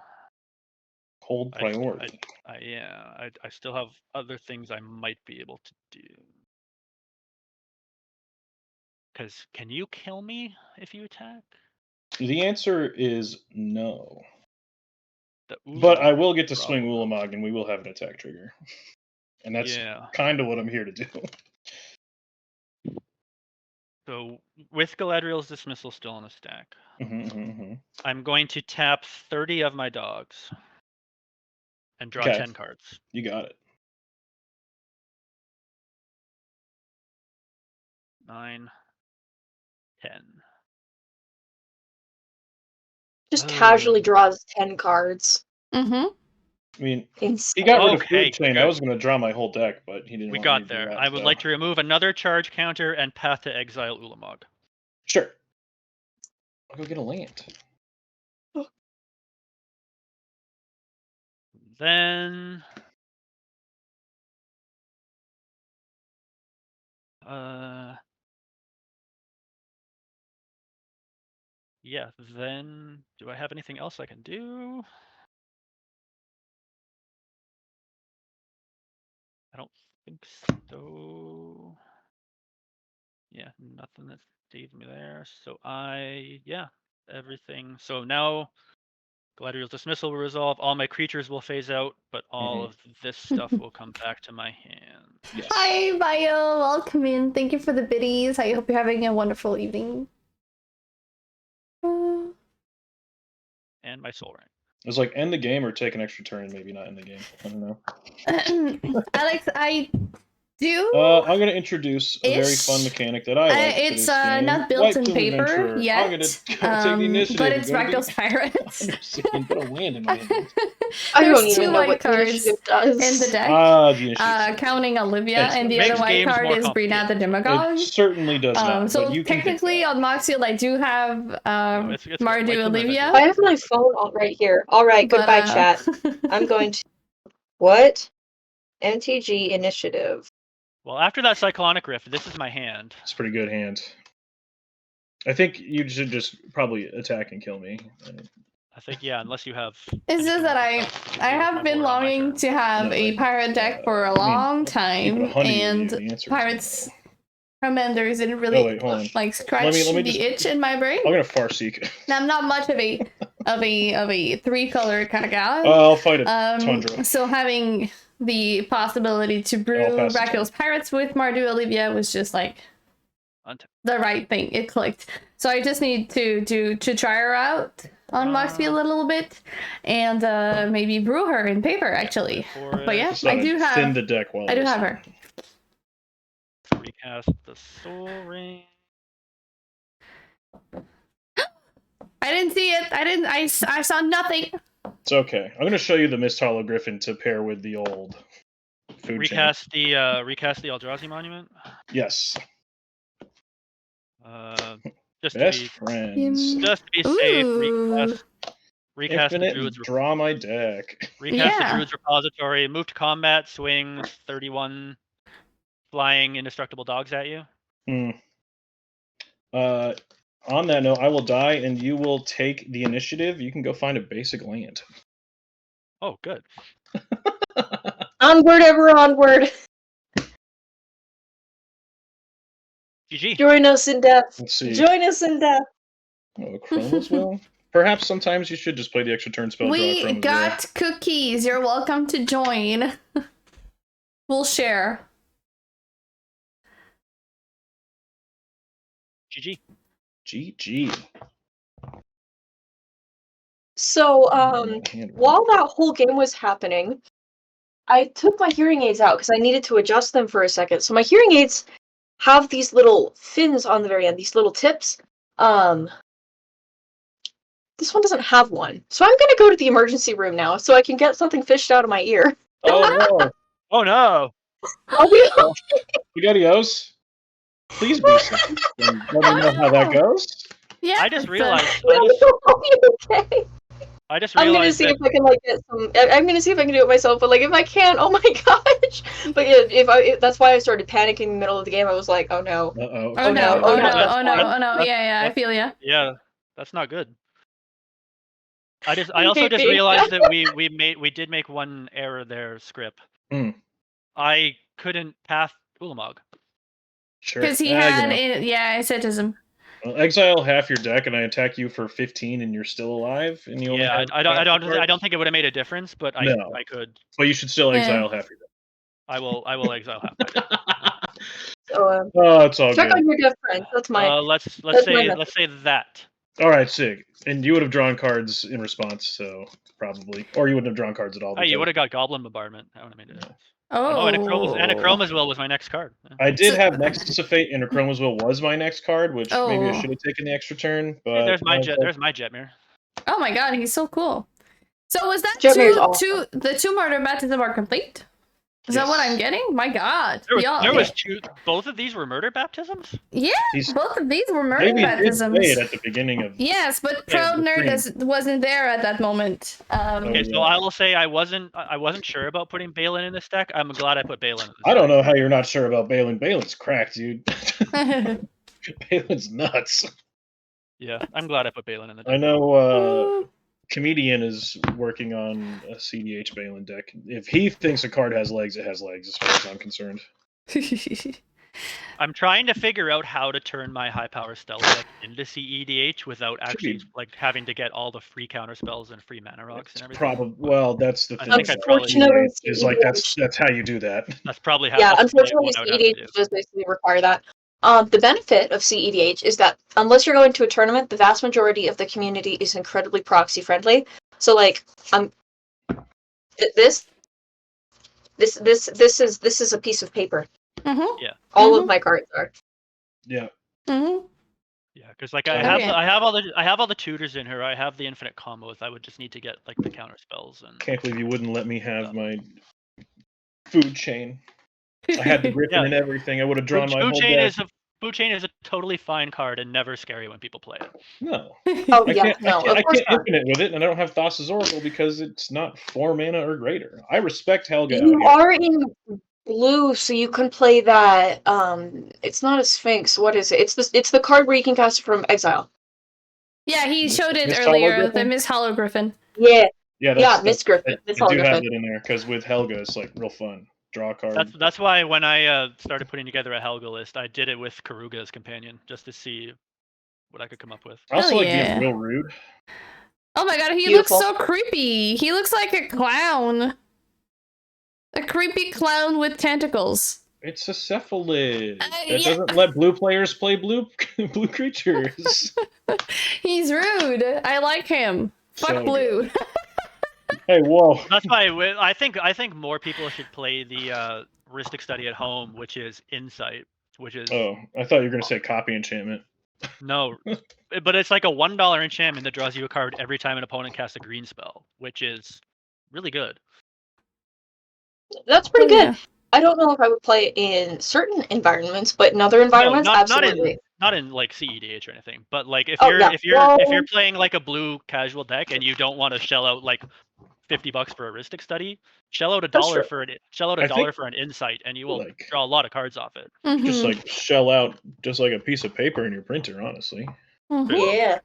Speaker 2: Hold priority.
Speaker 3: I still have other things I might be able to do. Because can you kill me if you attack?
Speaker 2: The answer is no.
Speaker 3: The
Speaker 2: But I will
Speaker 3: Ulamog
Speaker 2: get to swing
Speaker 3: problem.
Speaker 2: Ulamog, and we will have an attack trigger. And that's
Speaker 3: Yeah.
Speaker 2: kind of what I'm here to do.
Speaker 3: So with Galadriel's Dismissal still on the stack, I'm going to tap 30 of my dogs and draw 10 cards.
Speaker 2: You got it.
Speaker 3: 9, 10.
Speaker 4: Just casually draws 10 cards.
Speaker 1: Mm-hmm.
Speaker 2: I mean,
Speaker 4: Insane.
Speaker 2: he got rid of
Speaker 3: Okay,
Speaker 2: Food Chain. I
Speaker 3: good.
Speaker 2: was going to draw my whole deck, but he didn't
Speaker 3: We
Speaker 2: want
Speaker 3: got
Speaker 2: me to do
Speaker 3: there.
Speaker 2: that,
Speaker 3: I would
Speaker 2: so-
Speaker 3: like to remove another charge counter and Path to Exile Ulamog.
Speaker 2: Sure. I'll go get a land.
Speaker 3: Then yeah, then do I have anything else I can do? I don't think so. Yeah, nothing that saves me there. So everything. So now Galadriel's Dismissal will resolve. All my creatures will phase out, but all of this stuff will come back to my hand.
Speaker 2: Yes.
Speaker 1: Hi, Bio. Welcome in. Thank you for the biddies. I hope you're having a wonderful evening.
Speaker 3: And my Soul Ring.
Speaker 2: It was like end the game or take an extra turn, maybe not end the game. I don't know.
Speaker 1: Alex, I do.
Speaker 2: I'm going to introduce a very fun mechanic that I like.
Speaker 1: It's not built in paper yet.
Speaker 2: I'm going to take the initiative.
Speaker 1: But it's Rakdos Pirates.
Speaker 2: I'm put a land in my hand.
Speaker 4: I don't
Speaker 1: There's
Speaker 4: even
Speaker 1: two
Speaker 4: know
Speaker 1: white
Speaker 4: what the
Speaker 1: cards
Speaker 4: initiative does.
Speaker 1: in the deck.
Speaker 2: The initiative.
Speaker 1: Counting Olivia,
Speaker 2: It's-
Speaker 1: and the
Speaker 3: makes
Speaker 1: other white
Speaker 3: games
Speaker 1: card
Speaker 3: more
Speaker 1: is Brina the Demagogue.
Speaker 2: It certainly does not.
Speaker 1: So
Speaker 2: but you can get
Speaker 1: technically
Speaker 2: that.
Speaker 1: on Moxiel I do have
Speaker 3: it's good.
Speaker 1: Mardu
Speaker 3: Wait till
Speaker 1: Olivia.
Speaker 4: I have my phone right here. Alright,
Speaker 1: but,
Speaker 4: goodbye, chat. I'm going to... What? MTG Initiative.
Speaker 3: Well, after that Cyclonic Rift, this is my hand.
Speaker 2: It's a pretty good hand. I think you should just probably attack and kill me.
Speaker 3: I think, yeah, unless you have...
Speaker 1: It's just that I have been longing to have a pirate deck for a long time, and Pirates Commanders didn't really like scratch
Speaker 2: let me
Speaker 1: the
Speaker 2: just-
Speaker 1: itch in my brain.
Speaker 2: I'm gonna Farseek.
Speaker 1: Now, I'm not much of a 3-color kind of guy.
Speaker 2: I'll fight it. Tundra.
Speaker 1: So having the possibility to brew
Speaker 2: pass the
Speaker 1: Rakdos Pirates with Mardu Olivia was just like the right thing. It clicked. So I just need to try her out on Moxfield a little bit, and maybe brew her in paper actually. But yeah,
Speaker 2: So
Speaker 1: I do have.
Speaker 2: thin the deck while
Speaker 1: I do have her.
Speaker 3: Recast the Soul Ring.
Speaker 1: I didn't see it. I saw nothing.
Speaker 2: It's okay. I'm gonna show you the Mist Hollow Griffin to pair with the old food
Speaker 3: Recast the Eldrazi Monument.
Speaker 2: Yes.
Speaker 3: Just
Speaker 2: Best
Speaker 3: to be
Speaker 2: friends.
Speaker 3: just to be safe,
Speaker 1: Ooh.
Speaker 3: recast the
Speaker 2: Infinite
Speaker 3: Druid's
Speaker 2: draw my deck.
Speaker 3: recast the
Speaker 1: Yeah.
Speaker 3: Druid's Repository. Move to combat, swings 31 flying indestructible dogs at you.
Speaker 2: On that note, I will die and you will take the initiative. You can go find a basic land.
Speaker 3: Oh, good.
Speaker 4: Onward, ever onward.
Speaker 3: GG.
Speaker 4: Join us in death.
Speaker 2: Let's see.
Speaker 4: Join us in death.
Speaker 2: Oh, Chrome as well. Perhaps sometimes you should just play the extra turn spell. Draw
Speaker 1: We
Speaker 2: Chrome as
Speaker 1: got cookies. You're welcome to join. We'll share.
Speaker 3: GG.
Speaker 2: GG.
Speaker 4: So, while that whole game was happening, I took my hearing aids out because I needed to adjust them for a second. So my hearing aids have these little fins on the very end, these little tips. This one doesn't have one. So I'm gonna go to the emergency room now so I can get something fished out of my ear.
Speaker 2: Oh no!
Speaker 3: Oh no!
Speaker 4: I'll be
Speaker 2: SpaghettiOs? Please be safe. And let me know how that goes.
Speaker 1: Yeah.
Speaker 3: I just realized.
Speaker 4: I'll be okay.
Speaker 3: I just
Speaker 4: I'm gonna
Speaker 3: realized
Speaker 4: see
Speaker 3: that
Speaker 4: if I can like get some. I'm gonna see if I can do it myself. But like, if I can't, oh my gosh! But yeah, that's why I started panicking in the middle of the game. I was like, oh no.
Speaker 2: Uh-oh.
Speaker 1: Oh no!
Speaker 4: no,
Speaker 1: Oh
Speaker 4: no,
Speaker 1: no!
Speaker 4: that's
Speaker 1: Oh no!
Speaker 4: fine.
Speaker 1: Oh no!
Speaker 3: That's-
Speaker 1: Yeah, I feel ya.
Speaker 3: yeah, that's not good. I also just realized that we did make one error there, Script.
Speaker 2: Mm.
Speaker 3: I couldn't path Ulamog.
Speaker 2: Sure.
Speaker 1: Because he
Speaker 2: you
Speaker 1: had,
Speaker 2: know.
Speaker 1: I said to him.
Speaker 2: Well, exile half your deck, and I attack you for 15, and you're still alive, and you only
Speaker 3: Yeah,
Speaker 2: have
Speaker 3: I
Speaker 2: half the card?
Speaker 3: don't think it would have made a difference, but
Speaker 2: No.
Speaker 3: I could.
Speaker 2: But you should still
Speaker 1: Yeah.
Speaker 2: exile half your
Speaker 3: I will exile half my deck.
Speaker 2: deck.
Speaker 4: So
Speaker 2: Oh, it's all
Speaker 4: check
Speaker 2: good.
Speaker 4: on your death friends. That's my.
Speaker 3: Let's
Speaker 4: that's my
Speaker 3: say
Speaker 4: method.
Speaker 3: that.
Speaker 2: All right, sig. And you would have drawn cards in response, so probably, or you wouldn't have drawn cards at all.
Speaker 3: Oh, you
Speaker 2: because-
Speaker 3: would have got Goblin Bombardment. That would have made a difference.
Speaker 1: Oh.
Speaker 3: Oh, and a Chromaswell was my next card. Yeah.
Speaker 2: I did have Nexus of Fate, and a Chromaswell was my next card, which maybe I
Speaker 1: Oh.
Speaker 2: should have taken the extra turn. But
Speaker 3: Hey, there's my
Speaker 2: I was like,
Speaker 3: There's my Jetmir.
Speaker 1: Oh my god, he's so cool. So was that
Speaker 4: Jetmir's awesome.
Speaker 1: the two murder baptisms are complete? Is that what I'm getting? My god.
Speaker 3: There was two. Both of these were murder baptisms.
Speaker 1: Yeah,
Speaker 2: He's-
Speaker 1: both of these were murder
Speaker 2: maybe did
Speaker 1: baptisms.
Speaker 2: say it at the beginning of.
Speaker 1: Yes, but
Speaker 2: Yeah,
Speaker 1: ProudNerd wasn't there at that moment.
Speaker 3: Okay, so
Speaker 2: yeah.
Speaker 3: I will say I wasn't sure about putting Balin in this deck. I'm glad I put Balin in this
Speaker 2: I don't know how you're not sure about Balin. Balin's cracked, dude. Balin's nuts.
Speaker 3: Yeah, I'm glad I put Balin in the deck.
Speaker 2: I know Comedian is working on a CDH Balin deck. If he thinks a card has legs, it has legs, as far as I'm concerned.
Speaker 3: I'm trying to figure out how to turn my high power stealth deck into CEDH without actually like having to get all the free counter spells and free mana rocks and everything.
Speaker 2: Probably. Well, that's the
Speaker 3: I
Speaker 2: thing.
Speaker 3: think I probably-
Speaker 4: Unfortunately,
Speaker 2: is like that's how you do that.
Speaker 3: That's probably how.
Speaker 4: Yeah,
Speaker 3: that's probably
Speaker 4: unfortunately,
Speaker 3: what I would have to
Speaker 4: CEDH
Speaker 3: do.
Speaker 4: does basically require that. The benefit of CEDH is that unless you're going to a tournament, the vast majority of the community is incredibly proxy friendly. So, like, this is a piece of paper.
Speaker 1: Mm-hmm.
Speaker 4: All of my cards are.
Speaker 2: Yeah.
Speaker 1: Mm-hmm.
Speaker 3: Yeah, because like
Speaker 2: Okay.
Speaker 3: I have all the tutors in her. I have the infinite combos. I would just need to get like the counter spells and.
Speaker 2: Can't believe you wouldn't let me have my food chain. I had the Griffin
Speaker 3: Yeah.
Speaker 2: and everything. I would have drawn my
Speaker 3: Food
Speaker 2: whole
Speaker 3: Chain
Speaker 2: deck.
Speaker 3: Food Chain is a totally fine card and never scary when people play it.
Speaker 2: No.
Speaker 4: Oh
Speaker 2: I
Speaker 4: yeah,
Speaker 2: can't,
Speaker 4: no,
Speaker 2: I can't,
Speaker 4: of course
Speaker 2: I can't
Speaker 4: not.
Speaker 2: infinite with it, and I don't have Thassa's Oracle because it's not 4 mana or greater. I respect Helga.
Speaker 4: You
Speaker 2: out here.
Speaker 4: are in blue, so you can play that. It's not a Sphinx. What is it? It's the card where you can cast it from exile.
Speaker 1: Yeah, he showed it
Speaker 2: Miss
Speaker 1: earlier.
Speaker 2: Hollow
Speaker 1: The Miss Hollow Griffin.
Speaker 4: Yeah,
Speaker 2: Yeah,
Speaker 4: Miss Griffin. Miss
Speaker 2: I do have
Speaker 4: Griffin.
Speaker 2: it in there because with Helga, it's like real fun. Draw a card.
Speaker 3: That's why when I started putting together a Helga list, I did it with Karuga as companion just to see what I could come up with.
Speaker 2: I also
Speaker 1: Hell
Speaker 2: like
Speaker 1: yeah.
Speaker 2: being real rude.
Speaker 1: Oh my god, he
Speaker 4: Beautiful.
Speaker 1: looks so creepy. He looks like a clown. A creepy clown with tentacles.
Speaker 2: It's a cephalid. It
Speaker 1: Yeah.
Speaker 2: doesn't let blue players play blue blue creatures.
Speaker 1: He's rude. I like him. Fuck
Speaker 2: So
Speaker 1: blue.
Speaker 2: Hey, whoa.
Speaker 3: That's why I think more people should play the Ristic Study at home, which is Insight, which is
Speaker 2: Oh, I thought you were gonna say copy enchantment.
Speaker 3: no, but it's like a $1 enchantment that draws you a card every time an opponent casts a green spell, which is really good.
Speaker 4: That's pretty
Speaker 1: Oh,
Speaker 4: good.
Speaker 1: yeah.
Speaker 4: I don't know if I would play it in certain environments, but in other environments, absolutely.
Speaker 3: Not in like CEDH or anything, but like if
Speaker 4: Oh,
Speaker 3: you're
Speaker 4: yeah.
Speaker 3: if you're playing like a blue casual deck and you don't want to shell out like $50 for a Ristic Study, shell out
Speaker 4: That's
Speaker 3: $1
Speaker 4: true.
Speaker 3: for
Speaker 2: I think,
Speaker 3: for an Insight, and you will
Speaker 2: like-
Speaker 3: draw a lot of cards off it.
Speaker 2: just
Speaker 1: Mhm.
Speaker 2: like shell out just like a piece of paper in your printer, honestly.
Speaker 1: Mhm.
Speaker 4: Yeah.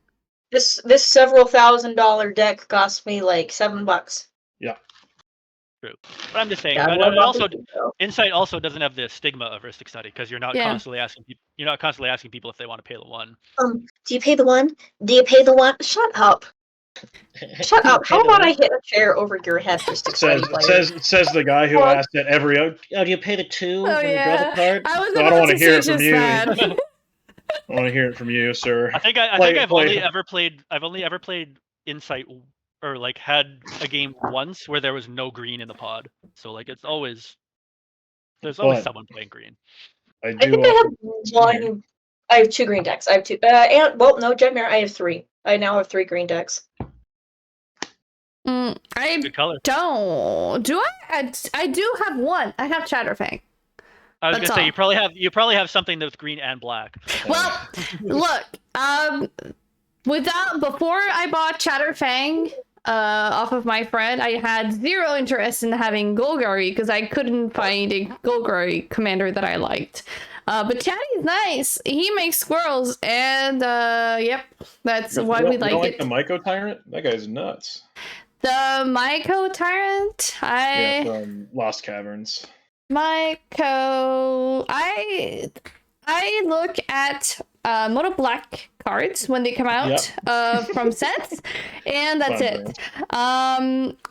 Speaker 4: This several $1,000 deck cost me like $7.
Speaker 3: True, but I'm just saying.
Speaker 4: Yeah,
Speaker 3: but
Speaker 4: what
Speaker 3: it
Speaker 4: about
Speaker 3: also
Speaker 4: this, though?
Speaker 3: Insight also doesn't have the stigma of Ristic Study because you're not
Speaker 1: Yeah.
Speaker 3: constantly asking people. You're not constantly asking people if they want to pay the one.
Speaker 4: Do you pay the one? Do you pay the one? Shut up. Shut up. How about I hit a chair over your head for six
Speaker 2: says the guy who
Speaker 4: Well-
Speaker 2: asked at every do you pay the 2
Speaker 1: Oh,
Speaker 2: when you draw
Speaker 1: yeah.
Speaker 2: the card?
Speaker 1: I was
Speaker 2: So I don't
Speaker 1: about
Speaker 2: want
Speaker 1: to
Speaker 2: to hear
Speaker 1: say
Speaker 2: it from
Speaker 1: just
Speaker 2: you.
Speaker 1: that.
Speaker 2: I want to hear it from you, sir.
Speaker 3: I think I've only ever played Insight or like had a game once where there was no green in the pod. So like there's always
Speaker 2: But-
Speaker 3: someone playing green.
Speaker 2: I
Speaker 4: I
Speaker 2: do.
Speaker 4: think I have one. I have 2 green decks. I have 2. And well, no, Jetmir. I have 3. I now have 3 green decks.
Speaker 1: I
Speaker 3: Good color.
Speaker 1: don't. Do I? I do have one. I have Chatterfang.
Speaker 3: I was
Speaker 1: That's
Speaker 3: gonna say
Speaker 1: all.
Speaker 3: you probably have something that's green and black.
Speaker 1: Well, look, before I bought Chatterfang off of my friend, I had zero interest in having Golgari because I couldn't find a Golgari commander that I liked. But Chatty is nice. He makes squirrels, and yep, that's why we like it.
Speaker 2: The Myco Tyrant? That guy's nuts.
Speaker 1: The Myco Tyrant?
Speaker 2: Yeah, from Lost Caverns.
Speaker 1: Myco, I look at mono black cards when they come out from sets, and that's it.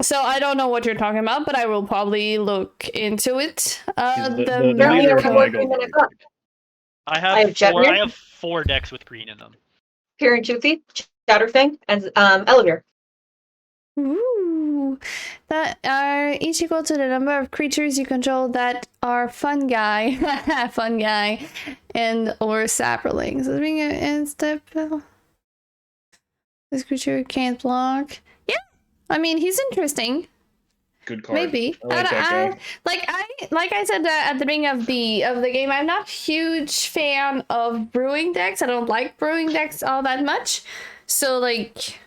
Speaker 1: So I don't know what you're talking about, but I will probably look into it.
Speaker 4: I
Speaker 3: have 4 decks with green in them.
Speaker 4: Here in Toothy, Chatterfang, and Olivia.
Speaker 1: Ooh, that are each equal to the number of creatures you control that are fungi, and or saplings. So being an instep, this creature can't block. Yeah, I mean he's interesting.
Speaker 2: Good card.
Speaker 1: Maybe. Like I said at the beginning of the game, I'm not a huge fan of brewing decks. I don't like brewing decks all that much. So like.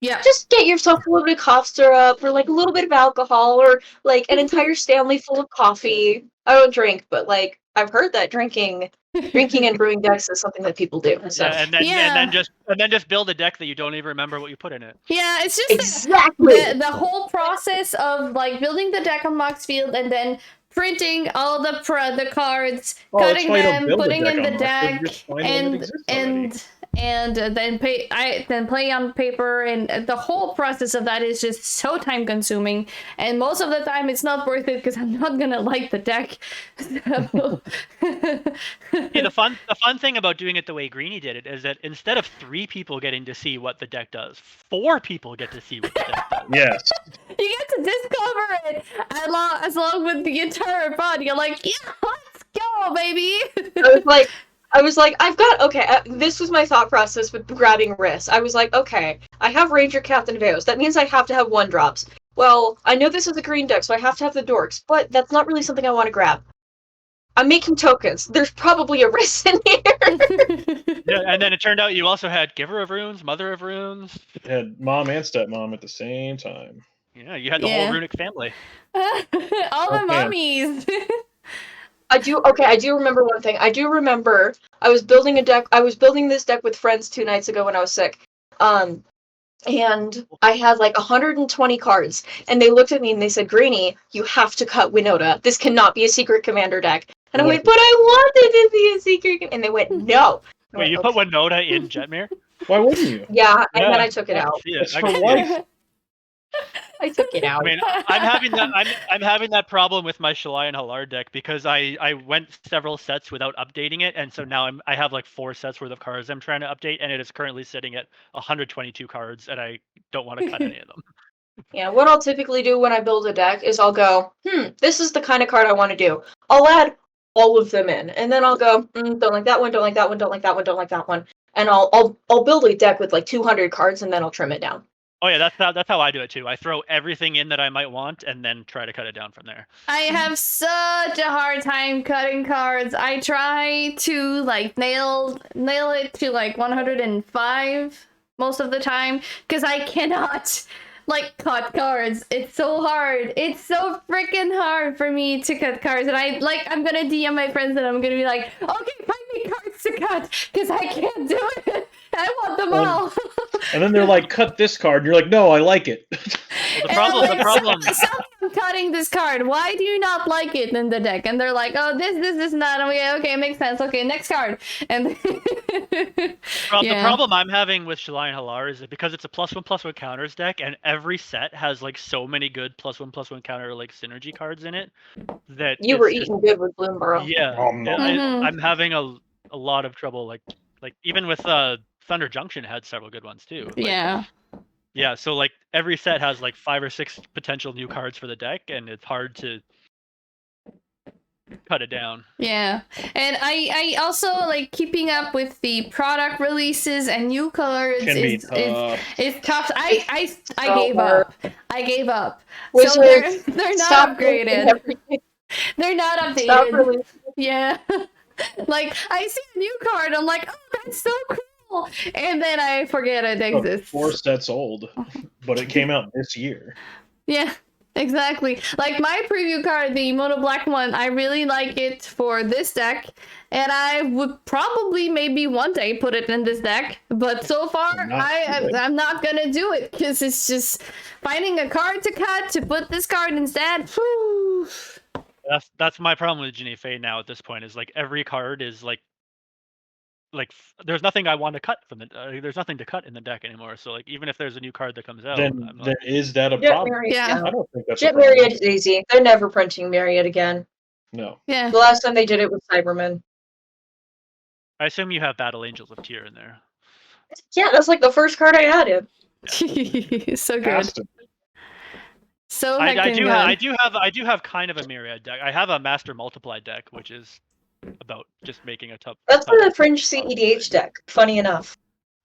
Speaker 1: Yeah.
Speaker 4: Just get yourself a little bit of cough syrup or like a little bit of alcohol or like an entire Stanley full of coffee. I don't drink, but like I've heard that drinking and brewing decks is something that people do. So.
Speaker 3: Yeah, and then just build a deck that you don't even remember what you put in it.
Speaker 1: Yeah, it's just
Speaker 4: exactly
Speaker 1: the whole process of like building the deck on Moxfield and then printing all the cards, cutting them, putting in the deck, and then play on paper, and the whole process of that is just so time consuming, and most of the time it's not worth it because I'm not gonna like the deck. So.
Speaker 3: Yeah, the fun thing about doing it the way Greenie did it is that instead of 3 people getting to see what the deck does, 4 people get to see what the deck does.
Speaker 2: Yes.
Speaker 1: You get to discover it along with the entire body. You're like, yeah, let's go, baby.
Speaker 4: I was like, this was my thought process with grabbing wrists. I was like, okay, I have Ranger Captain Veos. That means I have to have 1-drops. Well, I know this is a green deck, so I have to have the dorks, but that's not really something I want to grab. I'm making tokens. There's probably a wrist in here.
Speaker 3: Yeah, and then it turned out you also had Giver of Runes, Mother of Runes.
Speaker 2: You had Mom and Stepmom at the same time.
Speaker 3: Yeah, you had the whole runic family.
Speaker 1: All the mummies.
Speaker 4: I do remember one thing. I do remember I was building this deck with friends 2 nights ago when I was sick. And I had like 120 cards. And they looked at me and they said, Greenie, you have to cut Winota. This cannot be a secret commander deck. And I went, but I wanted to be a secret. And they went, no.
Speaker 3: Wait, you put Winota in Jetmir?
Speaker 2: Why wouldn't you?
Speaker 4: Yeah, and then I took it out.
Speaker 2: It's for life.
Speaker 4: I took it out.
Speaker 3: I mean, I'm having that problem with my Shalai and Halar deck because I went several sets without updating it, and so now I have like 4 sets worth of cards I'm trying to update, and it is currently sitting at 122 cards, and I don't want to cut any of them.
Speaker 4: Yeah, what I'll typically do when I build a deck is I'll go, this is the kind of card I want to do. I'll add all of them in, and then I'll go, don't like that one, don't like that one, don't like that one, don't like that one, and I'll build a deck with like 200 cards, and then I'll trim it down.
Speaker 3: Oh yeah, that's how I do it too. I throw everything in that I might want, and then try to cut it down from there.
Speaker 1: I have such a hard time cutting cards. I try to like nail it to like 105 most of the time because I cannot like cut cards. It's so hard. It's so freaking hard for me to cut cards, and I'm gonna DM my friends and I'm gonna be like, okay, find me cards to cut because I can't do it. I want them all.
Speaker 2: And then they're like, cut this card. And you're like, no, I like it.
Speaker 3: Well, the problem.
Speaker 1: I'm cutting this card. Why do you not like it in the deck? And they're like, oh, this, not. Okay, it makes sense. Okay, next card. And
Speaker 3: The problem I'm having with Shalai and Halar is that because it's a +1/+1 counters deck, and every set has like so many good +1/+1 counter like synergy cards in it that
Speaker 4: you were eating good with Bloomborough.
Speaker 3: Yeah, I'm having a lot of trouble like even with Thunder Junction had several good ones too. Yeah, so like every set has like 5 or 6 potential new cards for the deck, and it's hard to cut it down.
Speaker 1: Yeah, and I also like keeping up with the product releases and new colors is tough. I gave up. I gave up. So they're not upgraded. They're not updated.
Speaker 4: Stop releasing.
Speaker 1: Yeah. Like, I see a new card, I'm like, oh, that's so cool. And then I forget it
Speaker 2: Oh,
Speaker 1: exists.
Speaker 2: 4 sets old, but it came out this year.
Speaker 1: Yeah, exactly. Like my preview card, the mono black one, I really like it for this deck. And I would probably maybe one day put it in this deck. But so far, I'm not gonna do it because it's just finding a card to cut to put this card instead. Whew.
Speaker 3: That's my problem with Jinnie Fey now at this point. Is like every card is like there's nothing I want to cut from the. There's nothing to cut in the deck anymore. So like even if there's a new card that comes out,
Speaker 2: Then
Speaker 3: I'm not,
Speaker 2: is that a problem?
Speaker 1: Yeah.
Speaker 2: I don't think that's a
Speaker 4: Jet
Speaker 2: problem.
Speaker 4: Myriad is easy. They're never printing Myriad again.
Speaker 2: No.
Speaker 1: Yeah.
Speaker 4: The last time they did it was Cyberman.
Speaker 3: I assume you have Battle Angels of Tyr in there.
Speaker 4: Yeah, that's like the first card I added.
Speaker 1: So good.
Speaker 2: Has to.
Speaker 1: So
Speaker 3: I
Speaker 1: heckin'
Speaker 3: do
Speaker 1: good.
Speaker 3: I do have kind of a Myriad deck. I have a Master Multiply deck, which is about just making a tough.
Speaker 4: That's the Fringe CEDH deck, funny enough.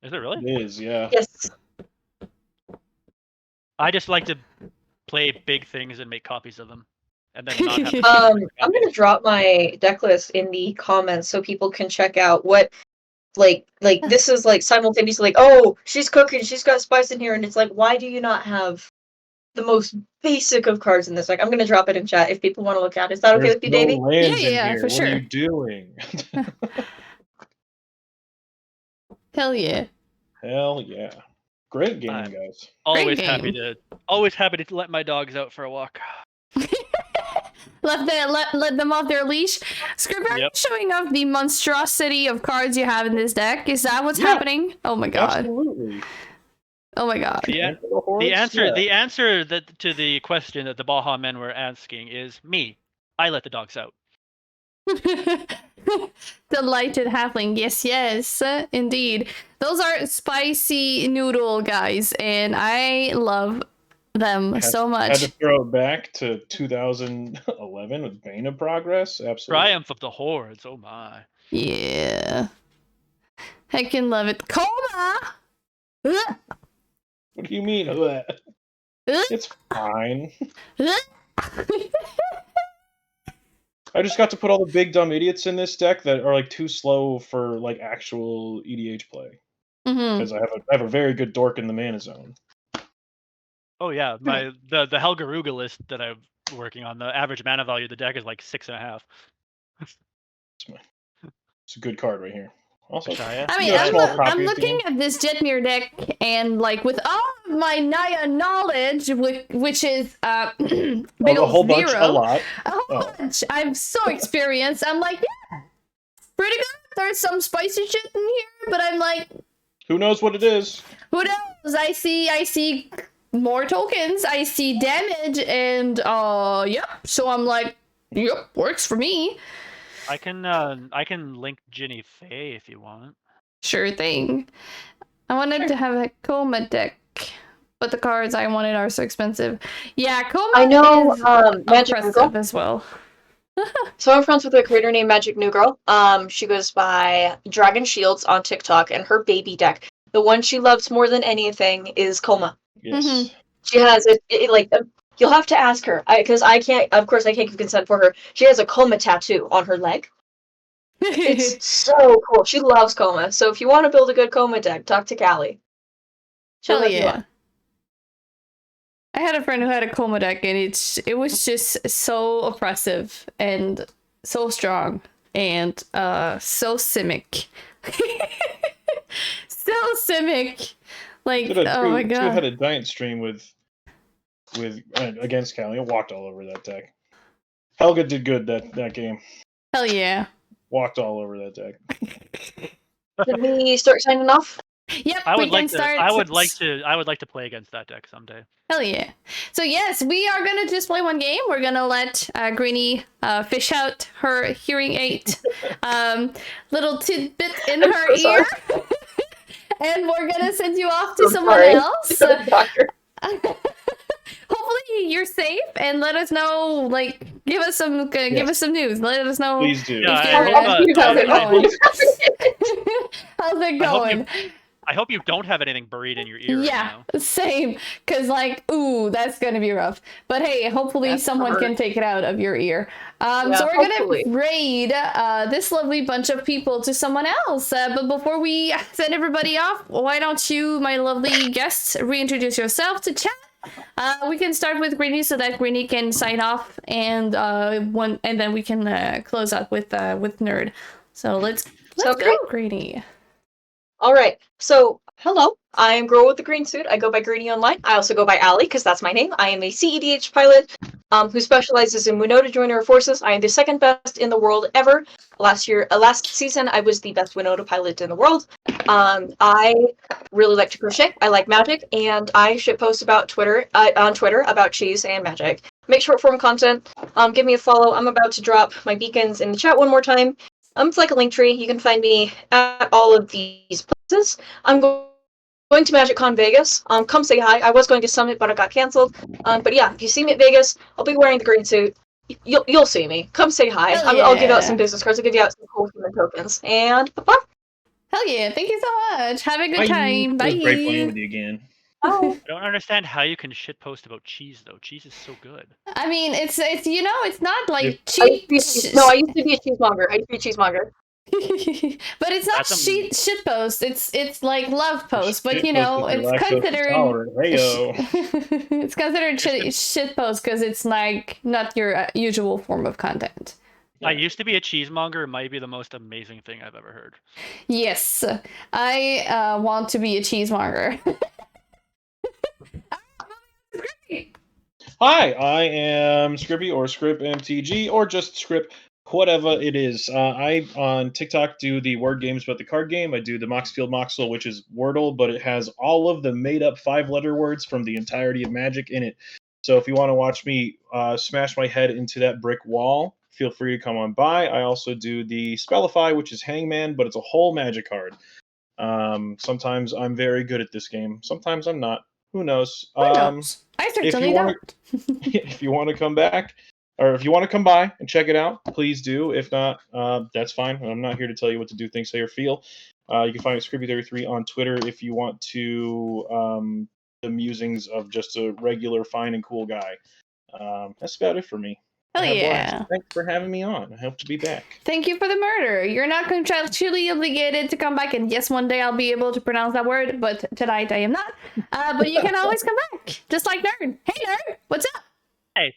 Speaker 3: Is it really?
Speaker 2: It is, yeah.
Speaker 4: Yes.
Speaker 3: I just like to play big things and make copies of them, and then not have.
Speaker 4: I'm gonna drop my deck list in the comments so people can check out what like this is like simultaneously like, oh, she's cooking, she's got spice in here, and it's like, why do you not have the most basic of cards in this deck? I'm gonna drop it in chat if people want to look at it. Is that okay with you, Davey?
Speaker 2: No lands in
Speaker 1: Yeah,
Speaker 2: here.
Speaker 1: for
Speaker 2: What
Speaker 1: sure.
Speaker 2: are you doing?
Speaker 1: Hell yeah.
Speaker 2: Hell yeah. Great game,
Speaker 3: I'm
Speaker 2: guys.
Speaker 3: Always
Speaker 1: Great
Speaker 3: happy
Speaker 1: game.
Speaker 3: to let my dogs out for a walk.
Speaker 1: Let them off their leash. Scripper,
Speaker 3: Yep.
Speaker 1: showing off the monstrosity of cards you have in this deck. Is that what's happening? Oh my god.
Speaker 2: Absolutely.
Speaker 1: Oh my god.
Speaker 3: The answer that to the question that the Baja men were asking is me. I let the dogs out.
Speaker 1: Delighted halfling. Yes, indeed. Those are spicy noodle guys, and I love them so
Speaker 2: Had
Speaker 1: much.
Speaker 2: to throw it back to 2011 with Bane of Progress. Absolutely.
Speaker 3: Triumph of the Hordes. Oh my.
Speaker 1: Yeah. I can love it. Coma! Ugh.
Speaker 2: What do you mean? Ugh.
Speaker 1: Ugh.
Speaker 2: It's fine.
Speaker 1: Ugh.
Speaker 2: I just got to put all the big dumb idiots in this deck that are like too slow for like actual EDH play.
Speaker 1: Mhm.
Speaker 2: Because I have a very good dork in the mana zone.
Speaker 3: Oh yeah, the Helga Ruga list that I'm working on, the average mana value of the deck is like 6.5.
Speaker 2: It's a good card right here. Also,
Speaker 3: Shia?
Speaker 1: I mean,
Speaker 2: you know,
Speaker 1: I'm,
Speaker 2: small
Speaker 1: I'm
Speaker 2: copy of the
Speaker 1: looking
Speaker 2: game.
Speaker 1: at this Jetmir deck, and like with all of my Naya knowledge, which is big
Speaker 2: a
Speaker 1: ol'
Speaker 2: whole bunch,
Speaker 1: zero,
Speaker 2: a lot.
Speaker 1: a whole
Speaker 2: Oh.
Speaker 1: bunch. I'm so experienced. I'm like, yeah, pretty good. There's some spicy shit in here, but I'm like,
Speaker 2: Who knows what it is?
Speaker 1: who knows? I see more tokens. I see damage, and yep. So I'm like, yep, works for me.
Speaker 3: I can link Jinnie Fey if you want.
Speaker 1: Sure thing. I wanted to have a Coma deck, but the cards I wanted are so expensive. Yeah, Coma
Speaker 4: I know
Speaker 1: is
Speaker 4: Magic
Speaker 1: impressive
Speaker 4: Google.
Speaker 1: as well.
Speaker 4: So I'm friends with a creator named Magic New Girl. She goes by Dragon Shields on TikTok, and her baby deck, the one she loves more than anything, is Coma.
Speaker 2: Yes.
Speaker 1: Mhm.
Speaker 4: She has it like you'll have to ask her because I can't. Of course, I can't give consent for her. She has a Coma tattoo on her leg. It's so cool. She loves Coma. So if you want to build a good Coma deck, talk to Callie. She'll
Speaker 1: Hell
Speaker 4: hook you
Speaker 1: yeah.
Speaker 4: up.
Speaker 1: I had a friend who had a Coma deck, and it was just so oppressive and so strong and so simic. So simic. Like, oh my god.
Speaker 2: had a giant stream with against Callie. I walked all over that deck. Helga did good that game.
Speaker 1: Hell yeah.
Speaker 2: Walked all over that deck.
Speaker 4: Should we start signing off?
Speaker 1: Yep,
Speaker 3: I
Speaker 1: we
Speaker 3: would
Speaker 1: can
Speaker 3: like to.
Speaker 1: start.
Speaker 3: I would like to play against that deck someday.
Speaker 1: Hell yeah. So yes, we are gonna just play one game. We're gonna let Greenie fish out her hearing aid little tidbit in
Speaker 4: I'm
Speaker 1: her
Speaker 4: so
Speaker 1: ear. And we're gonna send you off to
Speaker 4: I'm
Speaker 1: someone
Speaker 4: sorry.
Speaker 1: else.
Speaker 4: Doctor.
Speaker 1: Hopefully you're safe, and let us know, like, give us some news. Let us know
Speaker 2: Please do.
Speaker 3: Yeah,
Speaker 1: if
Speaker 3: I
Speaker 1: you're,
Speaker 3: hope,
Speaker 1: how's it
Speaker 3: I
Speaker 1: going?
Speaker 3: hope-
Speaker 1: How's it
Speaker 3: I hope
Speaker 1: going?
Speaker 3: I hope you don't have anything buried in your ear right
Speaker 1: Yeah,
Speaker 3: now.
Speaker 1: same. Cause like, ooh, that's gonna be rough. But hey, hopefully
Speaker 4: That's
Speaker 1: someone
Speaker 4: hard.
Speaker 1: can take it out of your ear.
Speaker 4: Yeah,
Speaker 1: So we're
Speaker 4: hopefully.
Speaker 1: gonna raid this lovely bunch of people to someone else. But before we send everybody off, why don't you, my lovely guests, reintroduce yourself to chat? We can start with Greenie so that Greenie can sign off, and then we can close up with Nerd. So let's
Speaker 4: Sounds
Speaker 1: go,
Speaker 4: great.
Speaker 1: Greenie.
Speaker 4: All right. So, hello. I am Girl with the Green Suit. I go by Greenie online. I also go by Allie because that's my name. I am a CEDH pilot who specializes in Winota Joiner forces. I am the second best in the world ever. Last season, I was the best Winota pilot in the world. I really like to crochet. I like magic, and I shitpost about on Twitter about cheese and magic. Make short form content. Give me a follow. I'm about to drop my beacons in the chat one more time. It's like a link tree. You can find me at all of these places. I'm going to MagicCon Vegas. Come say hi. I was going to Summit, but it got canceled. But yeah, if you see me at Vegas, I'll be wearing the green suit. You'll see me. Come say hi.
Speaker 1: Hell
Speaker 4: I'll give out
Speaker 1: yeah.
Speaker 4: some business cards. I'll give you out some cool human tokens. And bye-bye.
Speaker 1: Hell yeah, thank you so much. Have a good
Speaker 2: Bye.
Speaker 1: time. Bye.
Speaker 2: It was great playing with you again.
Speaker 4: Bye.
Speaker 3: I don't understand how you can shitpost about cheese though. Cheese is so good.
Speaker 1: I mean, it's it's not like
Speaker 2: If-
Speaker 1: cheap.
Speaker 4: I used to be a cheesemonger. I used to be a cheesemonger.
Speaker 1: But it's not
Speaker 3: That's a-
Speaker 1: shit post. It's like love post. But you
Speaker 2: Shitpost
Speaker 1: know,
Speaker 2: if
Speaker 1: it's
Speaker 2: you're lactose
Speaker 1: considered
Speaker 2: intolerant. Heyo.
Speaker 1: it's considered shit post because it's like not your usual form of content.
Speaker 3: I used to be a cheesemonger. It might be the most amazing thing I've ever heard.
Speaker 1: Yes, I want to be a cheesemonger.
Speaker 2: Hi, I am Skrippy or Skrip MTG or just Skrip, whatever it is. I on TikTok do the word games about the card game. I do the Moxfield Moxel, which is Wordle, but it has all of the made-up 5-letter words from the entirety of Magic in it. So if you want to watch me smash my head into that brick wall, feel free to come on by. I also do the Spellify, which is Hangman, but it's a whole Magic card. Sometimes I'm very good at this game. Sometimes I'm not. Who knows?
Speaker 1: Who knows? I certainly don't.
Speaker 2: If you want to come back, or if you want to come by and check it out, please do. If not, that's fine. I'm not here to tell you what to do, think, say, or feel. You can find me Skrippy33 on Twitter if you want to the musings of just a regular, fine, and cool guy. That's about it for me.
Speaker 1: Hell
Speaker 2: I had a blast.
Speaker 1: yeah.
Speaker 2: Thanks for having me on. I hope to be back.
Speaker 1: Thank you for the murder. You're not contractually obligated to come back, and yes, one day I'll be able to pronounce that word, but tonight I am not. But you can always come back, just like Nerd. Hey, Nerd, what's up?
Speaker 3: Hey.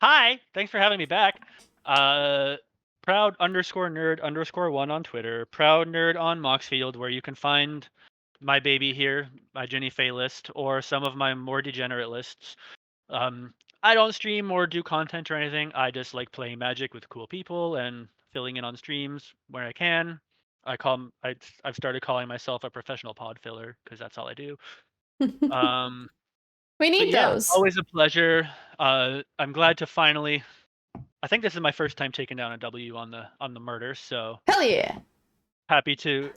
Speaker 3: Hi. Thanks for having me back. Proud_nerd_1 on Twitter. ProudNerd on Moxfield, where you can find my baby here, my Jinnie Faye list, or some of my more degenerate lists. I don't stream or do content or anything. I just like playing Magic with cool people and filling in on streams where I can. I've started calling myself a professional pod filler because that's all I do.
Speaker 1: We need those.
Speaker 3: Always a pleasure. I'm glad to finally. I think this is my first time taking down a W on the murder, so
Speaker 1: Hell yeah.
Speaker 3: happy to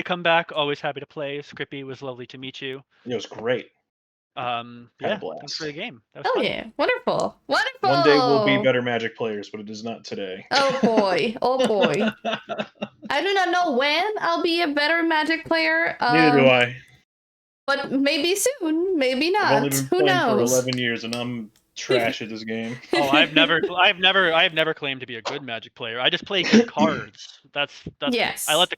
Speaker 3: come back. Always happy to play. Skrippy, was lovely to meet you.
Speaker 2: It was great.
Speaker 3: Yeah,
Speaker 2: blast.
Speaker 3: thanks for the game. That was
Speaker 1: Hell
Speaker 3: fun.
Speaker 1: yeah. Wonderful. Wonderful.
Speaker 2: One day we'll be better Magic players, but it is not today.
Speaker 1: Oh boy. Oh boy. I do not know when I'll be a better Magic player.
Speaker 2: Neither do I.
Speaker 1: But maybe soon. Maybe not.
Speaker 2: I've only been
Speaker 1: Who
Speaker 2: playing
Speaker 1: knows?
Speaker 2: for 11 years, and I'm trash at this game.
Speaker 3: Oh, I've never claimed to be a good Magic player. I just play good cards. That's
Speaker 1: Yes.
Speaker 3: I let the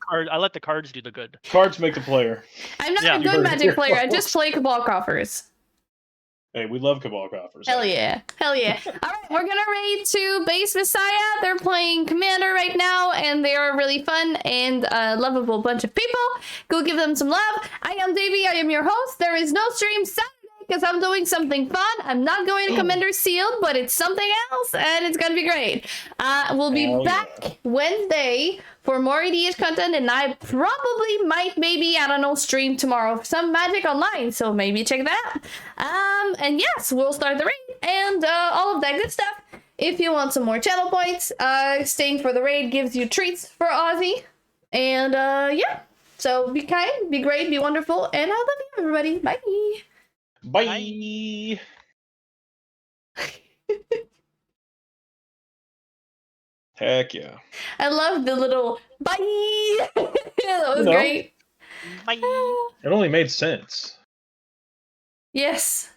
Speaker 3: cards do the good.
Speaker 2: Cards make the player.
Speaker 1: I'm not
Speaker 3: Yeah.
Speaker 1: a
Speaker 2: You
Speaker 1: good
Speaker 2: heard it
Speaker 1: Magic
Speaker 2: here
Speaker 1: player. I
Speaker 2: first.
Speaker 1: just play Cabal Coffers.
Speaker 2: Hey, we love Cabal Coffers.
Speaker 1: Hell yeah. Hell yeah. Alright, we're gonna raid to Base Messiah. They're playing Commander right now, and they are really fun and lovable bunch of people. Go give them some love. I am Davy. I am your host. There is no stream Saturday because I'm doing something fun. I'm not going to Commander Sealed, but it's something else, and it's gonna be great. We'll be
Speaker 2: Hell
Speaker 1: back
Speaker 2: yeah.
Speaker 1: Wednesday for more EDH content, and I probably might maybe, I don't know, stream tomorrow for some Magic Online, so maybe check that out. And yes, we'll start the raid and all of that good stuff. If you want some more channel points, staying for the raid gives you treats for Aussie. And yeah, so be kind, be great, be wonderful, and I love you, everybody. Bye.
Speaker 2: Bye. Heck yeah.
Speaker 1: I love the little bye. That was
Speaker 2: No.
Speaker 1: great.
Speaker 3: Bye.
Speaker 2: It only made sense.
Speaker 1: Yes.